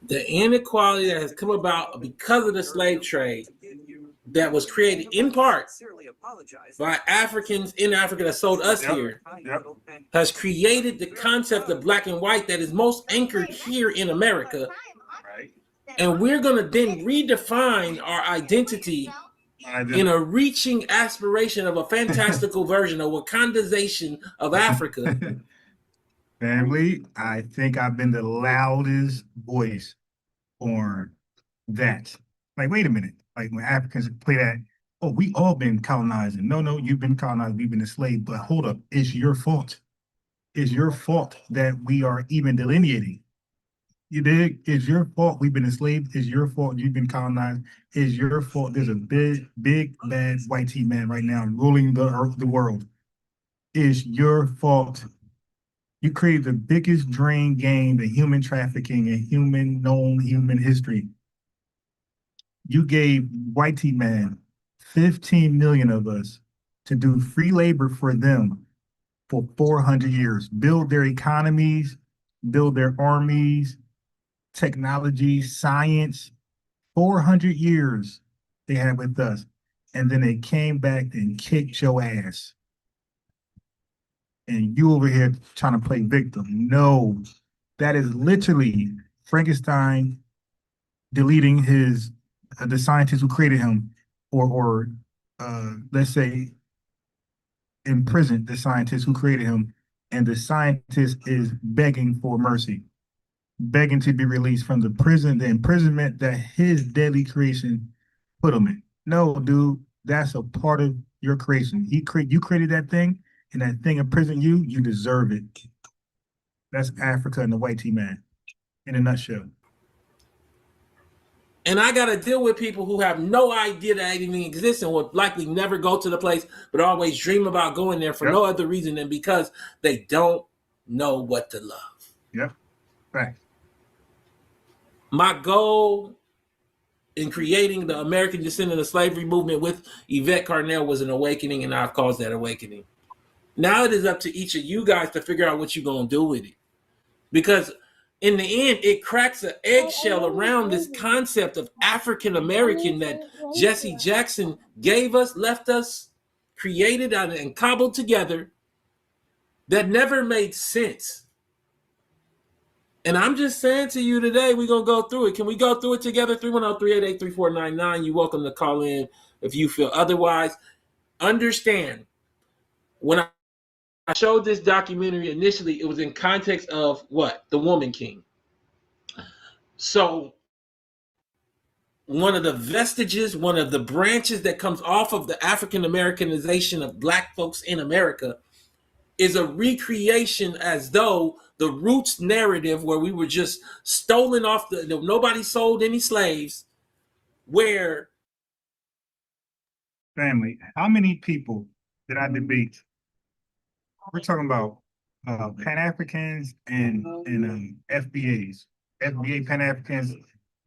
The inequality that has come about because of the slave trade that was created in part by Africans in Africa that sold us here has created the concept of black and white that is most anchored here in America. And we're going to then redefine our identity in a reaching aspiration of a fantastical version, a Wakandization of Africa. Family, I think I've been the loudest voice on that. Like, wait a minute. Like when Africans play that, oh, we all been colonizing. No, you've been colonized, we've been enslaved, but hold up, it's your fault. It's your fault that we are even delineating. You dig? It's your fault we've been enslaved. It's your fault you've been colonized. It's your fault there's a big, bad white tea man right now ruling the earth, the world. It's your fault. You created the biggest drain game in human trafficking and known human history. You gave white tea man 15 million of us to do free labor for them for 400 years, build their economies, build their armies, technology, science. 400 years they had with us. And then they came back and kicked your ass. And you over here trying to play victim. No, that is literally Frankenstein deleting the scientist who created him, or let's say imprisoned the scientist who created him, and the scientist is begging for mercy, begging to be released from the prison, the imprisonment that his deadly creation put him in. No, dude, that's a part of your creation. You created that thing, and that thing imprisoned you. You deserve it. That's Africa and the white man in a nutshell. And I got to deal with people who have no idea that it even exists and will likely never go to the place, but always dream about going there for no other reason than because they don't know what to love. Yep. Right. My goal in creating the American Descendant of Slavery movement with Yvette Carnell was an awakening, and I've caused that awakening. Now it is up to each of you guys to figure out what you're going to do with it. Because in the end, it cracks an eggshell around this concept of African American that Jesse Jackson gave us, left us, created and cobbled together that never made sense. And I'm just saying to you today, we're going to go through it. Can we go through it together? 310-388-3499. You're welcome to call in if you feel otherwise. Understand, when I showed this documentary initially, it was in context of what? The Woman King. So one of the vestiges, one of the branches that comes off of the African Americanization of Black folks in America is a recreation as though the roots narrative where we were just stolen off nobody sold any slaves, where family, how many people did I debate? We're talking about Pan-Africans and FBAs, FBA Pan-Africans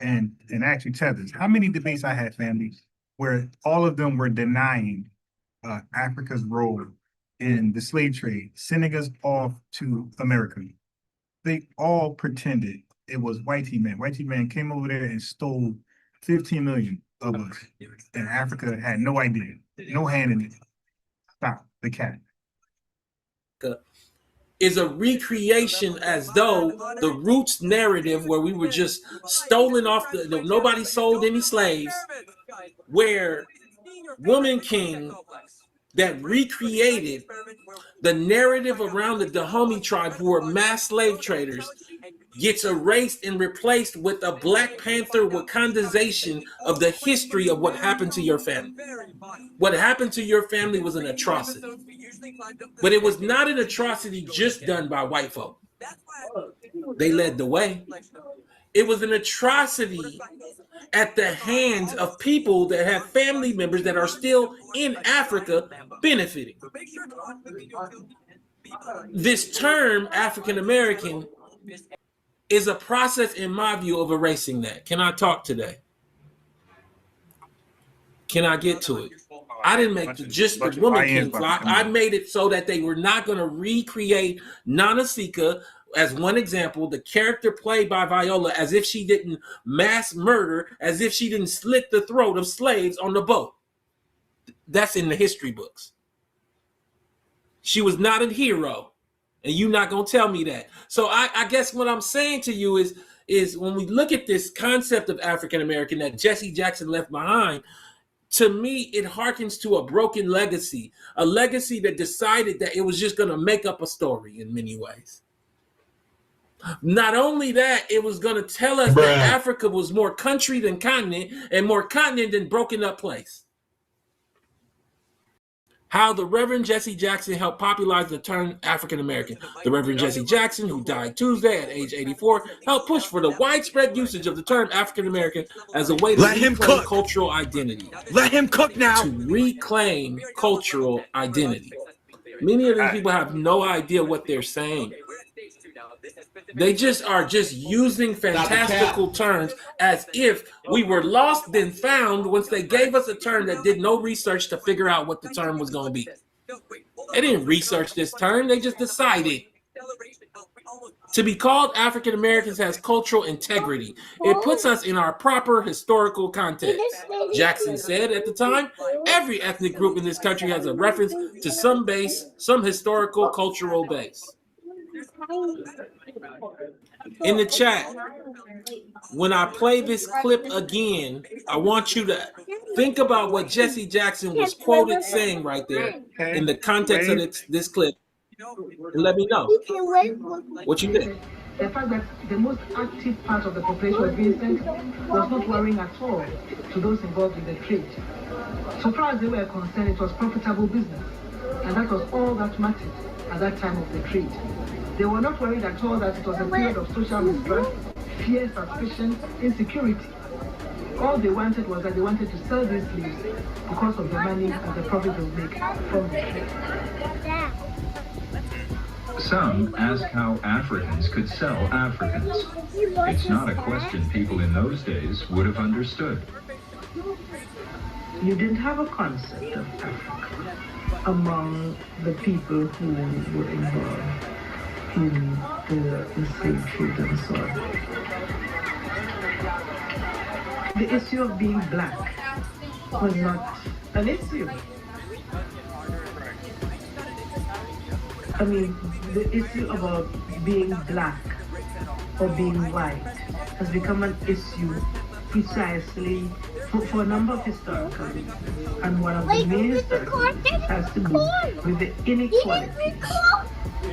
and actually Tethers. How many debates I had, family, where all of them were denying Africa's role in the slave trade, sending us off to America. They all pretended it was whitey man. Whitey man came over there and stole 15 million of us, and Africa had no idea, no hand in it. Stop the cat. Is a recreation as though the roots narrative where we were just stolen off nobody sold any slaves, where Woman King that recreated the narrative around the Dahomey tribe who were mass slave traders gets erased and replaced with a Black Panther Wakandization of the history of what happened to your family. What happened to your family was an atrocity. But it was not an atrocity just done by white folk. They led the way. It was an atrocity at the hands of people that have family members that are still in Africa benefiting. This term, African American, is a process, in my view, of erasing that. Can I talk today? Can I get to it? I didn't make the Woman King fly. I made it so that they were not going to recreate Nana Sika, as one example, the character played by Viola, as if she didn't mass murder, as if she didn't slit the throat of slaves on the boat. That's in the history books. She was not a hero, and you're not going to tell me that. So I guess what I'm saying to you is when we look at this concept of African American that Jesse Jackson left behind, to me, it harkens to a broken legacy, a legacy that decided that it was just going to make up a story in many ways. Not only that, it was going to tell us that Africa was more country than continent and more continent than broken up place. How the Reverend Jesse Jackson helped popularize the term African American. The Reverend Jesse Jackson, who died Tuesday at age 84, helped push for the widespread usage of the term African American as a way to reclaim cultural identity. Let him cook now. To reclaim cultural identity. Many of these people have no idea what they're saying. They just are using fantastical terms as if we were lost then found once they gave us a term that did no research to figure out what the term was going to be. They didn't research this term. They just decided. To be called African Americans has cultural integrity. It puts us in our proper historical context. Jackson said at the time, every ethnic group in this country has a reference to some base, some historical cultural base. In the chat, when I play this clip again, I want you to Think about what Jesse Jackson was quoted saying right there in the context of this clip. And let me know what you think. The fact that the most active part of the population was being sent was not worrying at all to those involved in the trade. So far as they were concerned, it was profitable business. And that was all that mattered at that time of the trade. They were not worried at all that it was a period of social mistrust, fear, suspicion, insecurity. All they wanted was that they wanted to sell these slaves because of the money and the profit they would make from the trade. Some ask how Africans could sell Africans. It's not a question people in those days would have understood. You didn't have a concept of Africa among the people who were involved in the slave trade and so on. The issue of being black was not an issue. I mean, the issue about being black or being white has become an issue precisely for a number of historical reasons. And one of the main historical reasons has to do with the inequality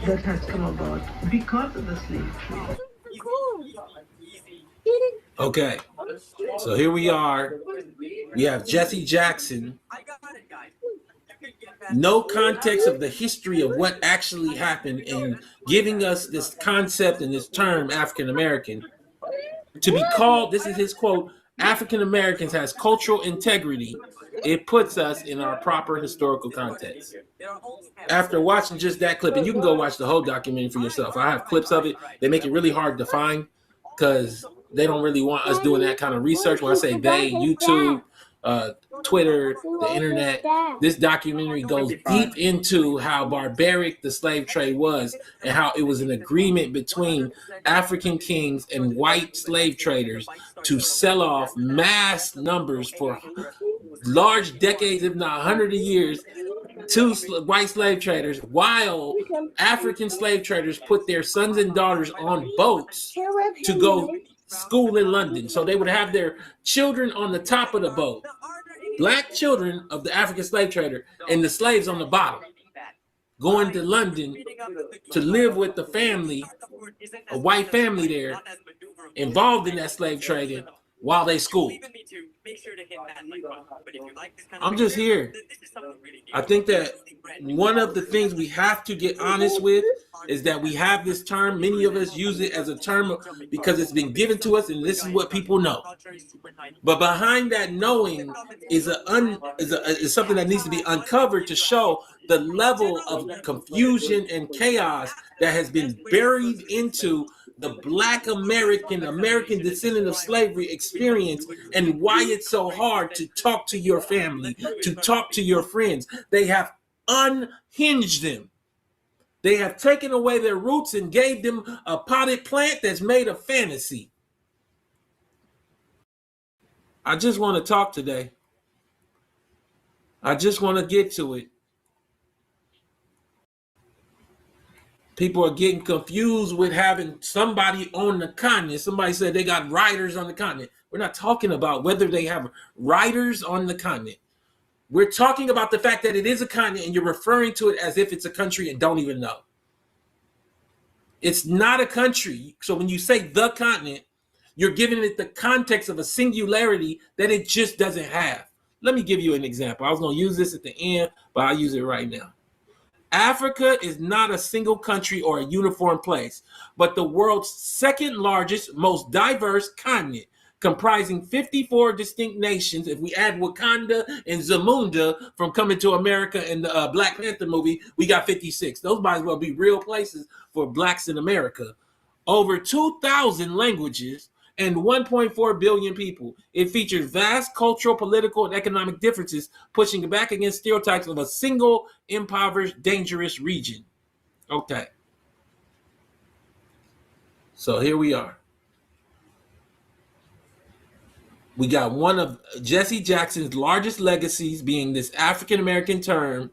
that has come about because of the slave trade. Okay, so here we are. We have Jesse Jackson. No context of the history of what actually happened and giving us this concept and this term African American to be called, this is his quote, African Americans has cultural integrity. It puts us in our proper historical context. After watching just that clip, and you can go watch the whole documentary for yourself. I have clips of it. They make it really hard to find because they don't really want us doing that kind of research. When I say they, YouTube, Twitter, the internet, this documentary goes deep into how barbaric the slave trade was and how it was an agreement between African kings and white slave traders to sell off mass numbers for large decades, if not 100 years, to white slave traders, while African slave traders put their sons and daughters on boats to go school in London. So they would have their children on the top of the boat, black children of the African slave trader, and the slaves on the bottom, going to London to live with the family, a white family there, involved in that slave trading while they schooled. I'm just here. I think that one of the things we have to get honest with is that we have this term. Many of us use it as a term because it's been given to us, and this is what people know. But behind that knowing is something that needs to be uncovered to show the level of confusion and chaos that has been buried into the Black American descendant of slavery experience, and why it's so hard to talk to your family, to talk to your friends. They have unhinged them. They have taken away their roots and gave them a potted plant that's made of fantasy. I just want to talk today. I just want to get to it. People are getting confused with having somebody on the continent. Somebody said they got riders on the continent. We're not talking about whether they have riders on the continent. We're talking about the fact that it is a continent and you're referring to it as if it's a country and don't even know. It's not a country. So when you say the continent, you're giving it the context of a singularity that it just doesn't have. Let me give you an example. I was going to use this at the end, but I'll use it right now. Africa is not a single country or a uniform place, but the world's second largest, most diverse continent, comprising 54 distinct nations. If we add Wakanda and Zamunda from Coming to America and the Black Panther movie, we got 56. Those might as well be real places for blacks in America. Over 2,000 languages and 1.4 billion people. It features vast cultural, political, and economic differences, pushing back against stereotypes of a single, impoverished, dangerous region. Okay. So here we are. We got one of Jesse Jackson's largest legacies being this African-American term,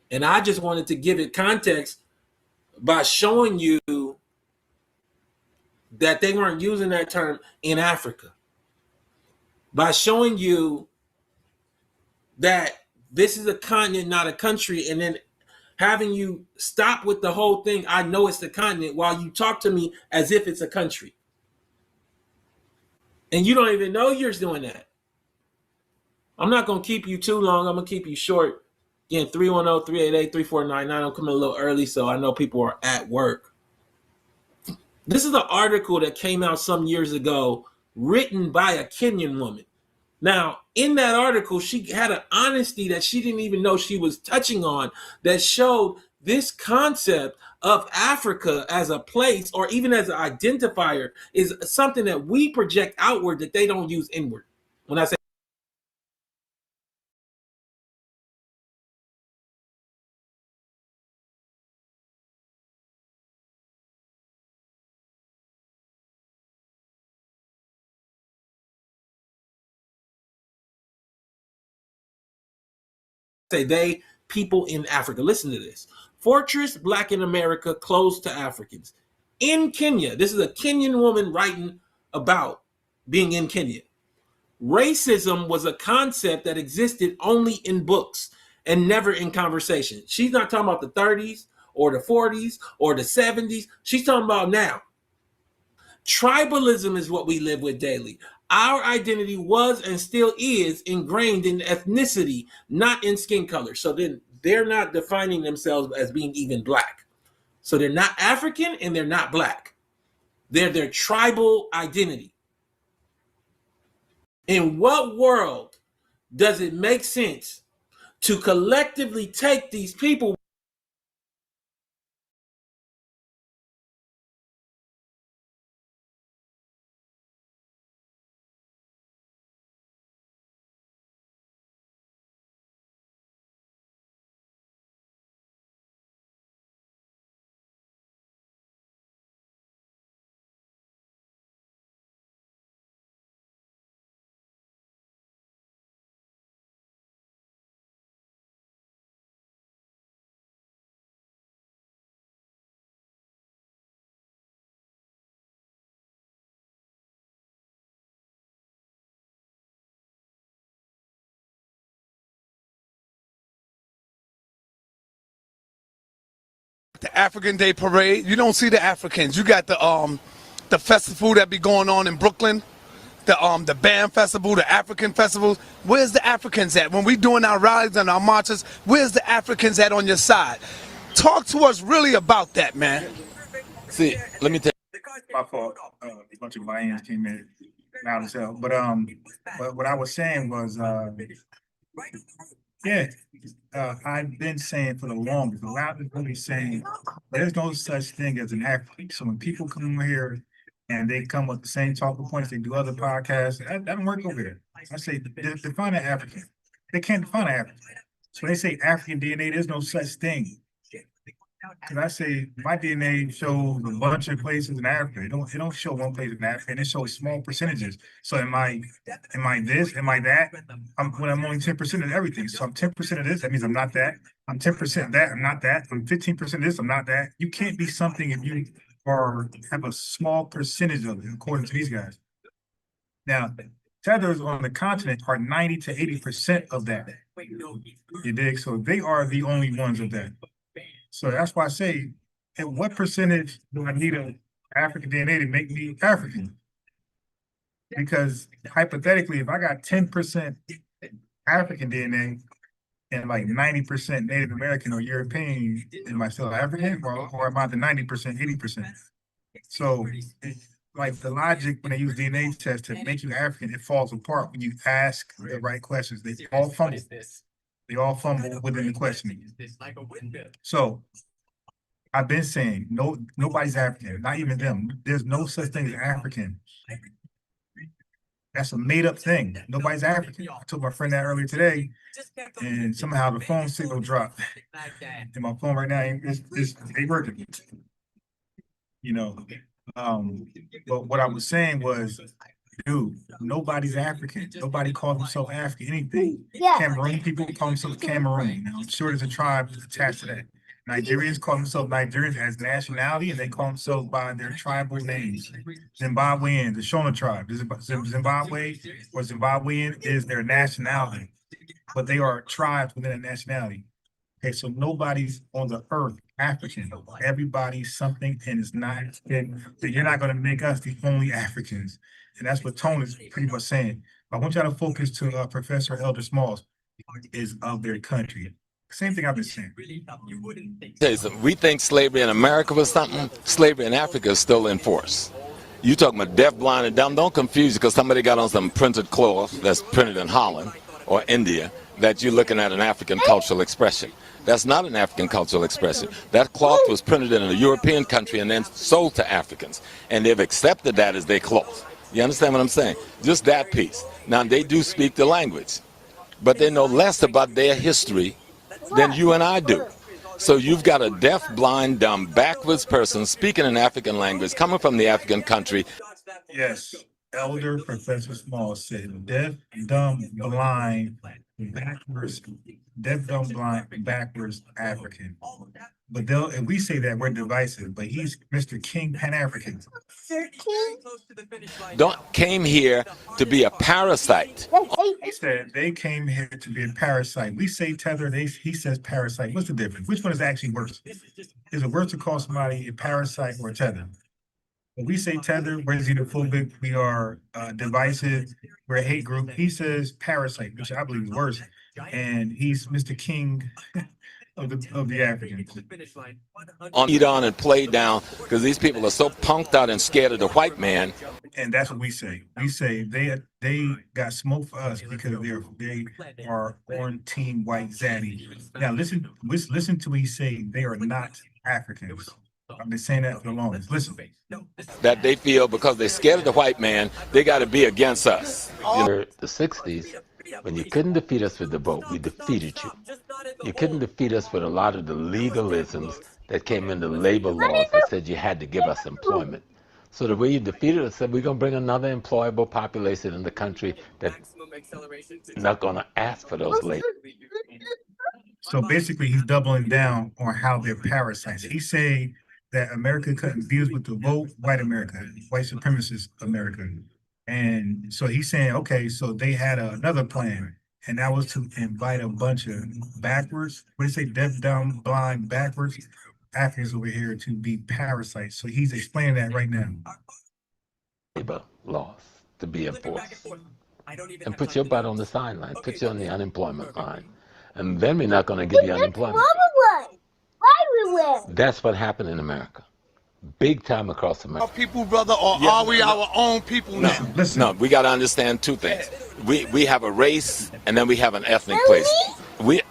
and I just wanted to give it context by showing you that they weren't using that term in Africa. By showing you that this is a continent, not a country, and then having you stop with the whole thing, I know it's the continent, while you talk to me as if it's a country. And you don't even know you're doing that. I'm not going to keep you too long. I'm going to keep you short. Again, 310-388-3499. I'm coming a little early, so I know people are at work. This is an article that came out some years ago, written by a Kenyan woman. Now, in that article, she had an honesty that she didn't even know she was touching on, that showed this concept of Africa as a place, or even as an identifier, is something that we project outward that they don't use inward. When I say they, people in Africa. Listen to this. Fortress Black in America closed to Africans. In Kenya, this is a Kenyan woman writing about being in Kenya. Racism was a concept that existed only in books and never in conversation. She's not talking about the 30s or the 40s or the 70s. She's talking about now. Tribalism is what we live with daily. Our identity was and still is ingrained in ethnicity, not in skin color. So then they're not defining themselves as being even black. So they're not African and they're not black. They're their tribal identity. In what world does it make sense to collectively take these people the African Day Parade? You don't see the Africans. You got the festival that be going on in Brooklyn, the band festival, the African festival. Where's the Africans at? When we doing our rallies and our marches, where's the Africans at on your side? Talk to us really about that, man. See, let me tell you. My fault. A bunch of Lions came in loud as hell. But what I was saying was, I've been saying for the longest, a lot of people be saying there's no such thing as an African. So when people come over here and they come with the same talking points, they do other podcasts, that doesn't work over there. I say, define an African. They can't define an African. So when they say African DNA, there's no such thing. Because I say my DNA shows a bunch of places in Africa. It don't show one place in Africa, and it shows small percentages. So am I this? Am I that? I'm only 10% of everything. So I'm 10% of this. That means I'm not that. I'm 10% of that. I'm not that. I'm 15% of this. I'm not that. You can't be something if you have a small percentage of it, according to these guys. Now, Tethers on the continent are 90 to 80% of that. You dig? So they are the only ones of that. So that's why I say, at what percentage do I need an African DNA to make me African? Because hypothetically, if I got 10% African DNA and like 90% Native American or European, am I still African, or am I the 90%, 80%? So, like the logic when they use DNA tests to make you African, it falls apart when you ask the right questions. They all fumble. They all fumble within the questioning. So I've been saying nobody's African, not even them. There's no such thing as African. That's a made-up thing. Nobody's African. I told my friend that earlier today, and somehow the phone signal dropped. And my phone right now ain't working. You know. But what I was saying was, dude, nobody's African. Nobody calls themselves African anything. Cameroon people call themselves Cameroon. Now, I'm sure there's a tribe attached to that. Nigerians call themselves Nigerians as nationality, and they call themselves by their tribal names. Zimbabwean, the Shona tribe. Zimbabwe or Zimbabwean is their nationality. but they are tribes within a nationality. Okay, so nobody's on the earth African. Everybody's something, and it's not. And you're not going to make us the only Africans, and that's what Tone is pretty much saying. I want y'all to focus to Professor Elder Smalls is of their country. Same thing I've been saying. We think slavery in America was something. Slavery in Africa is still in force. You talking about deaf, blind, and dumb? Don't confuse you because somebody got on some printed cloth that's printed in Holland or India that you're looking at an African cultural expression. That's not an African cultural expression. That cloth was printed in a European country and then sold to Africans, and they've accepted that as their cloth. You understand what I'm saying? Just that piece. Now, they do speak the language, but they know less about their history than you and I do. So you've got a deaf, blind, dumb, backwards person speaking an African language, coming from the African country. Yes, Elder Professor Small said deaf, dumb, blind, backwards, deaf, dumb, blind, backwards African. But they'll, if we say that, we're divisive, but he's Mr. King Pan-African. Came here to be a parasite. He said they came here to be a parasite. We say tether, he says parasite. What's the difference? Which one is actually worse? Is it worse to call somebody a parasite or a tether? When we say tether, we're xenophobic, we are divisive, we're a hate group. He says parasite, which I believe is worse. And he's Mr. King of the Africans. Eat on and play down because these people are so punked out and scared of the white man. And that's what we say. We say they got smoke for us because they are on team white zaddy. Now listen to what he's saying. They are not Africans. I've been saying that for the longest. Listen. That they feel because they're scared of the white man, they got to be against us. In the 60s, when you couldn't defeat us with the vote, we defeated you. You couldn't defeat us with a lot of the legalisms that came into labor laws that said you had to give us employment. So the way you defeated us said we're going to bring another employable population in the country that's not going to ask for those labor. So basically, he's doubling down on how they're parasites. He's saying that America couldn't deal with the vote, white America, white supremacist America. And so he's saying, okay, so they had another plan, and that was to invite a bunch of backwards, what do you say, deaf, dumb, blind, backwards Africans over here to be parasites. So he's explaining that right now. Labor laws to be enforced. And put your butt on the sideline, put you on the unemployment line. And then we're not going to give you unemployment. That's what happened in America. Big time across America. Our people, brother, or are we our own people now? No, we got to understand two things. We have a race, and then we have an ethnic place.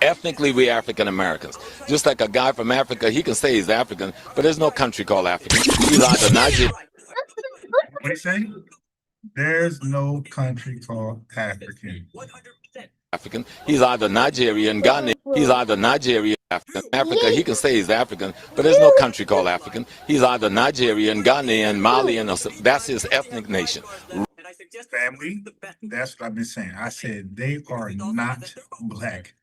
Ethnically, we African Americans. Just like a guy from Africa, he can say he's African, but there's no country called African. He's either Nigerian. What do you say? There's no country called African. He's either Nigerian, Ghanaian. He's either Nigerian, African. Africa, he can say he's African, but there's no country called African. He's either Nigerian, Ghanaian, Malian, or that's his ethnic nation. Family, that's what I've been saying. I said they are not black.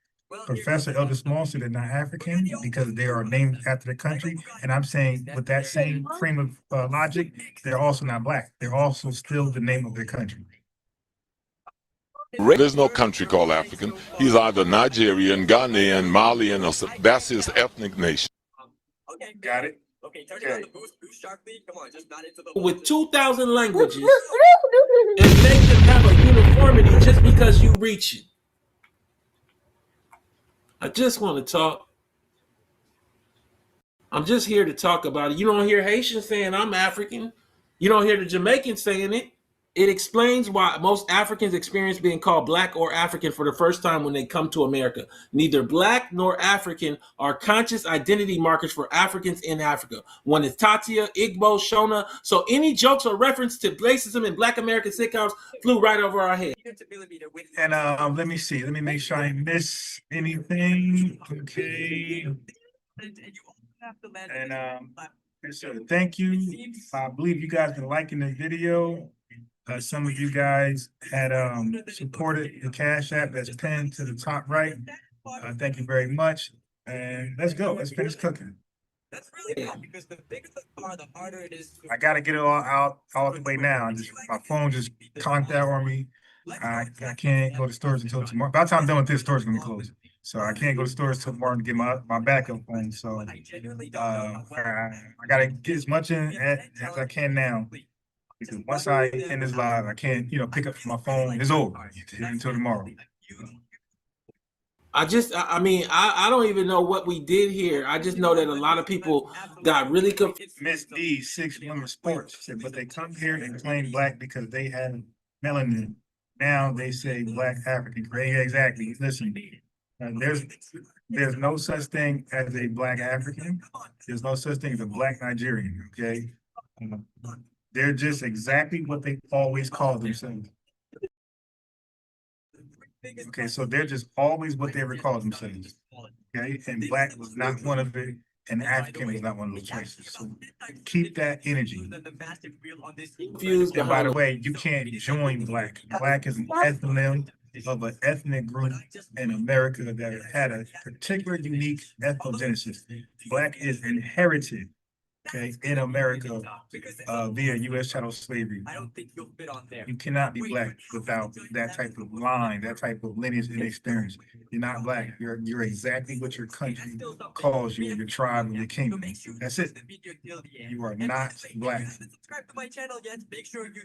Professor Elder Small said they're not African because they are named after the country. And I'm saying with that same frame of logic, they're also not black. They're also still the name of their country. There's no country called African. He's either Nigerian, Ghanaian, Malian, or that's his ethnic nation. Got it? Okay. With 2,000 languages and make them have a uniformity just because you reach it. I just want to talk. I'm just here to talk about it. You don't hear Haitians saying I'm African. You don't hear the Jamaicans saying it. It explains why most Africans experience being called black or African for the first time when they come to America. Neither black nor African are conscious identity markers for Africans in Africa. One is Tatia, Igbo, Shona. So any jokes or reference to racism in black American sitcoms flew right over our head. And let me see. Let me make sure I miss anything. Okay. And so thank you. I believe you guys been liking the video. Some of you guys had supported the Cash App that's pinned to the top right. Thank you very much. And let's go. Let's finish cooking. That's really good because the bigger the bar, the harder it is. I got to get it all out all the way now. My phone just conked out on me. I can't go to stores until tomorrow. By the time I'm done with this, store's gonna be closed. So I can't go to stores till tomorrow to get my backup phone. So I gotta get as much in as I can now. Because once I end this live, I can't, pick up my phone. It's over until tomorrow. I mean, I don't even know what we did here. I just know that a lot of people got really confused. Miss D, 6 Women Sports said, but they come here and claim black because they have melanin. Now they say black African. Great, exactly. Listen, there's no such thing as a black African. There's no such thing as a black Nigerian. Okay, they're just exactly what they always call themselves. Okay, so they're just always what they ever called themselves. Okay, and black was not one of it, and African was not one of those choices. So keep that energy. And by the way, you can't join black. Black is an ethnonym of an ethnic group in America that had a particular unique ethnogenesis. Black is inherited, okay, in America via U.S. chattel slavery. You cannot be black without that type of line, that type of lineage and experience. You're not black. You're exactly what your country calls you, your tribe, your kingdom. That's it. You are not black.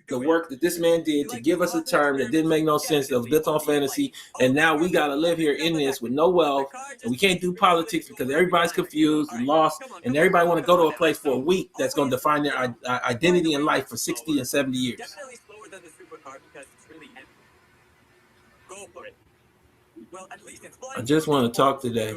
The work that this man did to give us a term that didn't make no sense, that was built on fantasy, and now we got to live here in this with no wealth, and we can't do politics because everybody's confused and lost, and everybody want to go to a place for a week that's going to define their identity in life for 60 and 70 years. I just want to talk today.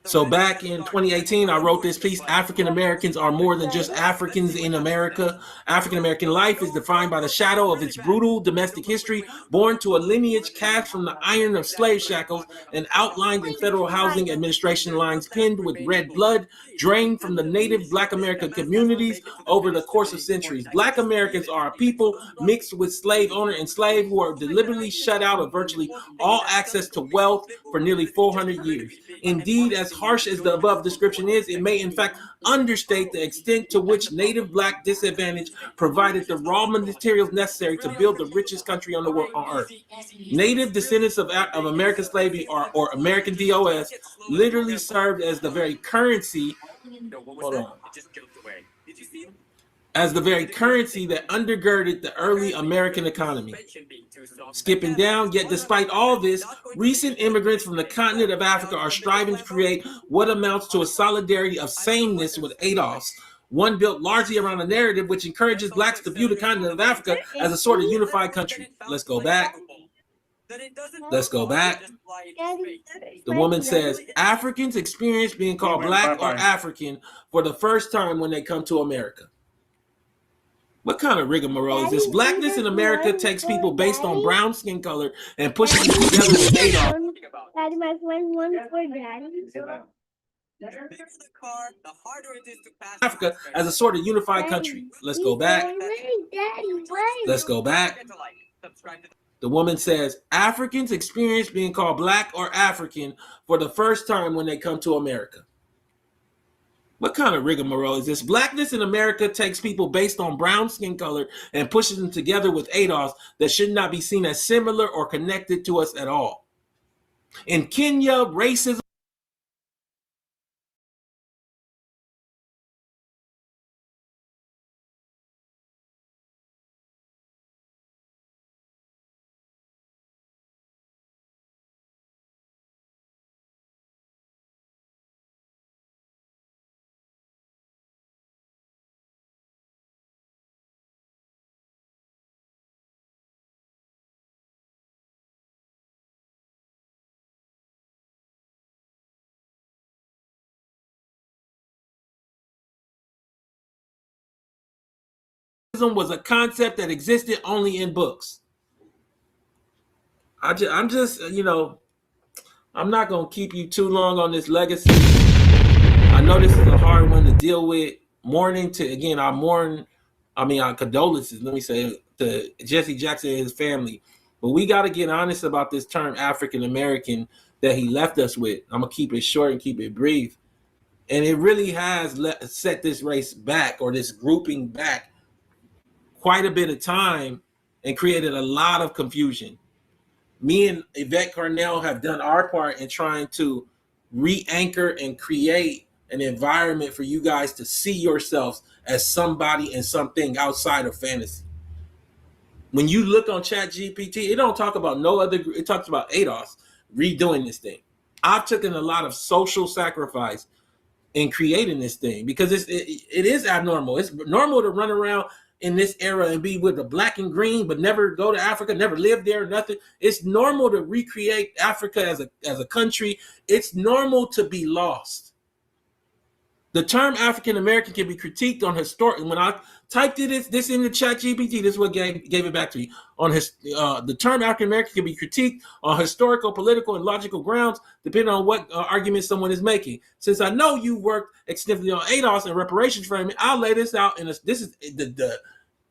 So back in 2018, I wrote this piece, African Americans are more than just Africans in America. African American life is defined by the shadow of its brutal domestic history, born to a lineage cast from the iron of slave shackles and outlined in federal housing administration lines pinned with red blood, drained from the native Black American communities over the course of centuries. Black Americans are a people mixed with slave owner and slave who are deliberately shut out of virtually all access to wealth for nearly 400 years. Indeed, as harsh as the above description is, it may in fact understate the extent to which native Black disadvantage provided the raw materials necessary to build the richest country on the world on earth. Native descendants of American slavery or American DOS literally served as the very currency. Hold on. As the very currency that undergirded the early American economy. Skipping down, yet despite all this, recent immigrants from the continent of Africa are striving to create what amounts to a solidarity of sameness with ADOS, one built largely around a narrative which encourages Blacks to view the continent of Africa as a sort of unified country. Let's go back. Let's go back. The woman says, Africans experience being called Black or African for the first time when they come to America. What kind of rigmarole is this? Blackness in America takes people based on brown skin color and pushes them together with ADOS. Daddy, my friend wants for daddy. Africa as a sort of unified country. Let's go back. Let's go back. The woman says, Africans experience being called Black or African for the first time when they come to America. What kind of rigmarole is this? Blackness in America takes people based on brown skin color and pushes them together with ADOS that should not be seen as similar or connected to us at all. In Kenya, racism was a concept that existed only in books. I'm just, I'm not going to keep you too long on this legacy. I know this is a hard one to deal with. Our condolences, let me say, to Jesse Jackson and his family. But we got to get honest about this term African American that he left us with. I'm going to keep it short and keep it brief. And it really has set this race back, or this grouping back, quite a bit of time. and created a lot of confusion. Me and Yvette Carnell have done our part in trying to re-anchor and create an environment for you guys to see yourselves as somebody and something outside of fantasy. When you look on ChatGPT, it don't talk about no other, it talks about ADOS redoing this thing. I've taken a lot of social sacrifice in creating this thing because it is abnormal. It's normal to run around in this era and be with the black and green, but never go to Africa, never live there, nothing. It's normal to recreate Africa as a country. It's normal to be lost. The term African American can be critiqued on historic. When I typed this in the chat GPT, this is what gave it back to me. On the term African American can be critiqued on historical, political, and logical grounds, depending on what argument someone is making. Since I know you worked extensively on ADOS and reparations framing, I'll lay this out in this is the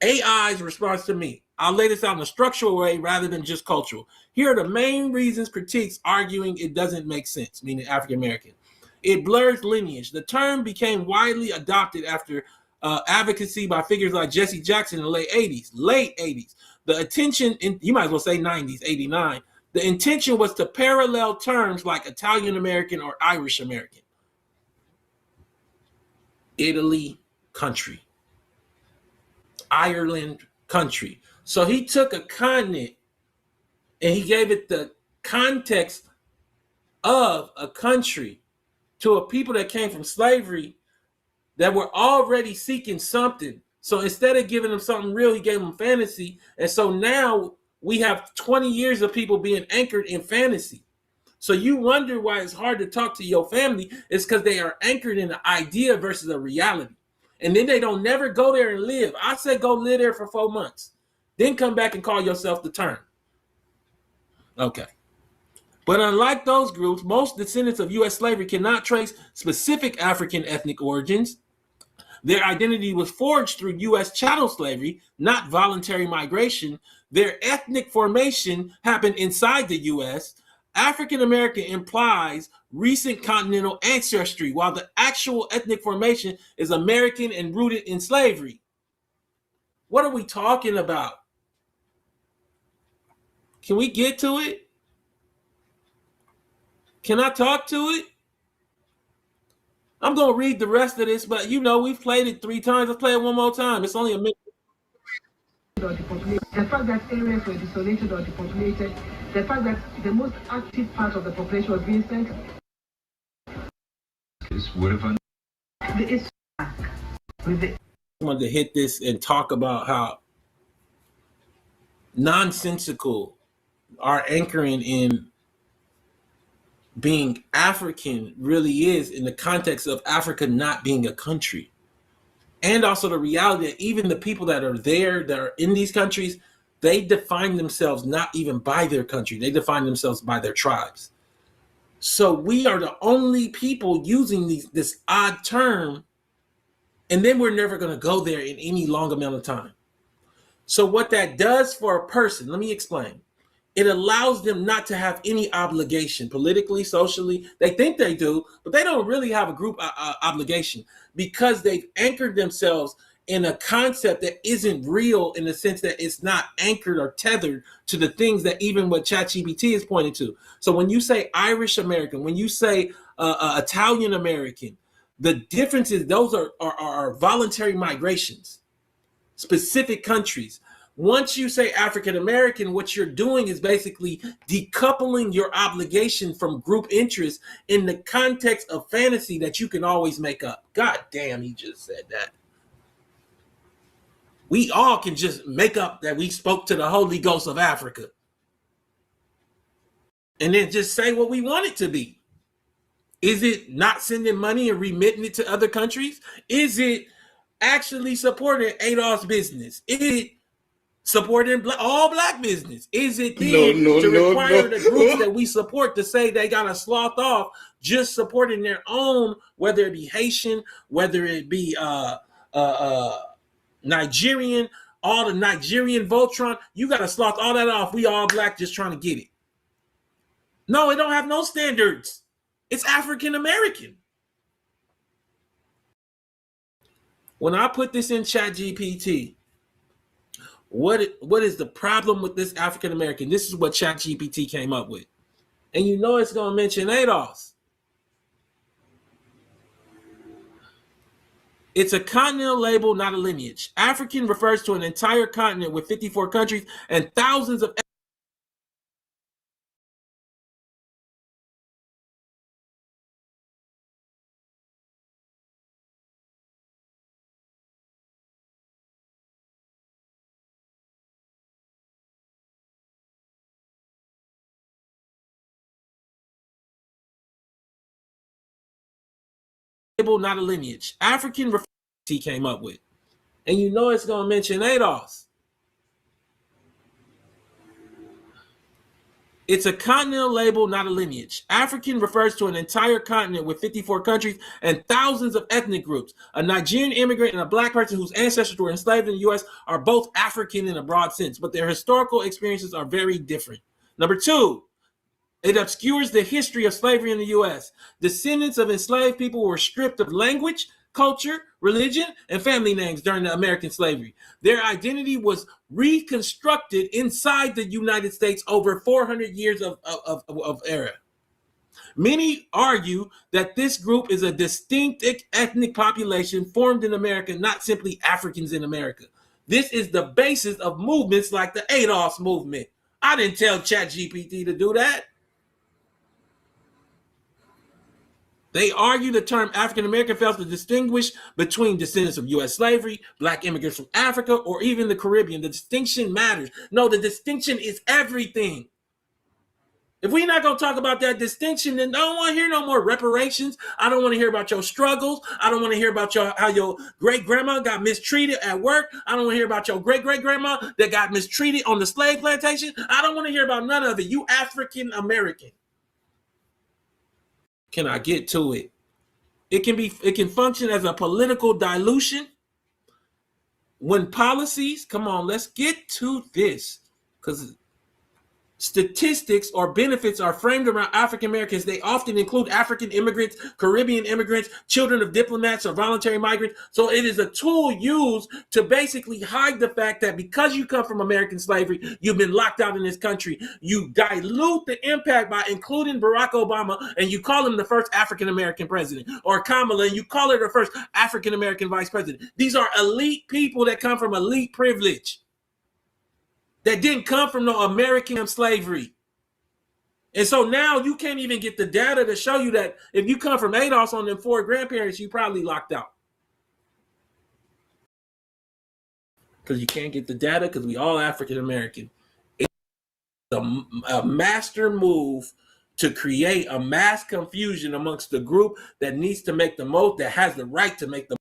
AI's response to me. I'll lay this out in a structural way rather than just cultural. Here are the main reasons critiques arguing it doesn't make sense, meaning African American. It blurs lineage. The term became widely adopted after advocacy by figures like Jesse Jackson in the late 80s. The intention, you might as well say 90s, 89. The intention was to parallel terms like Italian American or Irish American. Italy, country. Ireland, country. So he took a continent and he gave it the context of a country to a people that came from slavery that were already seeking something. So instead of giving them something real, he gave them fantasy. And so now we have 20 years of people being anchored in fantasy. So you wonder why it's hard to talk to your family. It's because they are anchored in an idea versus a reality. And then they don't never go there and live. I say go live there for 4 months. Then come back and call yourself the term. Okay. But unlike those groups, most descendants of U.S. slavery cannot trace specific African ethnic origins. Their identity was forged through U.S. chattel slavery, not voluntary migration. Their ethnic formation happened inside the U.S. African American implies recent continental ancestry, while the actual ethnic formation is American and rooted in slavery. What are we talking about? Can we get to it? Can I talk to it? I'm going to read the rest of this, but you know, we've played it 3 times. Let's play it one more time. It's only a minute. The fact that areas were desolated or depopulated, the fact that the most active part of the population was being sent. This would have I wanted to hit this and talk about how nonsensical our anchoring in being African really is in the context of Africa not being a country. And also the reality that even the people that are there, that are in these countries, they define themselves not even by their country. They define themselves by their tribes. So we are the only people using this odd term, and then we're never going to go there in any long amount of time. So what that does for a person, let me explain. It allows them not to have any obligation politically, socially. They think they do, but they don't really have a group obligation because they've anchored themselves in a concept that isn't real in the sense that it's not anchored or tethered to the things that even what ChatGPT is pointing to. So when you say Irish American, when you say Italian American, the difference is those are voluntary migrations, specific countries. Once you say African American, what you're doing is basically decoupling your obligation from group interest in the context of fantasy that you can always make up. God damn, he just said that. We all can just make up that we spoke to the Holy Ghost of Africa. And then just say what we want it to be. Is it not sending money and remitting it to other countries? Is it actually supporting ADOS business? Is it supporting all black business? Is it then to require the groups that we support to say they got to slough off just supporting their own, whether it be Haitian, whether it be Nigerian, all the Nigerian Voltron, you got to slough all that off. We all black just trying to get it. No, it don't have no standards. It's African American. When I put this in ChatGPT, What is the problem with this African American? This is what ChatGPT came up with. And you know it's going to mention ADOS. It's a continental label, not a lineage. African refers to an entire continent with 54 countries and thousands of label, not a lineage. African refers he came up with. And you know it's going to mention ADOS. It's a continental label, not a lineage. African refers to an entire continent with 54 countries and thousands of ethnic groups. A Nigerian immigrant and a black person whose ancestors were enslaved in the U.S. are both African in a broad sense, but their historical experiences are very different. Number two, it obscures the history of slavery in the U.S. Descendants of enslaved people were stripped of language, culture, religion, and family names during the American slavery. Their identity was reconstructed inside the United States over 400 years of era. Many argue that this group is a distinct ethnic population formed in America, not simply Africans in America. This is the basis of movements like the ADOS movement. I didn't tell ChatGPT to do that. They argue the term African American fails to distinguish between descendants of U.S. slavery, black immigrants from Africa, or even the Caribbean. The distinction matters. No, the distinction is everything. If we're not going to talk about that distinction, then I don't want to hear no more reparations. I don't want to hear about your struggles. I don't want to hear about how your great-grandma got mistreated at work. I don't want to hear about your great-great-grandma that got mistreated on the slave plantation. I don't want to hear about none of it. You African American. Can I get to it? It can function as a political dilution when policies, come on, let's get to this, because statistics or benefits are framed around African Americans. They often include African immigrants, Caribbean immigrants, children of diplomats, or voluntary migrants. So it is a tool used to basically hide the fact that because you come from American slavery, you've been locked out in this country. You dilute the impact by including Barack Obama, and you call him the first African American president, or Kamala, and you call her the first African American vice president. These are elite people that come from elite privilege, that didn't come from no American slavery. And so now you can't even get the data to show you that if you come from ADOS on them 4 grandparents, you probably locked out. Because you can't get the data because we all African American. It's a master move to create a mass confusion amongst the group that needs to make the most, that has the right to make the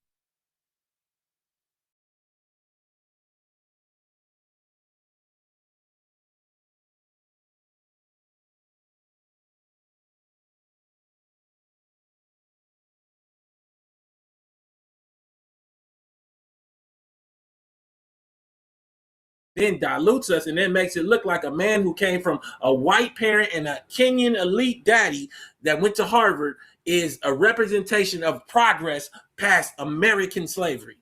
then dilutes us and then makes it look like a man who came from a white parent and a Kenyan elite daddy that went to Harvard is a representation of progress past American slavery.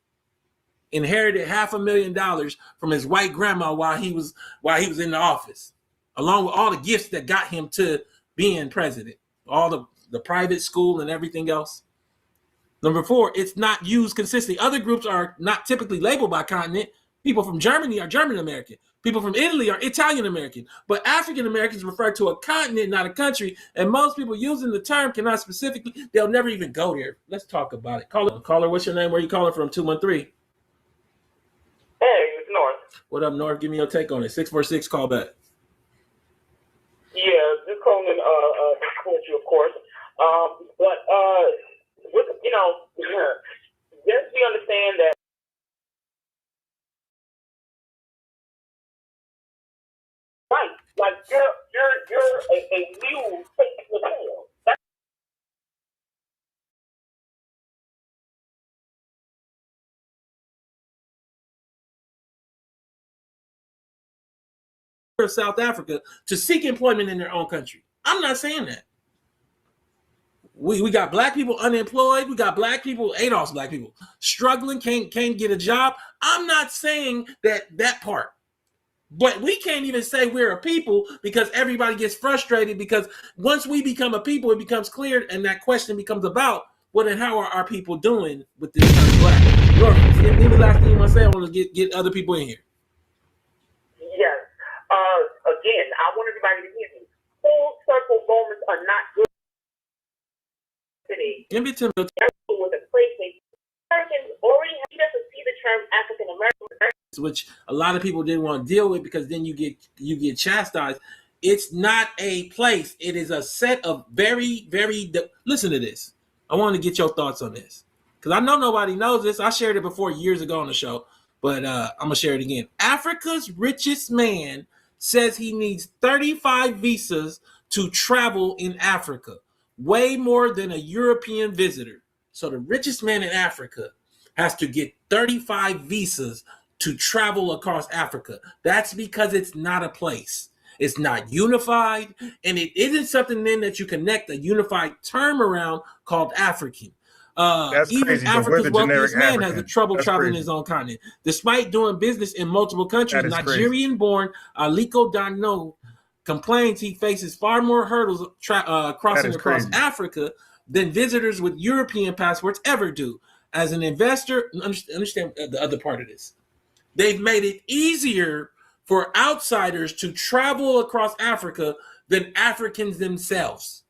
Inherited $500,000 from his white grandma while he was in the office, along with all the gifts that got him to being president, all the private school and everything else. Number 4, it's not used consistently. Other groups are not typically labeled by continent. People from Germany are German American. People from Italy are Italian American. But African Americans refer to a continent, not a country. And most people using the term cannot specifically, they'll never even go there. Let's talk about it. Caller, what's your name? Where are you calling from? 213. Hey, it's North. What up, North? Give me your take on it. 646, call back. Yeah, just calling in support you, of course. With, yes, we understand that. Right, like you're a new material. Of South Africa to seek employment in their own country. I'm not saying that. We got black people unemployed. We got black people, ADOS black people, struggling, can't get a job. I'm not saying that part. But we can't even say we're a people because everybody gets frustrated because once we become a people, it becomes clear and that question becomes about, well, then how are our people doing with this kind of black? Any last thing you want to say? I want to get other people in here. Yes. Again, I want everybody to hear me. Full circle moments are not good today. Give me to me. With a place Americans already doesn't see the term African American, which a lot of people didn't want to deal with because then you get chastised. It's not a place. It is a set of very, very. Listen to this. I want to get your thoughts on this because I know nobody knows this. I shared it before years ago on the show, but I'm gonna share it again. Africa's richest man says he needs 35 visas to travel in Africa, way more than a European visitor. So the richest man in Africa has to get 35 visas to travel across Africa. That's because it's not a place. It's not unified, and it isn't something then that you connect a unified term around called African. Even crazy, Africa's wealthiest man has African. the trouble That's traveling crazy. his own continent. Despite doing business in multiple countries, Nigerian-born Aliko Dano complains he faces far more hurdles crossing across Africa than visitors with European passports ever do. As an investor, understand the other part of this. They've made it easier for outsiders to travel across Africa than Africans themselves.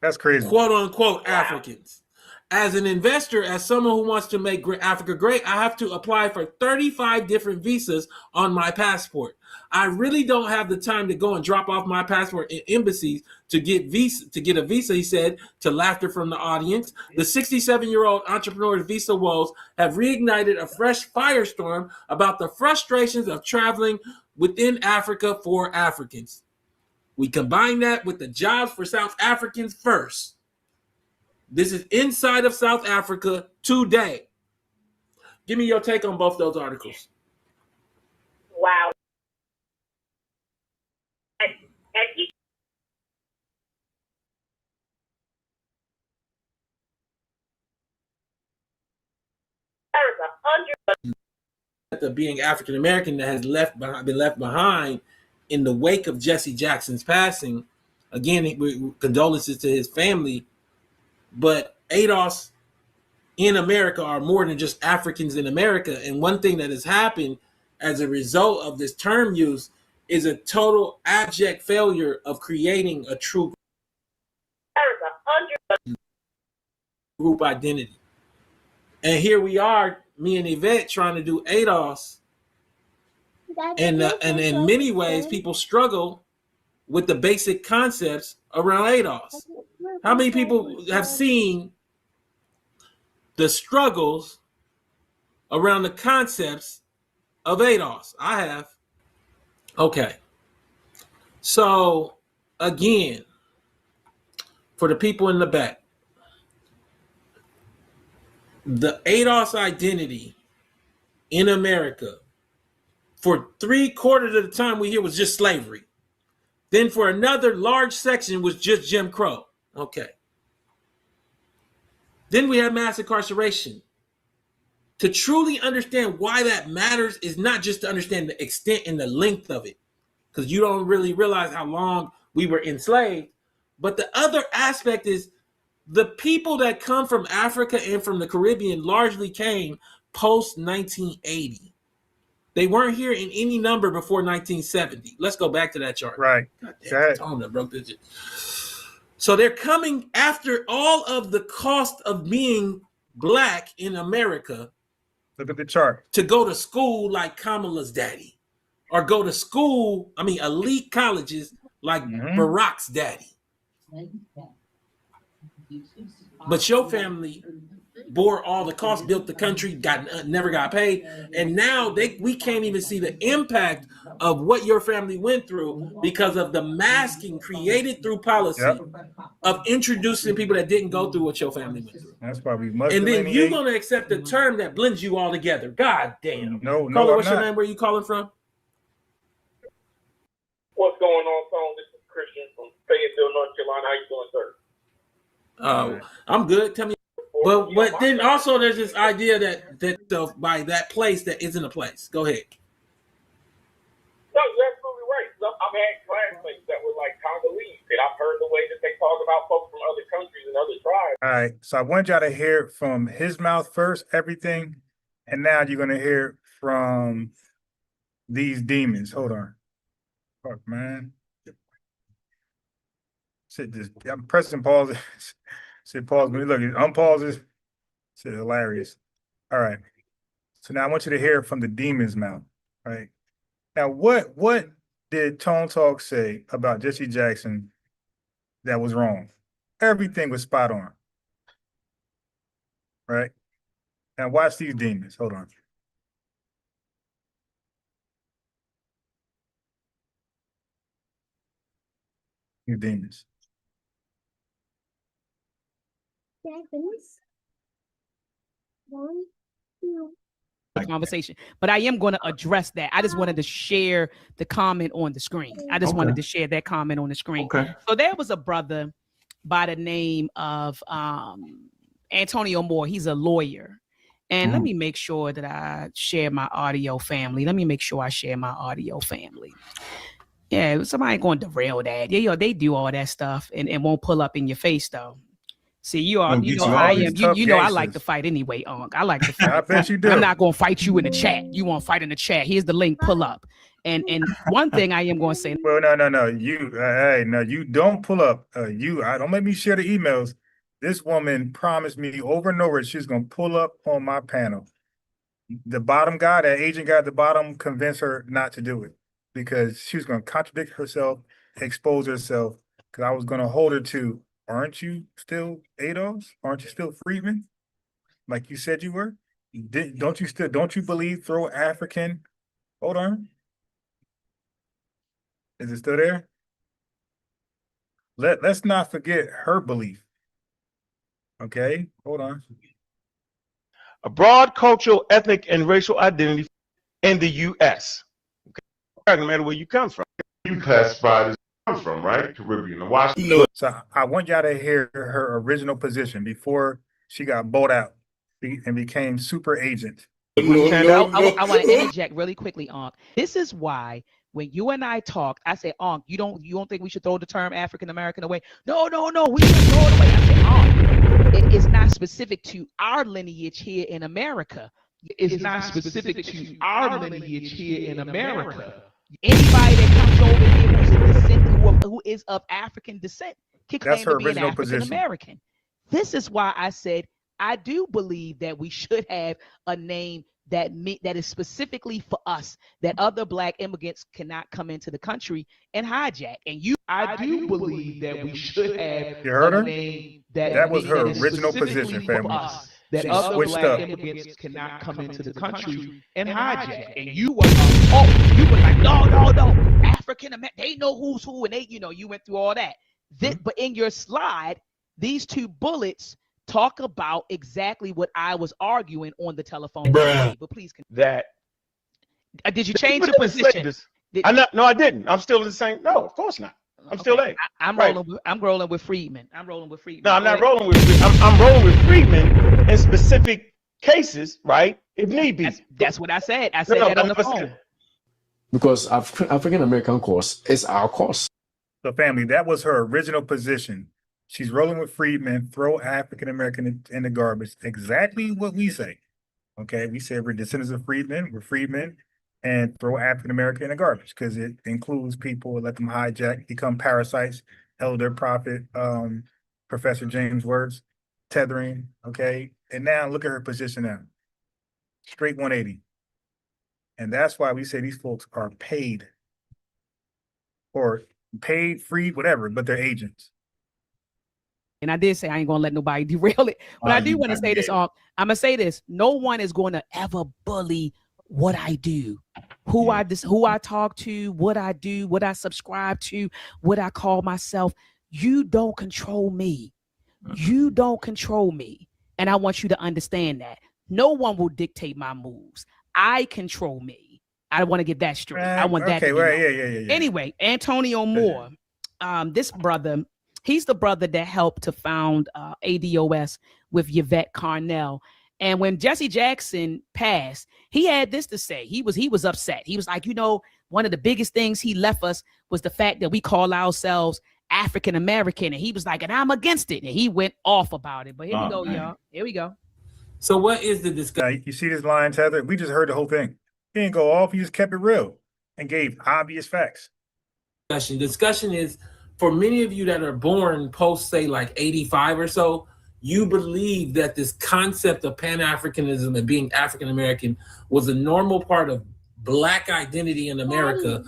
That's crazy. Quote unquote Africans. As an investor, as someone who wants to make Africa great, I have to apply for 35 different visas on my passport. I really don't have the time to go and drop off my passport in embassies to get a visa, he said, to laughter from the audience. The 67-year-old entrepreneur's visa woes have reignited a fresh firestorm about the frustrations of traveling within Africa for Africans. We combine that with the jobs for South Africans first. This is inside of South Africa today. Give me your take on both those articles. Wow. And he being African American that has been left behind in the wake of Jesse Jackson's passing. Again, condolences to his family, but ADOS in America are more than just Africans in America. And one thing that has happened as a result of this term use is a total abject failure of creating a true group identity. And here we are, me and Yvette, trying to do ADOS. And in many ways, people struggle with the basic concepts around ADOS. How many people have seen the struggles around the concepts of ADOS? I have. Okay. So, again, for the people in the back, the ADOS identity in America, for 3/4 of the time we hear was just slavery. Then for another large section was just Jim Crow. Okay. Then we have mass incarceration. To truly understand why that matters is not just to understand the extent and the length of it, because you don't really realize how long we were enslaved. But the other aspect is the people that come from Africa and from the Caribbean largely came post 1980. They weren't here in any number before 1970. Let's go back to that chart. Right. That broke this. So they're coming after all of the cost of being black in America. Look at the chart. To go to school like Kamala's daddy, or go to school, elite colleges like Barack's daddy. But your family bore all the costs, built the country, never got paid, and now we can't even see the impact of what your family went through because of the masking created through policy of introducing people that didn't go through what your family went through. That's probably much. And then you're gonna accept the term that blends you all together. God damn. No, Caller, what's your name? Where you calling from? What's going on, Tone? This is Christian from Fayetteville, North Carolina. How you doing, sir? I'm good. Tell me. But then also there's this idea that by that place that isn't a place. Go ahead. No, you're absolutely right. I've had classmates that were like Congolese, and I've heard the way that they talk about folks from other countries and other tribes. All right, so I want y'all to hear from his mouth first, everything, and now you're gonna hear from these demons. Hold on. Fuck, man. Shit, just I'm pressing pause. Shit, pause me. Look, it unpauses. Shit, hilarious. All right. So now I want you to hear from the demon's mouth. Right. Now, what did Tone Talk say about Jesse Jackson that was wrong? Everything was spot on. Right. Now watch these demons. Hold on. You demons. Conversation, but I am going to address that. I just wanted to share the comment on the screen. I just wanted to share that comment on the screen. So there was a brother by the name of Antonio Moore. He's a lawyer. And let me make sure that I share my audio, family. Let me make sure I share my audio, family. Yeah, somebody ain't going to derail that. Yeah, they do all that stuff and won't pull up in your face, though. See, you know I am. You know I like to fight anyway, Unc. I like to fight. I bet you do. I'm not going to fight you in the chat. You want to fight in the chat? Here's the link. Pull up. And one thing I am going to say. Well, no. You, hey, no, you don't pull up. I don't make me share the emails. This woman promised me over and over she's going to pull up on my panel. The bottom guy, that agent guy at the bottom, convinced her not to do it because she was going to contradict herself, expose herself. Because I was going to hold her to. Aren't you still ADOS? Aren't you still Freedmen? Like you said you were? Don't you believe throw African? Hold on. Is it still there? Let's not forget her belief. Okay, hold on. A broad cultural, ethnic, and racial identity in the U.S. Okay, no matter where you come from. You classified as comes from, right? Caribbean and Washington. So I want y'all to hear her original position before she got bought out and became super agent. I want to interject really quickly, Unc. This is why when you and I talk, I say, Unc, you don't think we should throw the term African American away? No, we should throw it away. I say, Unc, it is not specific to our lineage here in America. It's not specific to our lineage here in America. Anybody that comes over here who's a descendant who is of African descent can claim to be an African American. This is why I said I do believe that we should have a name that is specifically for us, that other Black immigrants cannot come into the country and hijack. And I do believe that we should have a name that was her original position, family. That other Black immigrants cannot come into the country and hijack. And you were like, no, African American, they know who's who, and they, you went through all that. But in your slide, these two bullets talk about exactly what I was arguing on the telephone. But please continue. Did you change your position? No, I didn't. I'm still in the same. No, of course not. I'm still A. I'm rolling with Freedmen. No, I'm not rolling with Freedmen. I'm rolling with Freedmen in specific cases, right? If need be. That's what I said. I said that on the phone. Because African American course is our course. So, family, that was her original position. She's rolling with Freedmen, throw African American in the garbage. Exactly what we say. Okay, we say we're descendants of Freedmen, we're Freedmen, and throw African American in the garbage because it includes people, let them hijack, become parasites, elder prophet, Professor James words, tethering. Okay, and now look at her position now. Straight 180. And that's why we say these folks are paid or paid, free, whatever, but they're agents. And I did say I ain't gonna let nobody derail it, but I do want to say this. I'm gonna say this: no one is going to ever bully what I do, who I talk to, what I do, what I subscribe to, what I call myself. You don't control me. You don't control me, and I want you to understand that. No one will dictate my moves. I control me. I want to get that straight. I want that. Okay, right? Yeah. Anyway, Antonio Moore, this brother. He's the brother that helped to found ADOS with Yvette Carnell. And when Jesse Jackson passed, he had this to say. He was upset. He was like, one one of the biggest things he left us was the fact that we call ourselves African American. And he was like, and I'm against it. And he went off about it. But here we go, y'all. Here we go. So what is the discussion? You see this line, Tether? We just heard the whole thing. He didn't go off. He just kept it real and gave obvious facts. Discussion is, for many of you that are born post, say, like 85 or so, you believe that this concept of Pan-Africanism and being African American was a normal part of Black identity in America.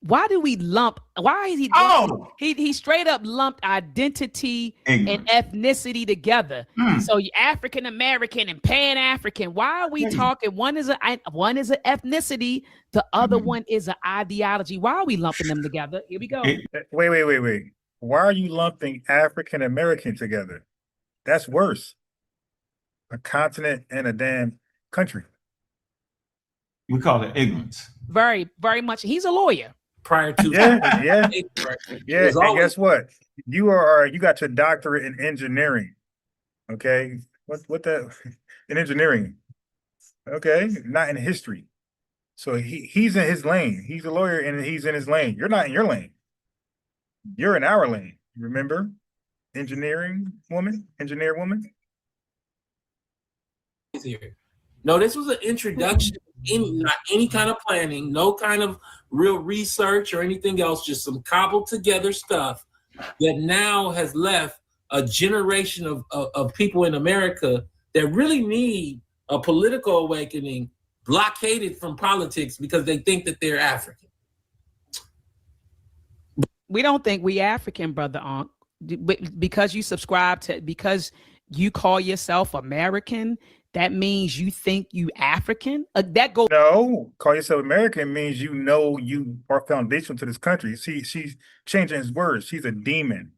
Why do we lump? Why is he? Oh, he straight up lumped identity and ethnicity together. So you African American and Pan African. Why are we talking? One is an ethnicity. The other one is an ideology. Why are we lumping them together? Here we go. Wait. Why are you lumping African American together? That's worse. A continent and a damn country. We call it ignorance. Very, very much. He's a lawyer. Prior to yeah. And guess what? You got your doctorate in engineering. Okay, what the in engineering? Okay, not in history. So he's in his lane. He's a lawyer and he's in his lane. You're not in your lane. You're in our lane. Remember, engineer woman. No, this was an introduction. Not any kind of planning, no kind of real research or anything else, just some cobbled together stuff that now has left a generation of people in America that really need a political awakening, blockaded from politics because they think that they're African. We don't think we African, Brother Ankh, because you subscribe to, because you call yourself American. That means you think you African? No, call yourself American means you know you are foundational to this country. See, she's changing his words. She's a demon.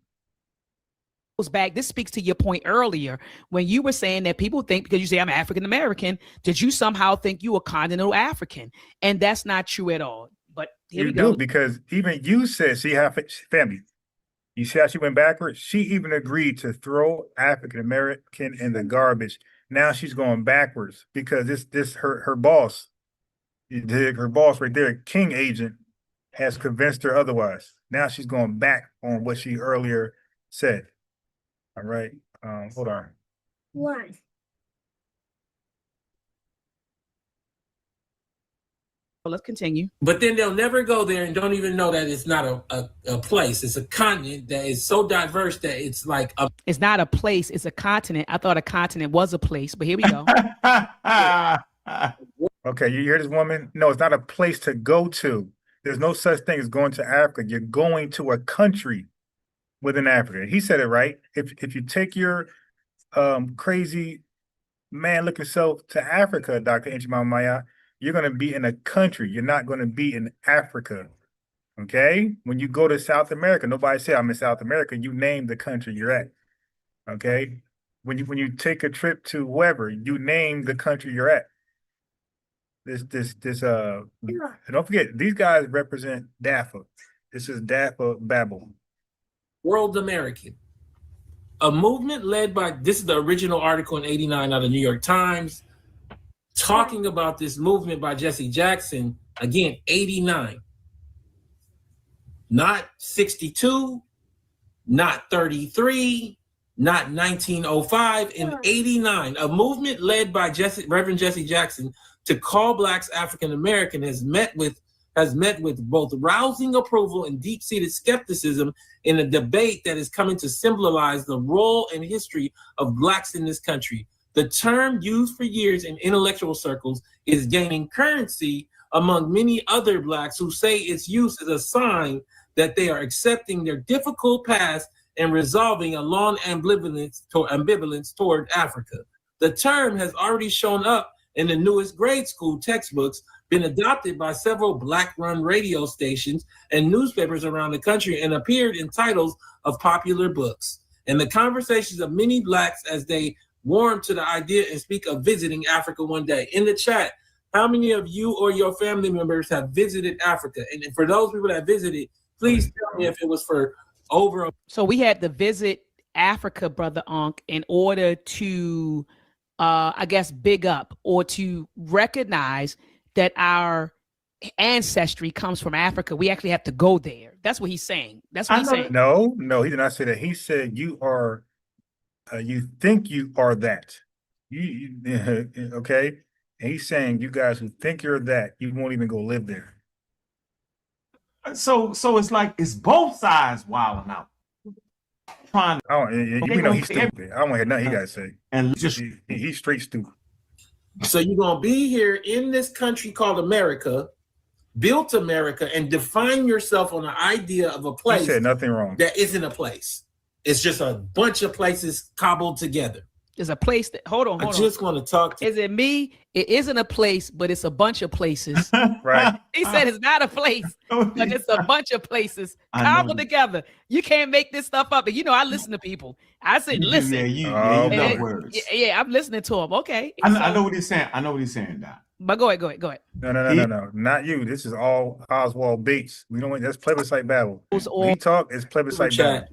Back. This speaks to your point earlier when you were saying that people think because you say I'm African American, did you somehow think you a continental African? And that's not true at all. But here we go. You do, because even you said she had family. You see how she went backwards? She even agreed to throw African American in the garbage. Now she's going backwards because her boss, her boss right there, King agent, has convinced her otherwise. Now she's going back on what she earlier said. All right, hold on. Why? Well, let's continue. But then they'll never go there and don't even know that it's not a place. It's a continent that is so diverse that it's like it's not a place, it's a continent. I thought a continent was a place, but here we go. Okay, you hear this woman? No, it's not a place to go to. There's no such thing as going to Africa. You're going to a country within Africa. He said it right. If you take your crazy man-looking self to Africa, Dr. Maya, you're going to be in a country. You're not going to be in Africa. Okay? When you go to South America, nobody say I'm in South America. You name the country you're at. Okay? When you take a trip to wherever, you name the country you're at. Don't forget, these guys represent DAFA. This is DAFA Babel. World American. A movement led by, this is the original article in '89 out of New York Times, talking about this movement by Jesse Jackson, again, '89. Not 62, not 33, not 1905, in '89. A movement led by Reverend Jesse Jackson to call Blacks African American has met with both rousing approval and deep-seated skepticism in a debate that is coming to symbolize the role and history of Blacks in this country. The term used for years in intellectual circles is gaining currency among many other Blacks who say its use is a sign that they are accepting their difficult past and resolving a long ambivalence toward Africa. The term has already shown up in the newest grade school textbooks, been adopted by several Black-run radio stations and newspapers around the country, and appeared in titles of popular books. And the conversations of many Blacks as they warm to the idea and speak of visiting Africa one day. In the chat, how many of you or your family members have visited Africa? And for those people that visited, please tell me if it was for over. So we had to visit Africa, Brother Ankh, in order to, I guess, big up or to recognize that our ancestry comes from Africa. We actually have to go there. That's what he's saying. That's what he's saying. No, he did not say that. He said you are, you think you are that. Okay? And he's saying you guys who think you're that, you won't even go live there. So it's like it's both sides wilding out. Trying to, he's stupid. I don't want to hear nothing he got to say. And just he's straight stupid. So you're gonna be here in this country called America, built America, and define yourself on the idea of a place. He said nothing wrong. That isn't a place. It's just a bunch of places cobbled together. There's a place that hold on. I just want to talk to Is it me? It isn't a place, but it's a bunch of places. Right. He said it's not a place, but it's a bunch of places cobbled together. You can't make this stuff up. And you know, I listen to people. I said, listen. You know words. Yeah, I'm listening to him. Okay. I know what he's saying. I know what he's saying, Doc. But go ahead. No. Not you. This is all Oswald Bates. We don't. That's plebiscite battle. When he talk, it's plebiscite battle.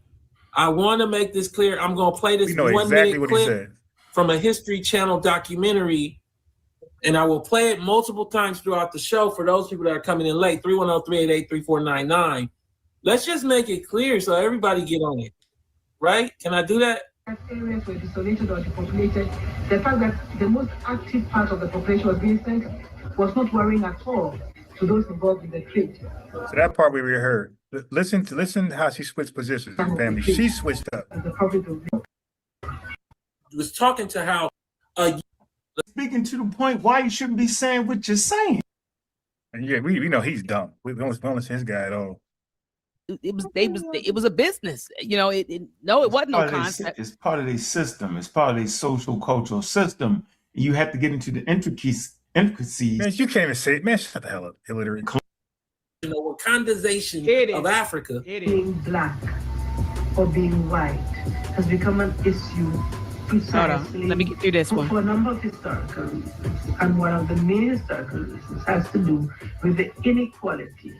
I want to make this clear. I'm going to play this 1 exactly minute what clip he said from a History Channel documentary, and I will play it multiple times throughout the show for those people that are coming in late. 310-388-3499. Let's just make it clear so everybody get on it. Right? Can I do that? Areas were desolated or depopulated. The fact that the most active part of the population was being sent was not worrying at all to those involved in the trade. So that part we heard. Listen how she switched positions. Family, she switched up. Was talking to how speaking to the point why you shouldn't be saying what you're saying. And yeah, we know he's dumb. We don't listen to this guy at all. It was a business. You know, it wasn't no concept. It's part of their system. It's part of their social cultural system. You have to get into the intricacies. Man, you can't even say it. Man, shut the hell up, illiterate. You know, Wakandization of Africa. Being black or being white has become an issue precisely. Let me get through this one. For a number of historical reasons. And one of the main historical reasons has to do with the inequality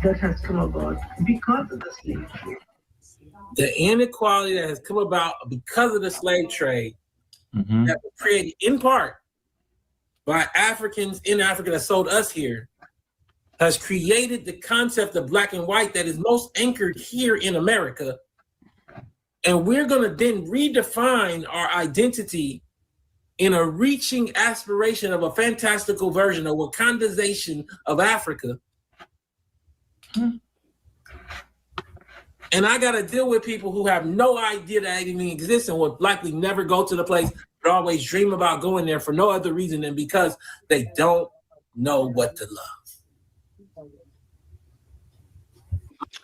that has come about because of the slave trade. The inequality that has come about because of the slave trade that was created in part by Africans in Africa that sold us here has created the concept of black and white that is most anchored here in America. And we're going to then redefine our identity in a reaching aspiration of a fantastical version, a Wakandization of Africa. And I got to deal with people who have no idea that it even exists and will likely never go to the place, but always dream about going there for no other reason than because they don't know what to love.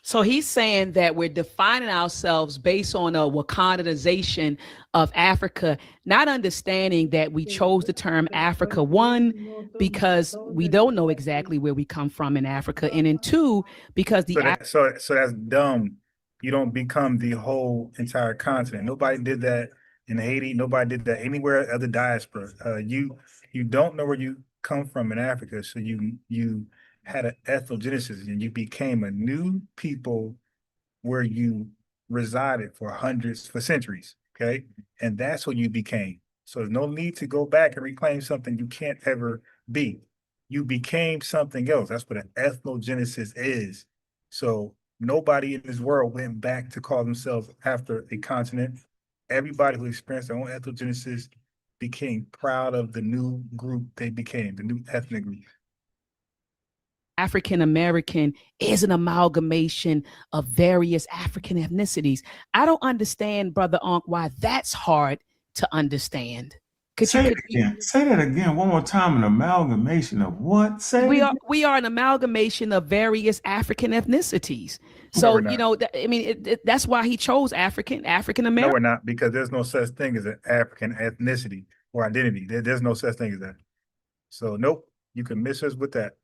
So he's saying that we're defining ourselves based on a Wakandization of Africa, not understanding that we chose the term Africa, one, because we don't know exactly where we come from in Africa, and then two, because so that's dumb. You don't become the whole entire continent. Nobody did that in Haiti. Nobody did that anywhere other diaspora. You don't know where you come from in Africa, so you had an ethnogenesis and you became a new people where you resided for centuries, okay? And that's what you became. So there's no need to go back and reclaim something you can't ever be. You became something else. That's what an ethnogenesis is. So nobody in this world went back to call themselves after a continent. Everybody who experienced their own ethnogenesis became proud of the new group they became, the new ethnic group. African-American is an amalgamation of various African ethnicities. I don't understand, Brother Ankh, why that's hard to understand. Say that again one more time. An amalgamation of what? We are an amalgamation of various African ethnicities. So, you know, that's why he chose African-American. No, we're not, because there's no such thing as an African ethnicity or identity. There's no such thing as that. So, nope, you can miss us with that.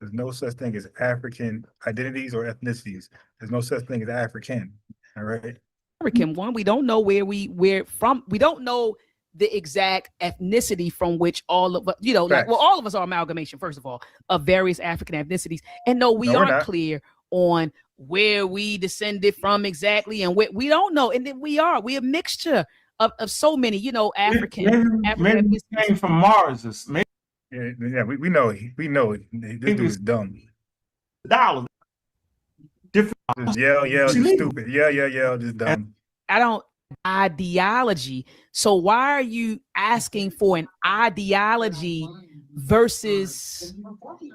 There's no such thing as African identities or ethnicities. There's no such thing as African. All right. African one. We don't know where from. We don't know the exact ethnicity from which all of us, you know, like, well, all of us are amalgamation, first of all, of various African ethnicities. And no, we aren't clear on where we descended from exactly, and we don't know. And then we're a mixture of so many, you know, African. Maybe we came from Mars. Maybe Yeah, we know it. We know it. This dude is dumb. Dollars. Just yell, just stupid. Yell, just dumb. I don't ideology. So why are you asking for an ideology versus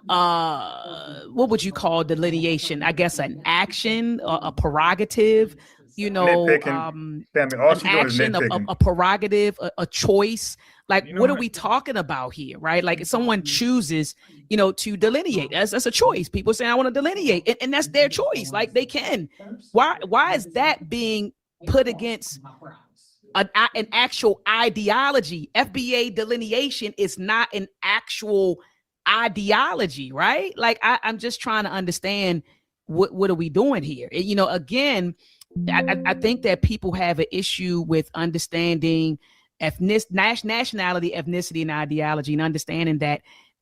what would you call delineation? I guess an action, a prerogative, you know, Family, all an action, a prerogative, a choice. Like, what are we talking about here, right? Like, if someone chooses, you know, to delineate, that's a choice. People say, I want to delineate, and that's their choice. Like, they can. Why is that being put against an actual ideology? FBA delineation is not an actual ideology, right? Like, I'm just trying to understand what are we doing here? You know, again, I think that people have an issue with understanding nationality, ethnicity, and ideology, and understanding that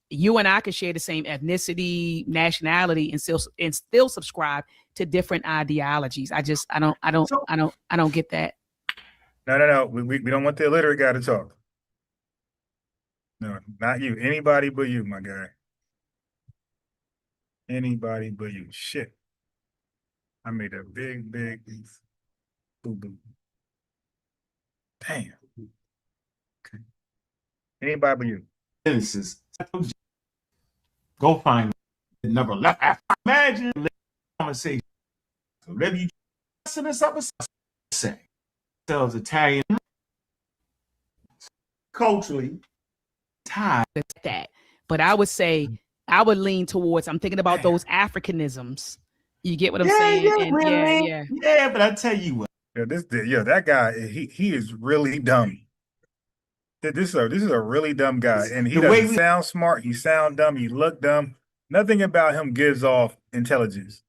you and I can share the same ethnicity, nationality, and still subscribe to different ideologies. I don't get that. No. We don't want the illiterate guy to talk. No, not you. Anybody but you, my guy. Anybody but you. Shit. I made a big boo-boo. Damn. Okay. Anybody but you. Genesis. Go find the number left. Imagine conversation. So whatever you in this episode say, selves Italian culturally tied that. But I would say I would lean towards. I'm thinking about those Africanisms. You get what I'm saying? Yeah, but I tell you what. That guy, he is really dumb. This is a really dumb guy, and he doesn't sound smart. He sound dumb. He look dumb. Nothing about him gives off intelligence.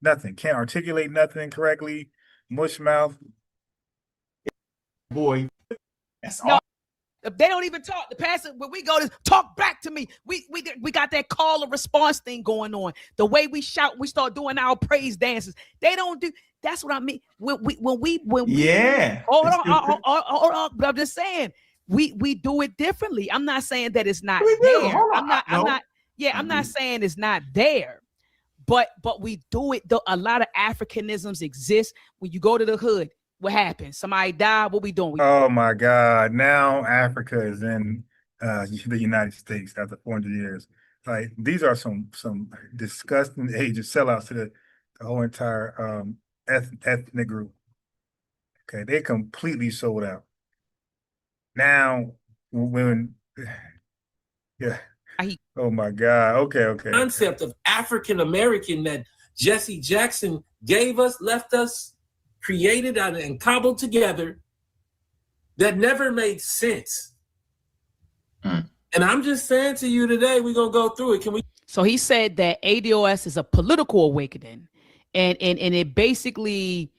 Nothing. Can't articulate nothing correctly. Mush mouth. Boy, that's all. They don't even talk. The pastor, when we go to talk back to me, we got that call and response thing going on. The way we shout, we start doing our praise dances. They don't do. That's what I mean. When we hold on. But I'm just saying we do it differently. I'm not saying that it's not there. I'm not saying it's not there. But we do it. A lot of Africanisms exist. When you go to the hood, what happens? Somebody died. What we doing? Oh my God! Now Africa is in the United States after 400 years. Like, these are some disgusting agent sellouts to the whole entire ethnic group. Okay, they completely sold out. Now, oh my God. Okay. Concept of African American that Jesse Jackson gave us, left us, created and cobbled together, that never made sense. And I'm just saying to you today, we're gonna go through it. Can we? So he said that ADOS is a political awakening, and it basically,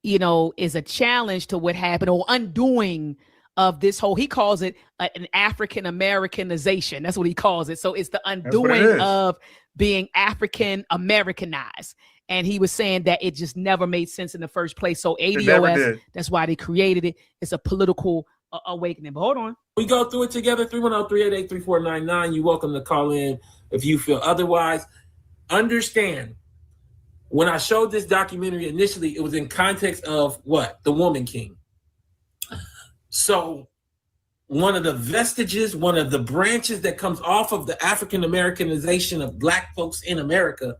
you know, is a challenge to what happened, or undoing of this whole, he calls it an African Americanization. That's what he calls it. So it's the undoing of being African Americanized. And he was saying that it just never made sense in the first place. So ADOS, that's why they created it. It's a political awakening. But hold on. We go through it together. 310-388-3499. You're welcome to call in if you feel otherwise. Understand, when I showed this documentary initially, it was in context of what? The Woman King. So one of the vestiges, one of the branches that comes off of the African Americanization of Black folks in America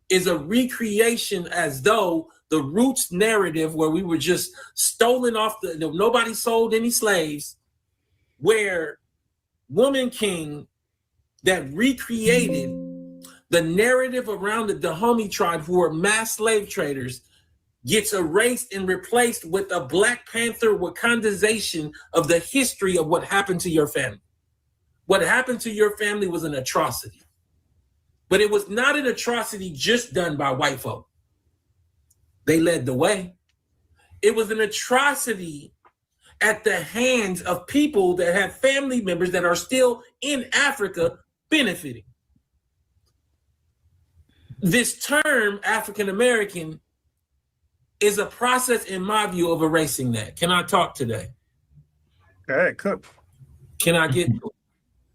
is a recreation, as though the roots narrative, where we were just stolen off nobody sold any slaves, where Woman King that recreated the narrative around the Dahomey tribe, who were mass slave traders, gets erased and replaced with a Black Panther Wakandization of the history of what happened to your family. What happened to your family was an atrocity. But it was not an atrocity just done by white folk. They led the way. It was an atrocity at the hands of people that have family members that are still in Africa benefiting. This term, African American, is a process, in my view, of erasing that. Can I talk today? All right, cook. Can I get to it?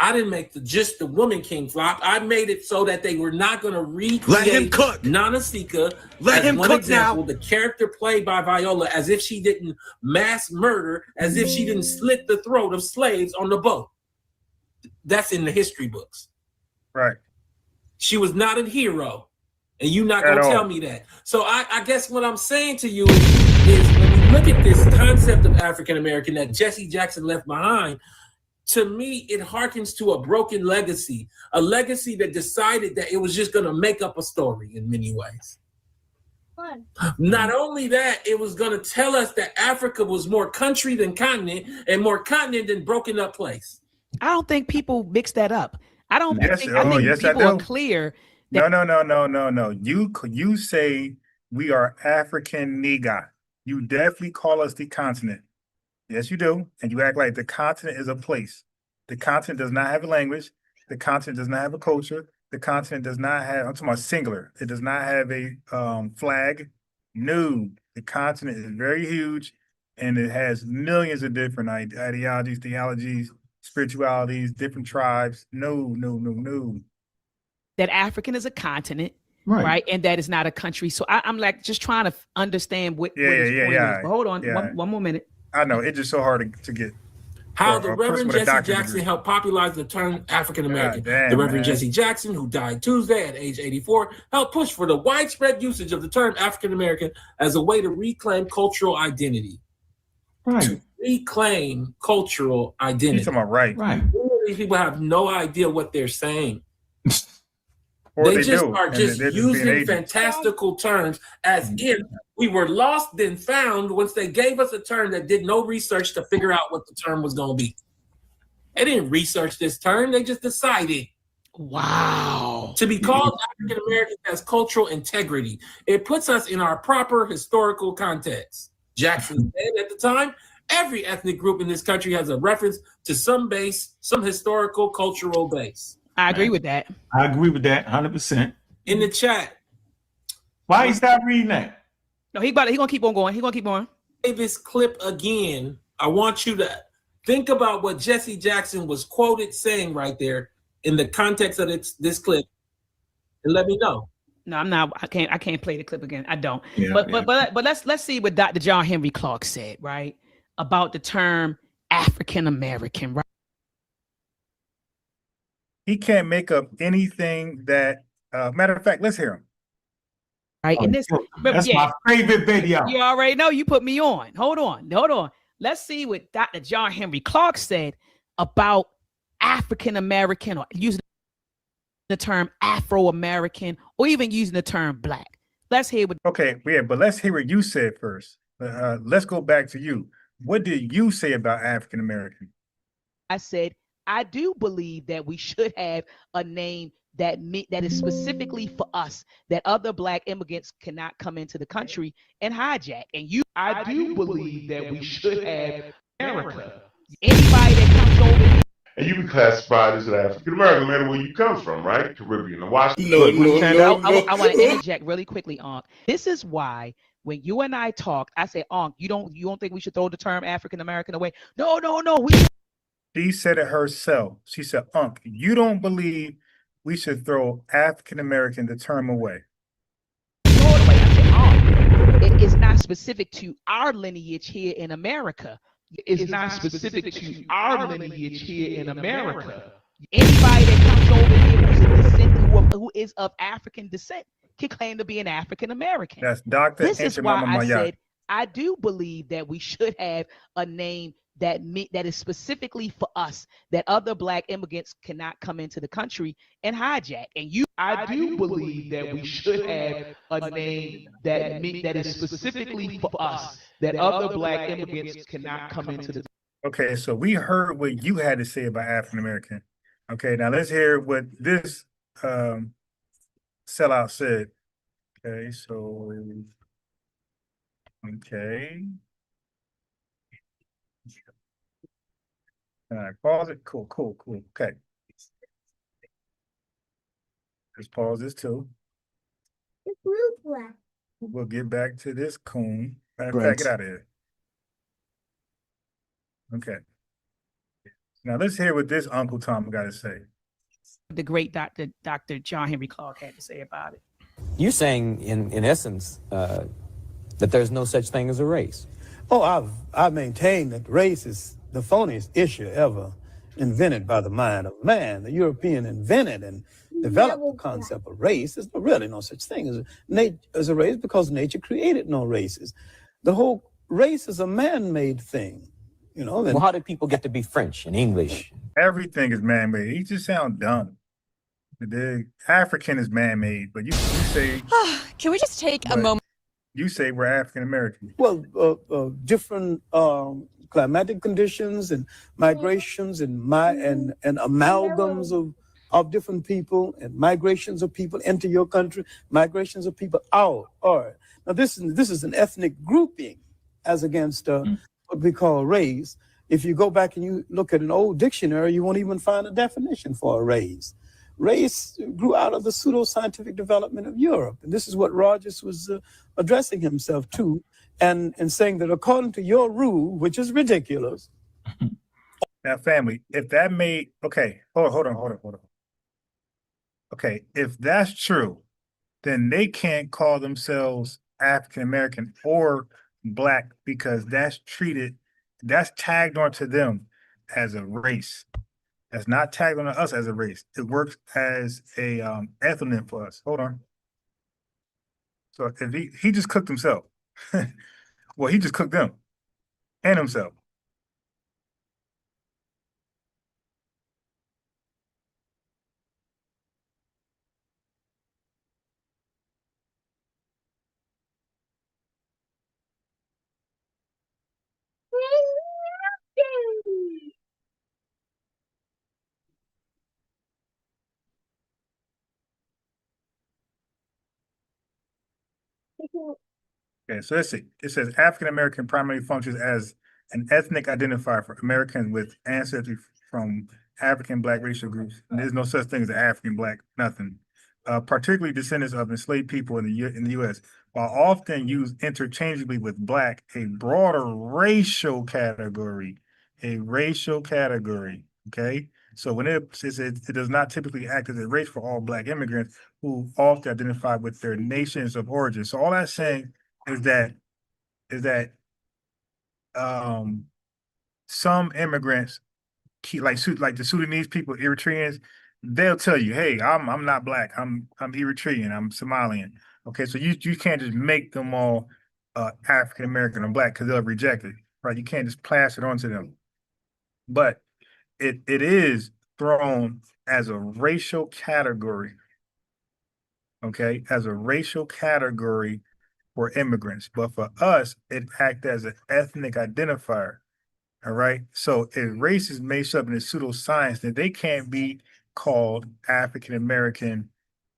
I didn't make just the woman king flop. I made it so that they were not going to recreate Let him cook. Nana Sika. Let him cook example, now. the character played by Viola, as if she didn't mass murder, as if she didn't slit the throat of slaves on the boat. That's in the history books. Right. She was not a hero. And you're not going to tell me that. So I guess what I'm saying to you is when you look at this concept of African American that Jesse Jackson left behind, to me, it harkens to a broken legacy, a legacy that decided that it was just going to make up a story in many ways. Not only that, it was going to tell us that Africa was more country than continent and more continent than broken up place. I don't think people mix that up. I don't Yes, think, I think people are clear. No. You say we are African nigga. You definitely call us the continent. Yes, you do. And you act like the continent is a place. The continent does not have a language. The continent does not have a culture. The continent does not have, I'm talking about singular. It does not have a flag. No, the continent is very huge and it has millions of different ideologies, theologies, spiritualities, different tribes. No. That African is a continent, right? And that is not a country. So I'm like just trying to understand what his point is. But hold on, one more minute. I know, it's just so hard to get. How the Reverend Jesse Jackson helped popularize the term African American. The Reverend Jesse Jackson, who died Tuesday at age 84, helped push for the widespread usage of the term African American as a way to reclaim cultural identity. Right. To reclaim cultural identity. You're talking about right. These people have no idea what they're saying. Or they just do, are just using fantastical terms as if we were lost then found once they gave us a term that did no research to figure out what the term was going to be. They didn't research this term. They just decided. Wow. To be called African American has cultural integrity. It puts us in our proper historical context. Jackson said at the time, every ethnic group in this country has a reference to some base, some historical cultural base. I agree with that. I agree with that 100%. In the chat. Why he stop reading that? No, he gonna keep on going. He gonna keep on. Play this clip again. I want you to think about what Jesse Jackson was quoted saying right there in the context of this clip, and let me know. No, I'm not. I can't play the clip again. I don't. But let's see what Dr. John Henry Clark said, right, about the term African American, right? He can't make up anything that. Matter of fact, let's hear him. Right, in this, that's my favorite video. You already know you put me on. Hold on. Let's see what Dr. John Henry Clark said about African American, or using the term Afro-American, or even using the term Black. Let's hear what. Okay, but let's hear what you said first. Let's go back to you. What did you say about African American? I said, I do believe that we should have a name that is specifically for us, that other Black immigrants cannot come into the country and hijack. And I do believe that we should have America. Anybody that comes over here. And you be classified as an African American, no matter where you come from, right? Caribbean, Washington. I want to interject really quickly, Ankh. This is why when you and I talked, I say, Ankh, you don't think we should throw the term African American away? No. She said it herself. She said, Ankh, you don't believe we should throw African American, the term, away. It is not specific to our lineage here in America. It's not specific to our lineage here in America. Anybody that comes over here who is of African descent can claim to be an African American. That's Dr. This is why I said I do believe that we should have a name that is specifically for us, that other Black immigrants cannot come into the country and hijack. And I do believe that we should have a name that is specifically for us, that other Black immigrants cannot come into the. Okay, so we heard what you had to say about African American. Okay, now let's hear what this sellout said. Okay, so all right, pause it. Cool. Okay. Let's pause this too. We'll get back to this coon. Matter of fact, get out of here. Okay. Now let's hear what this Uncle Tom got to say. The great Dr. John Henry Clark had to say about it. You're saying, in essence, that there's no such thing as a race. Oh, I've maintained that race is the phoniest issue ever invented by the mind of man. The European invented and developed the concept of race. There's really no such thing as a race because nature created no races. The whole race is a man-made thing. You know. Well, how did people get to be French and English? Everything is man-made. He just sound dumb. The African is man-made, but you say. Can we just take a moment? You say we're African American. Well, different climatic conditions and migrations and amalgams of different people and migrations of people into your country, migrations of people out. All right. Now this is an ethnic grouping as against what we call race. If you go back and you look at an old dictionary, you won't even find a definition for a race. Race grew out of the pseudo-scientific development of Europe. And this is what Rogers was addressing himself to and saying that according to your rule, which is ridiculous. Now, family, if that made, okay, hold on. Okay, if that's true, then they can't call themselves African American or Black because that's tagged onto them as a race. That's not tagged on us as a race. It works as a ethnonym for us. Hold on. So if he just cooked himself, well, he just cooked them and himself. Okay, so let's see. It says African American primarily functions as an ethnic identifier for Americans with ancestry from African Black racial groups. And there's no such thing as an African Black, nothing. Particularly descendants of enslaved people in the U.S., while often used interchangeably with Black, a broader racial category, okay? So when it says it does not typically act as a race for all Black immigrants who often identify with their nations of origin. So all that's saying is that some immigrants, like the Sudanese people, Eritreans, they'll tell you, "Hey, I'm not Black. I'm Eritrean. I'm Somalian." Okay, so you can't just make them all African American or Black because they'll reject it, right? You can't just plaster it onto them. But it is thrown as a racial category. Okay, as a racial category for immigrants, but for us, it acts as an ethnic identifier. All right. So if race is made up in a pseudoscience, then they can't be called African American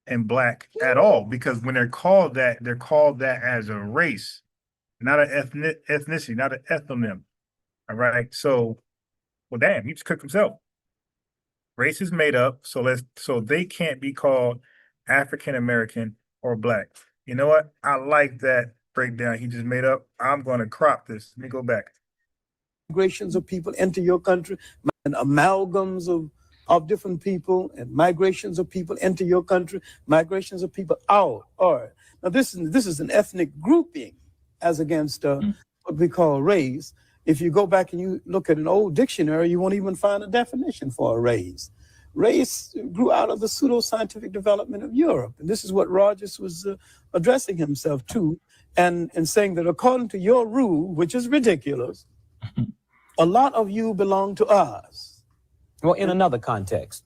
and Black at all, because when they're called that as a race, not an ethnicity, not an ethnonym. All right. So, well, damn, he just cooked himself. Race is made up, so they can't be called African American or Black. You know what? I like that breakdown he just made up. I'm going to crop this. Let me go back. Migrations of people into your country and amalgams of different people and migrations of people into your country, migrations of people out. All right. Now, this is an ethnic grouping as against what we call race. If you go back and you look at an old dictionary, you won't even find a definition for a race. Race grew out of the pseudo-scientific development of Europe. And this is what Rogers was addressing himself to and saying that according to your rule, which is ridiculous, a lot of you belong to us. Well, in another context,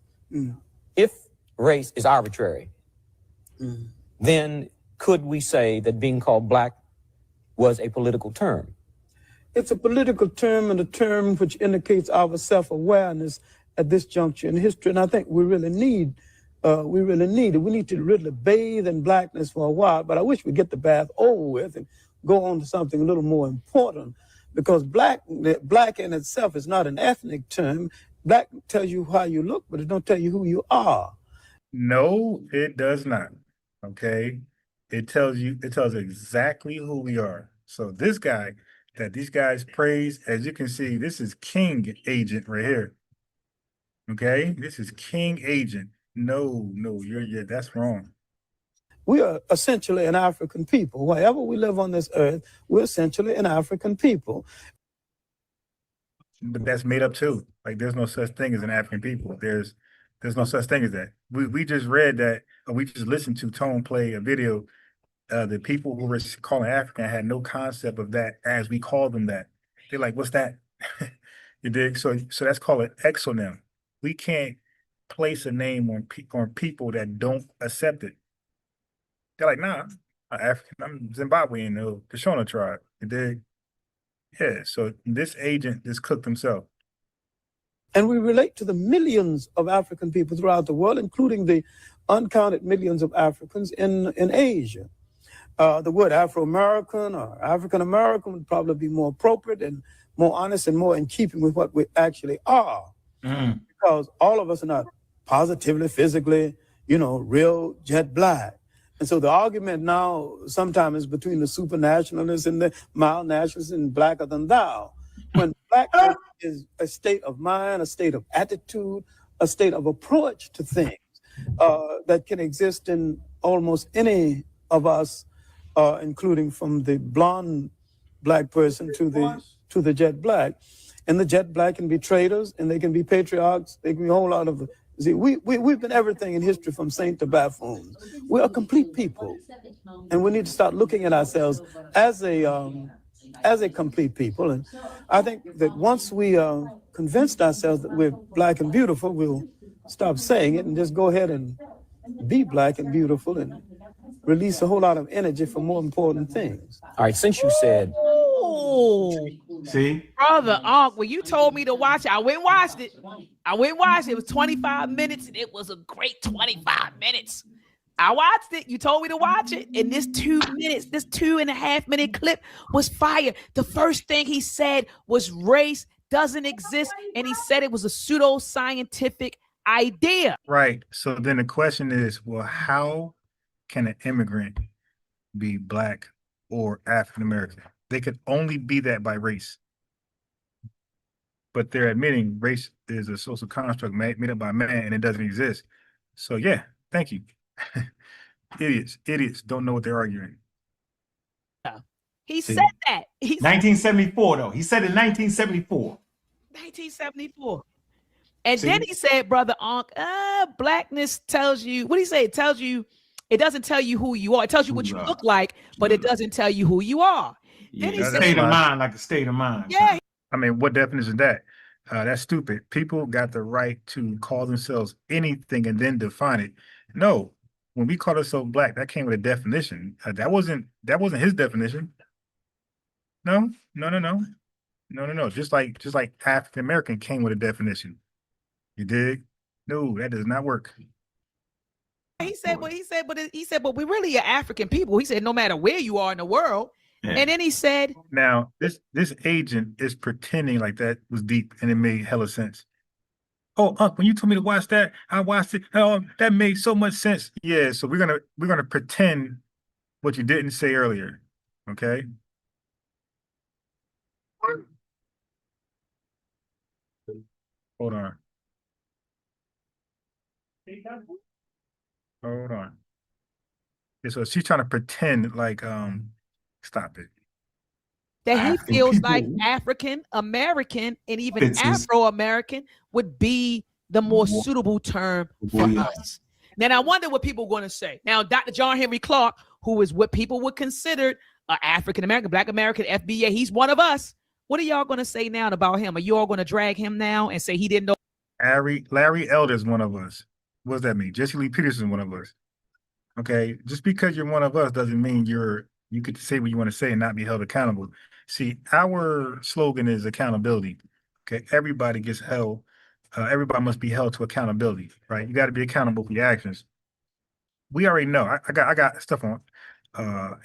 if race is arbitrary, then could we say that being called Black was a political term? It's a political term and a term which indicates our self-awareness at this juncture in history. And I think we really need it. We need to really bathe in Blackness for a while, but I wish we'd get the bath over with and go on to something a little more important, because Black in itself is not an ethnic term. Black tells you how you look, but it don't tell you who you are. No, it does not. Okay. It tells exactly who we are. So this guy that these guys praise, as you can see, this is King Agent right here. Okay, this is King Agent. No, that's wrong. We are essentially an African people. Wherever we live on this earth, we're essentially an African people. But that's made up too. Like there's no such thing as an African people. There's no such thing as that. We just read that, or we just listened to Tone play a video. The people who were calling African had no concept of that as we call them that. They're like, what's that? You dig? So that's called an exonym. We can't place a name on people that don't accept it. They're like, nah, I'm African. I'm Zimbabwean, the Shona tribe. You dig? Yeah, so this agent just cooked himself. And we relate to the millions of African people throughout the world, including the uncounted millions of Africans in Asia. The word Afro-American or African-American would probably be more appropriate and more honest and more in keeping with what we actually are. Because all of us are not positively, physically, real jet black. And so the argument now sometimes is between the supernationalists and the mild nationalists and blacker than thou. When black is a state of mind, a state of attitude, a state of approach to things that can exist in almost any of us, including from the blonde black person to the jet black. And the jet black can be traitors and they can be patriarchs. They can be a whole lot of. See, we've been everything in history from saint to buffoons. We're a complete people, and we need to start looking at ourselves as a complete people. And I think that once we convinced ourselves that we're black and beautiful, we'll stop saying it and just go ahead and be black and beautiful and release a whole lot of energy for more important things. All right, since you said, see, brother, when you told me to watch it, I went and watched it. It was 25 minutes, and it was a great 25 minutes. I watched it. You told me to watch it, and this 2.5-minute clip was fire. The first thing he said was race doesn't exist, and he said it was a pseudo-scientific idea. Right. So then the question is, well, how can an immigrant be black or African American? They could only be that by race. But they're admitting race is a social construct made up by man and it doesn't exist. So yeah, thank you. Idiots don't know what they're arguing. He said that. 1974 though. He said in 1974. 1974. And then he said, brother Ankh, blackness tells you, what did he say? It tells you, it doesn't tell you who you are. It tells you what you look like, but it doesn't tell you who you are. Then he said, state of mind, like a state of mind. Yeah. I mean, what definition is that? That's stupid. People got the right to call themselves anything and then define it. No, when we call ourselves black, that came with a definition. That wasn't his definition. No. Just like African American came with a definition. You dig? No, that does not work. He said, but we really are African people. He said, no matter where you are in the world. Yeah. And then he said, now this agent is pretending like that was deep and it made hella sense. Oh, when you told me to watch that, I watched it. Oh, that made so much sense. Yeah, so we're gonna pretend what you didn't say earlier. Okay. Hold on. Yeah, so she's trying to pretend like stop it. That he feels like African American and even Afro-American would be the more suitable term for us. Now, I wonder what people are going to say. Now, Dr. John Henry Clark, who is what people would consider an African American, Black American, FBA, he's one of us. What are y'all going to say now about him? Are you all going to drag him now and say he didn't know? Larry Elder's one of us. What does that mean? Jesse Lee Peterson, one of us. Okay, just because you're one of us doesn't mean you get to say what you want to say and not be held accountable. See, our slogan is accountability. Okay, everybody gets held. Everybody must be held to accountability, right? You got to be accountable for your actions. We already know. I got stuff on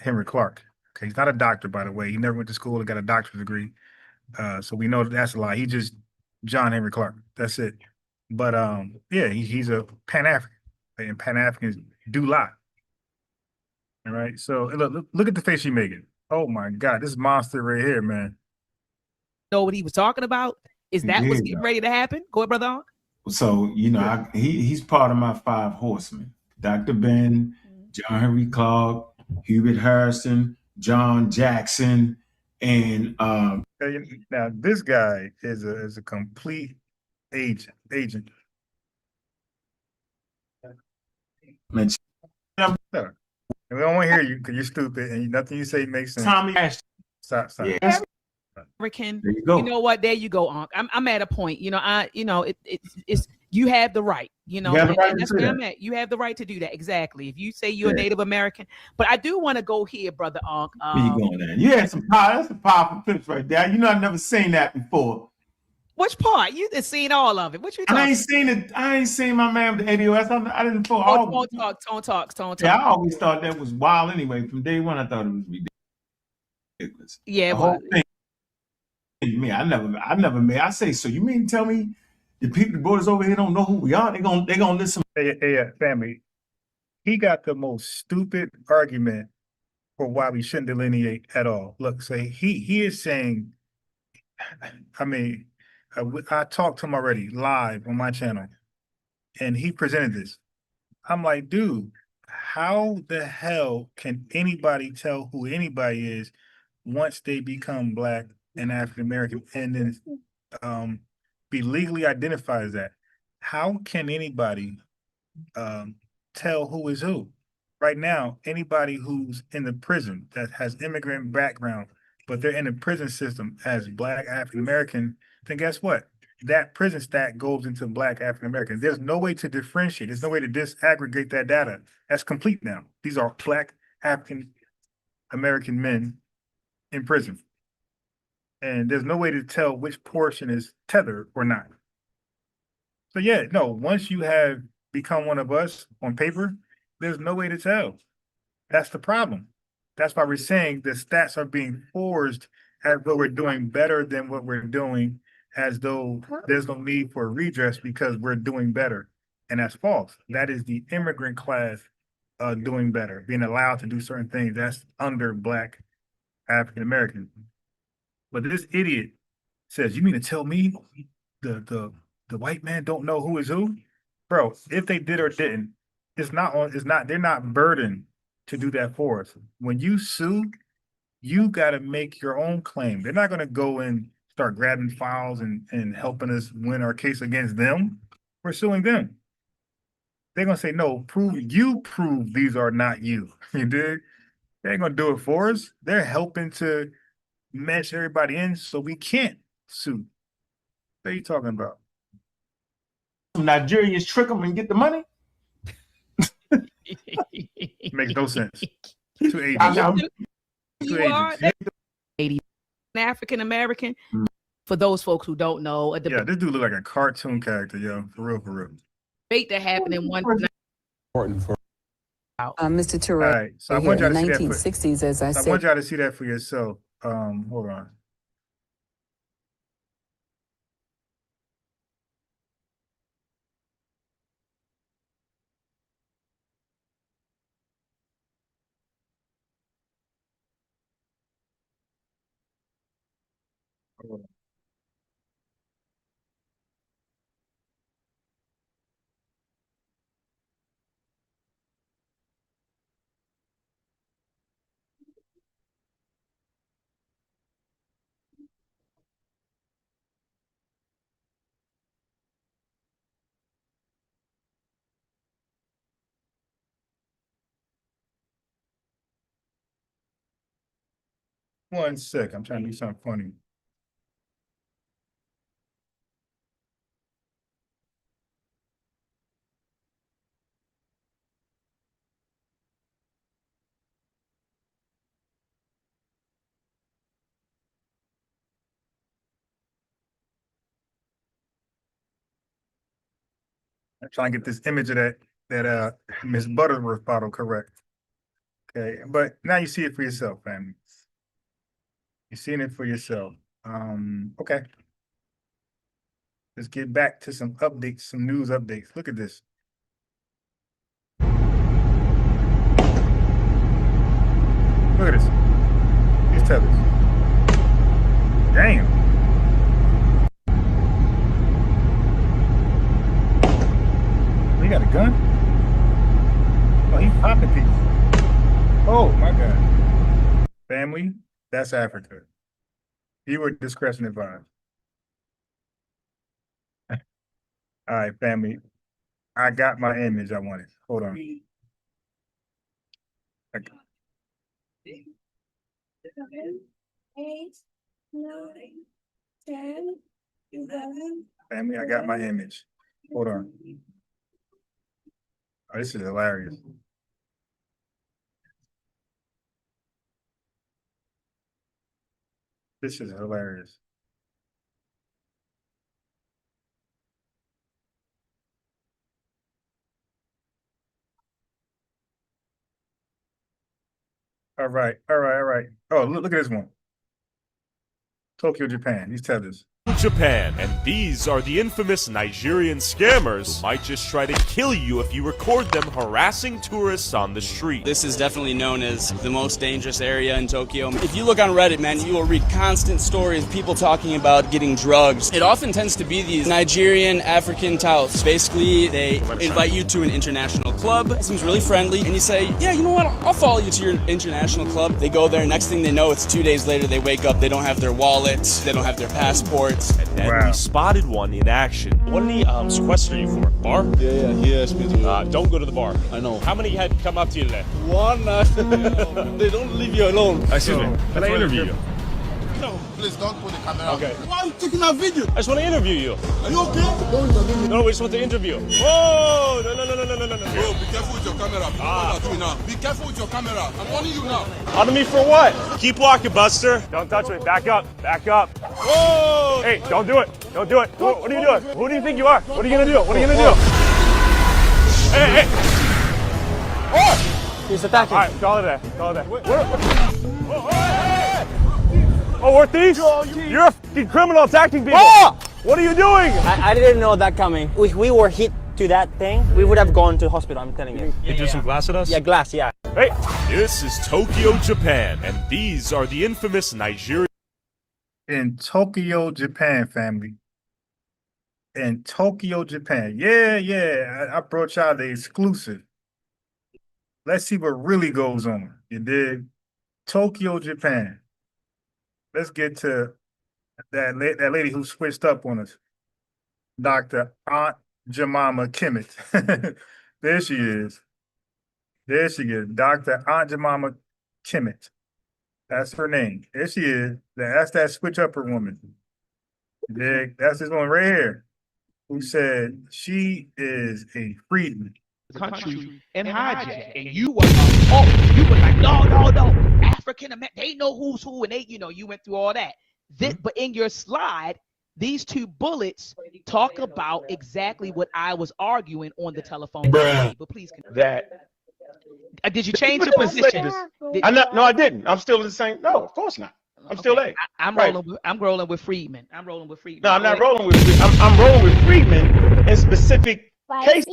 Henry Clark. Okay, he's not a doctor, by the way. He never went to school and got a doctorate degree. So we know that's a lie. He just John Henry Clark. That's it. But yeah, he's a Pan-African, and Pan-Africans do lie. All right. So look at the face she's making. Oh my God, this monster right here, man. Know what he was talking about? Is that what's getting ready to happen? Go ahead, brother. So, you know, he's part of my 5 horsemen. Dr. Ben, John Henry Clark, Hubert Harrison, John Jackson, and now this guy is a complete agent. Man, No, we don't want to hear you because you're stupid and nothing you say makes sense. Tommy Ashton. Stop. Yeah. African. There you go. You know what? There you go, Unc. I'm at a point. You know, it's you have the right. You know, You have the right and to that's say where that. I'm at. You have the right to do that. Exactly. If you say you're a Yeah. Native American, but I do want to go here, brother Unc. Where you going there? You had some power. That's some powerful clips right there. You know, I've never seen that before. Which part? You have seen all of it. What you talking? I ain't seen it. I ain't seen my man with the ADOS. I didn't fall. Don't talk. Yeah, I always thought that was wild anyway. From day one, I thought it was ridiculous. Yeah, the whole thing. Me, I never made. I say, so you mean to tell me the people, the brothers over here don't know who we are? They gonna listen. Hey, family. He got the most stupid argument for why we shouldn't delineate at all. Look, say he is saying. I mean, I talked to him already live on my channel, and he presented this. I'm like, dude, how the hell can anybody tell who anybody is once they become Black and African American, and then be legally identified as that? How can anybody tell who is who? Right now, anybody who's in the prison that has immigrant background, but they're in the prison system as Black African American, then guess what? That prison stat goes into Black African Americans. There's no way to differentiate. There's no way to disaggregate that data. That's complete now. These are Black African American men in prison. And there's no way to tell which portion is Tether or not. So yeah, no, once you have become one of us on paper, there's no way to tell. That's the problem. That's why we're saying the stats are being forged as though we're doing better than what we're doing, as though there's no need for redress because we're doing better. And that's false. That is the immigrant class doing better, being allowed to do certain things. That's under Black African American. But this idiot says, you mean to tell me the white man don't know who is who? Bro, if they did or didn't, they're not burdened to do that for us. When you sue, you got to make your own claim. They're not going to go and start grabbing files and helping us win our case against them. We're suing them. They're going to say, no, prove these are not you. You dig? They ain't going to do it for us. They're helping to mesh everybody in so we can't sue. What are you talking about? Some Nigerians trick them and get the money. Makes no sense. Two agents. You are African American. For those folks who don't know, Yeah, this dude look like a cartoon character, yo. For real. Debate that happened in one. Important for Mr. Touré. All right, so I here want y'all in to the see that. 1960s, as I I said. want y'all to see that for yourself. Hold on. Hold on. One sec. I'm trying to do something funny. I'm trying to get this image of that Miss Butterworth bottle correct. Okay, but now you see it for yourself, family. You're seeing it for yourself. Okay. Let's get back to some updates, some news updates. Look at this. Look at this. These tethers. Damn. gun? Oh, he popping people. Oh my God. Family, that's Africa. Viewer discretion advised. All right, family. I got my image I wanted. Hold on. Okay. 8, 9, 10, 11. Family, I got my image. Hold on. Oh, this is hilarious. This is hilarious. All right, all right, all right. Oh, look at this one. Tokyo, Japan. These tethers. Japan, and these are the infamous Nigerian scammers who might just try to kill you if you record them harassing tourists on the street. This is definitely known as the most dangerous area in Tokyo. If you look on Reddit, man, you will read constant stories of people talking about getting drugs. It often tends to be these Nigerian African touts. Basically, they invite you to an international club. It seems really friendly, and you say, yeah, you know what, I'll follow you to your international club. They go there, next thing they know, it's 2 days later, they wake up, they don't have their wallets, they don't have their passports. And then we spotted one in action. What did he sequester you for? Bar? Yeah, he asked me to. Don't go to the bar. I know. How many had come up to you today? One. They don't leave you alone. Excuse me. Can I interview you? No, please don't put the camera. Okay. Why are you taking a video? I just want to interview you. Are you okay? Don't interview me. No, we just want to interview. Whoa! No. Bro, be careful with your camera. Be careful with your camera. I'm warning you now. On me for what? Keep walking, Buster. Don't touch me. Back up. Back up. Whoa! Hey, don't do it. Don't do it. What are you doing? Who do you think you are? What are you gonna do? What are you gonna do? Hey! Oh! He's attacking. All right, call it a day. Call it a day. Oh, we're thieves? You're a fucking criminal attacking people. Oh! What are you doing? I didn't know that coming. If we were hit to that thing, we would have gone to hospital, I'm telling you. You threw some glass at us? Yeah, glass, yeah. Hey, this is Tokyo, Japan, and these are the infamous Nigerian. In Tokyo, Japan, family. In Tokyo, Japan. Yeah. I brought y'all the exclusive. Let's see what really goes on. You dig? Tokyo, Japan. Let's get to that lady who switched up on us. Dr. Aunt Jemima Kimmett. There she is. There she is. Dr. Aunt Jemima Kimmett. That's her name. There she is. That's that switch upper woman. That's this one right here who said she is a freedman. Country and hijack, and you were like, no, African American, they know who's who, and you went through all that. But in your slide, these two bullets talk about exactly what I was arguing on the telephone. But please continue. That did you change the position? No, I didn't. I'm still the same. No, of course not. I'm still A. I'm rolling with Friedman. No, I'm not rolling with Friedman. I'm rolling with Friedman in specific cases.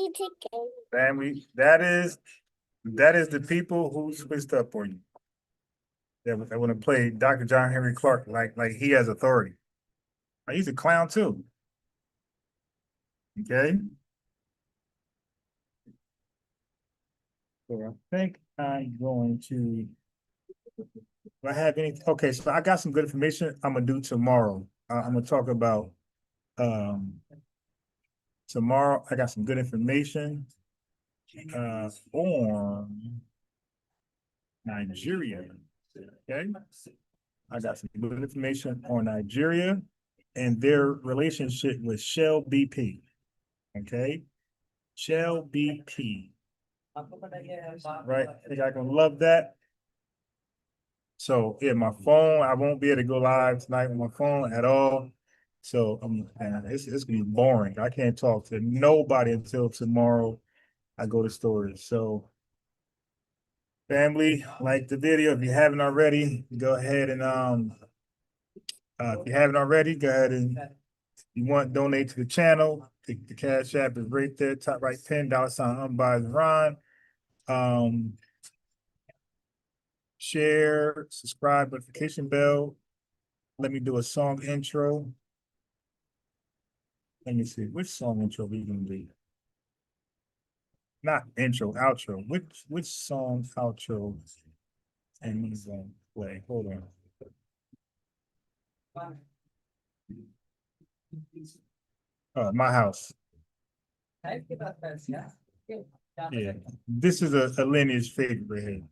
Family, that is the people who switched up on you. That want to play Dr. John Henry Clark like he has authority. He's a clown too. Okay. So I think I'm going to. Do I have any? Okay, so I got some good information I'm gonna do tomorrow. I'm gonna talk about tomorrow. I got some good information on Nigeria. Okay, I got some good information on Nigeria and their relationship with Shell BP. Okay, Shell BP. Right, I think I can love that. So yeah, my phone, I won't be able to go live tonight with my phone at all. So it's gonna be boring. I can't talk to nobody until tomorrow I go to storage. So family, like the video. If you haven't already, go ahead and if you haven't already, go ahead and if you want to donate to the channel. The Cash App is right there, top right pin, $ unbiased Ron. Share, subscribe, notification bell. Let me do a song intro. Let me see which song intro we gonna do. not intro, outro. Which song outro and he's gonna play? Hold on. My house. Yeah, this is a Lineage favorite here.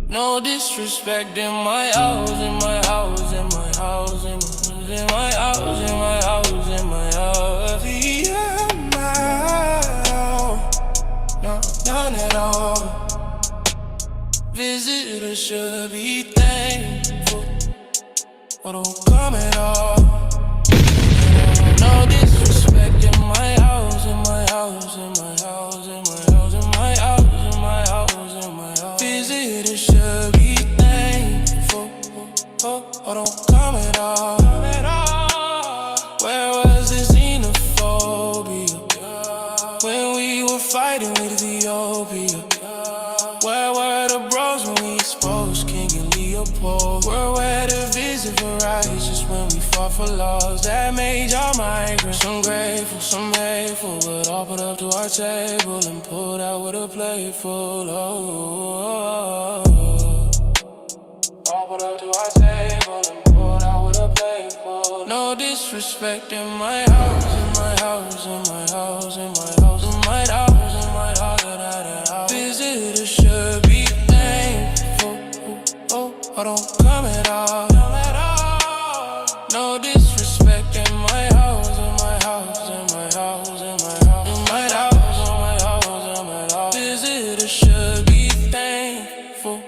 No disrespect in my house, in my house, in my house, in my house, in my house, in my house, in my house. No, none at all. Visitors should be thankful, but don't come at all. No disrespect in my house, in my house, in my house, in my house, in my house, in my house, in my house. Visitors should be thankful, or don't come at all. Where was the xenophobia when we were fighting with Ethiopia? Where were the bros when we exposed King and Leopold? Where were the vision for righteous when we fought for laws that made y'all migrants? Some grateful, some hateful, but all put up to our table and pulled out with a plate full. Oh, all put up to our table and pulled out with a plate full. No disrespect in my house, in my house, in my house, in my house, in my house, in my house. Visitors should be thankful, or don't come at all. No disrespect in my house, in my house, in my house, in my house, in my house, in my house, in my house. Visitors should be thankful,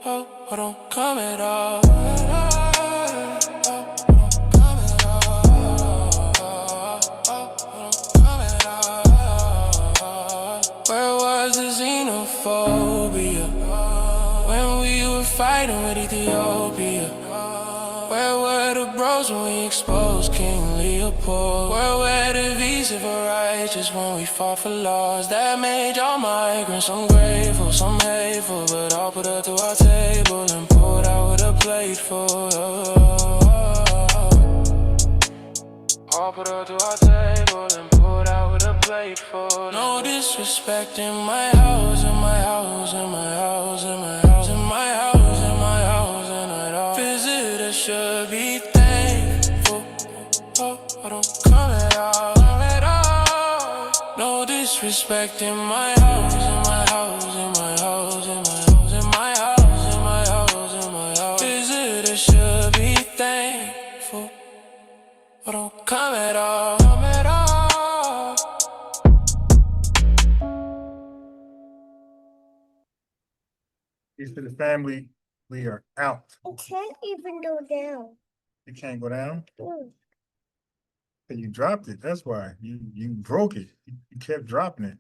or don't come at all. Where was the xenophobia when we were fighting with Ethiopia? Where were the bros when we exposed King Leopold? Where were the visa for righteous when we fought for laws that made y'all migrants? Some grateful, some hateful, but all put up to our table and pulled out with a plate full. All put up to our table and pulled out with a plate full. No disrespect in my house, in my house, in my house, in my house, in my house, in my house, in my house. Visitors should be thankful, or don't come at all. No disrespect in my house, in my house, in my house, in my house, in my house, in my house, in my house. Visitors should be thankful, or don't come at all. Peace to the family. We are out. It can't even go down. You can't go down? You dropped it. That's why. You broke it. You kept dropping it.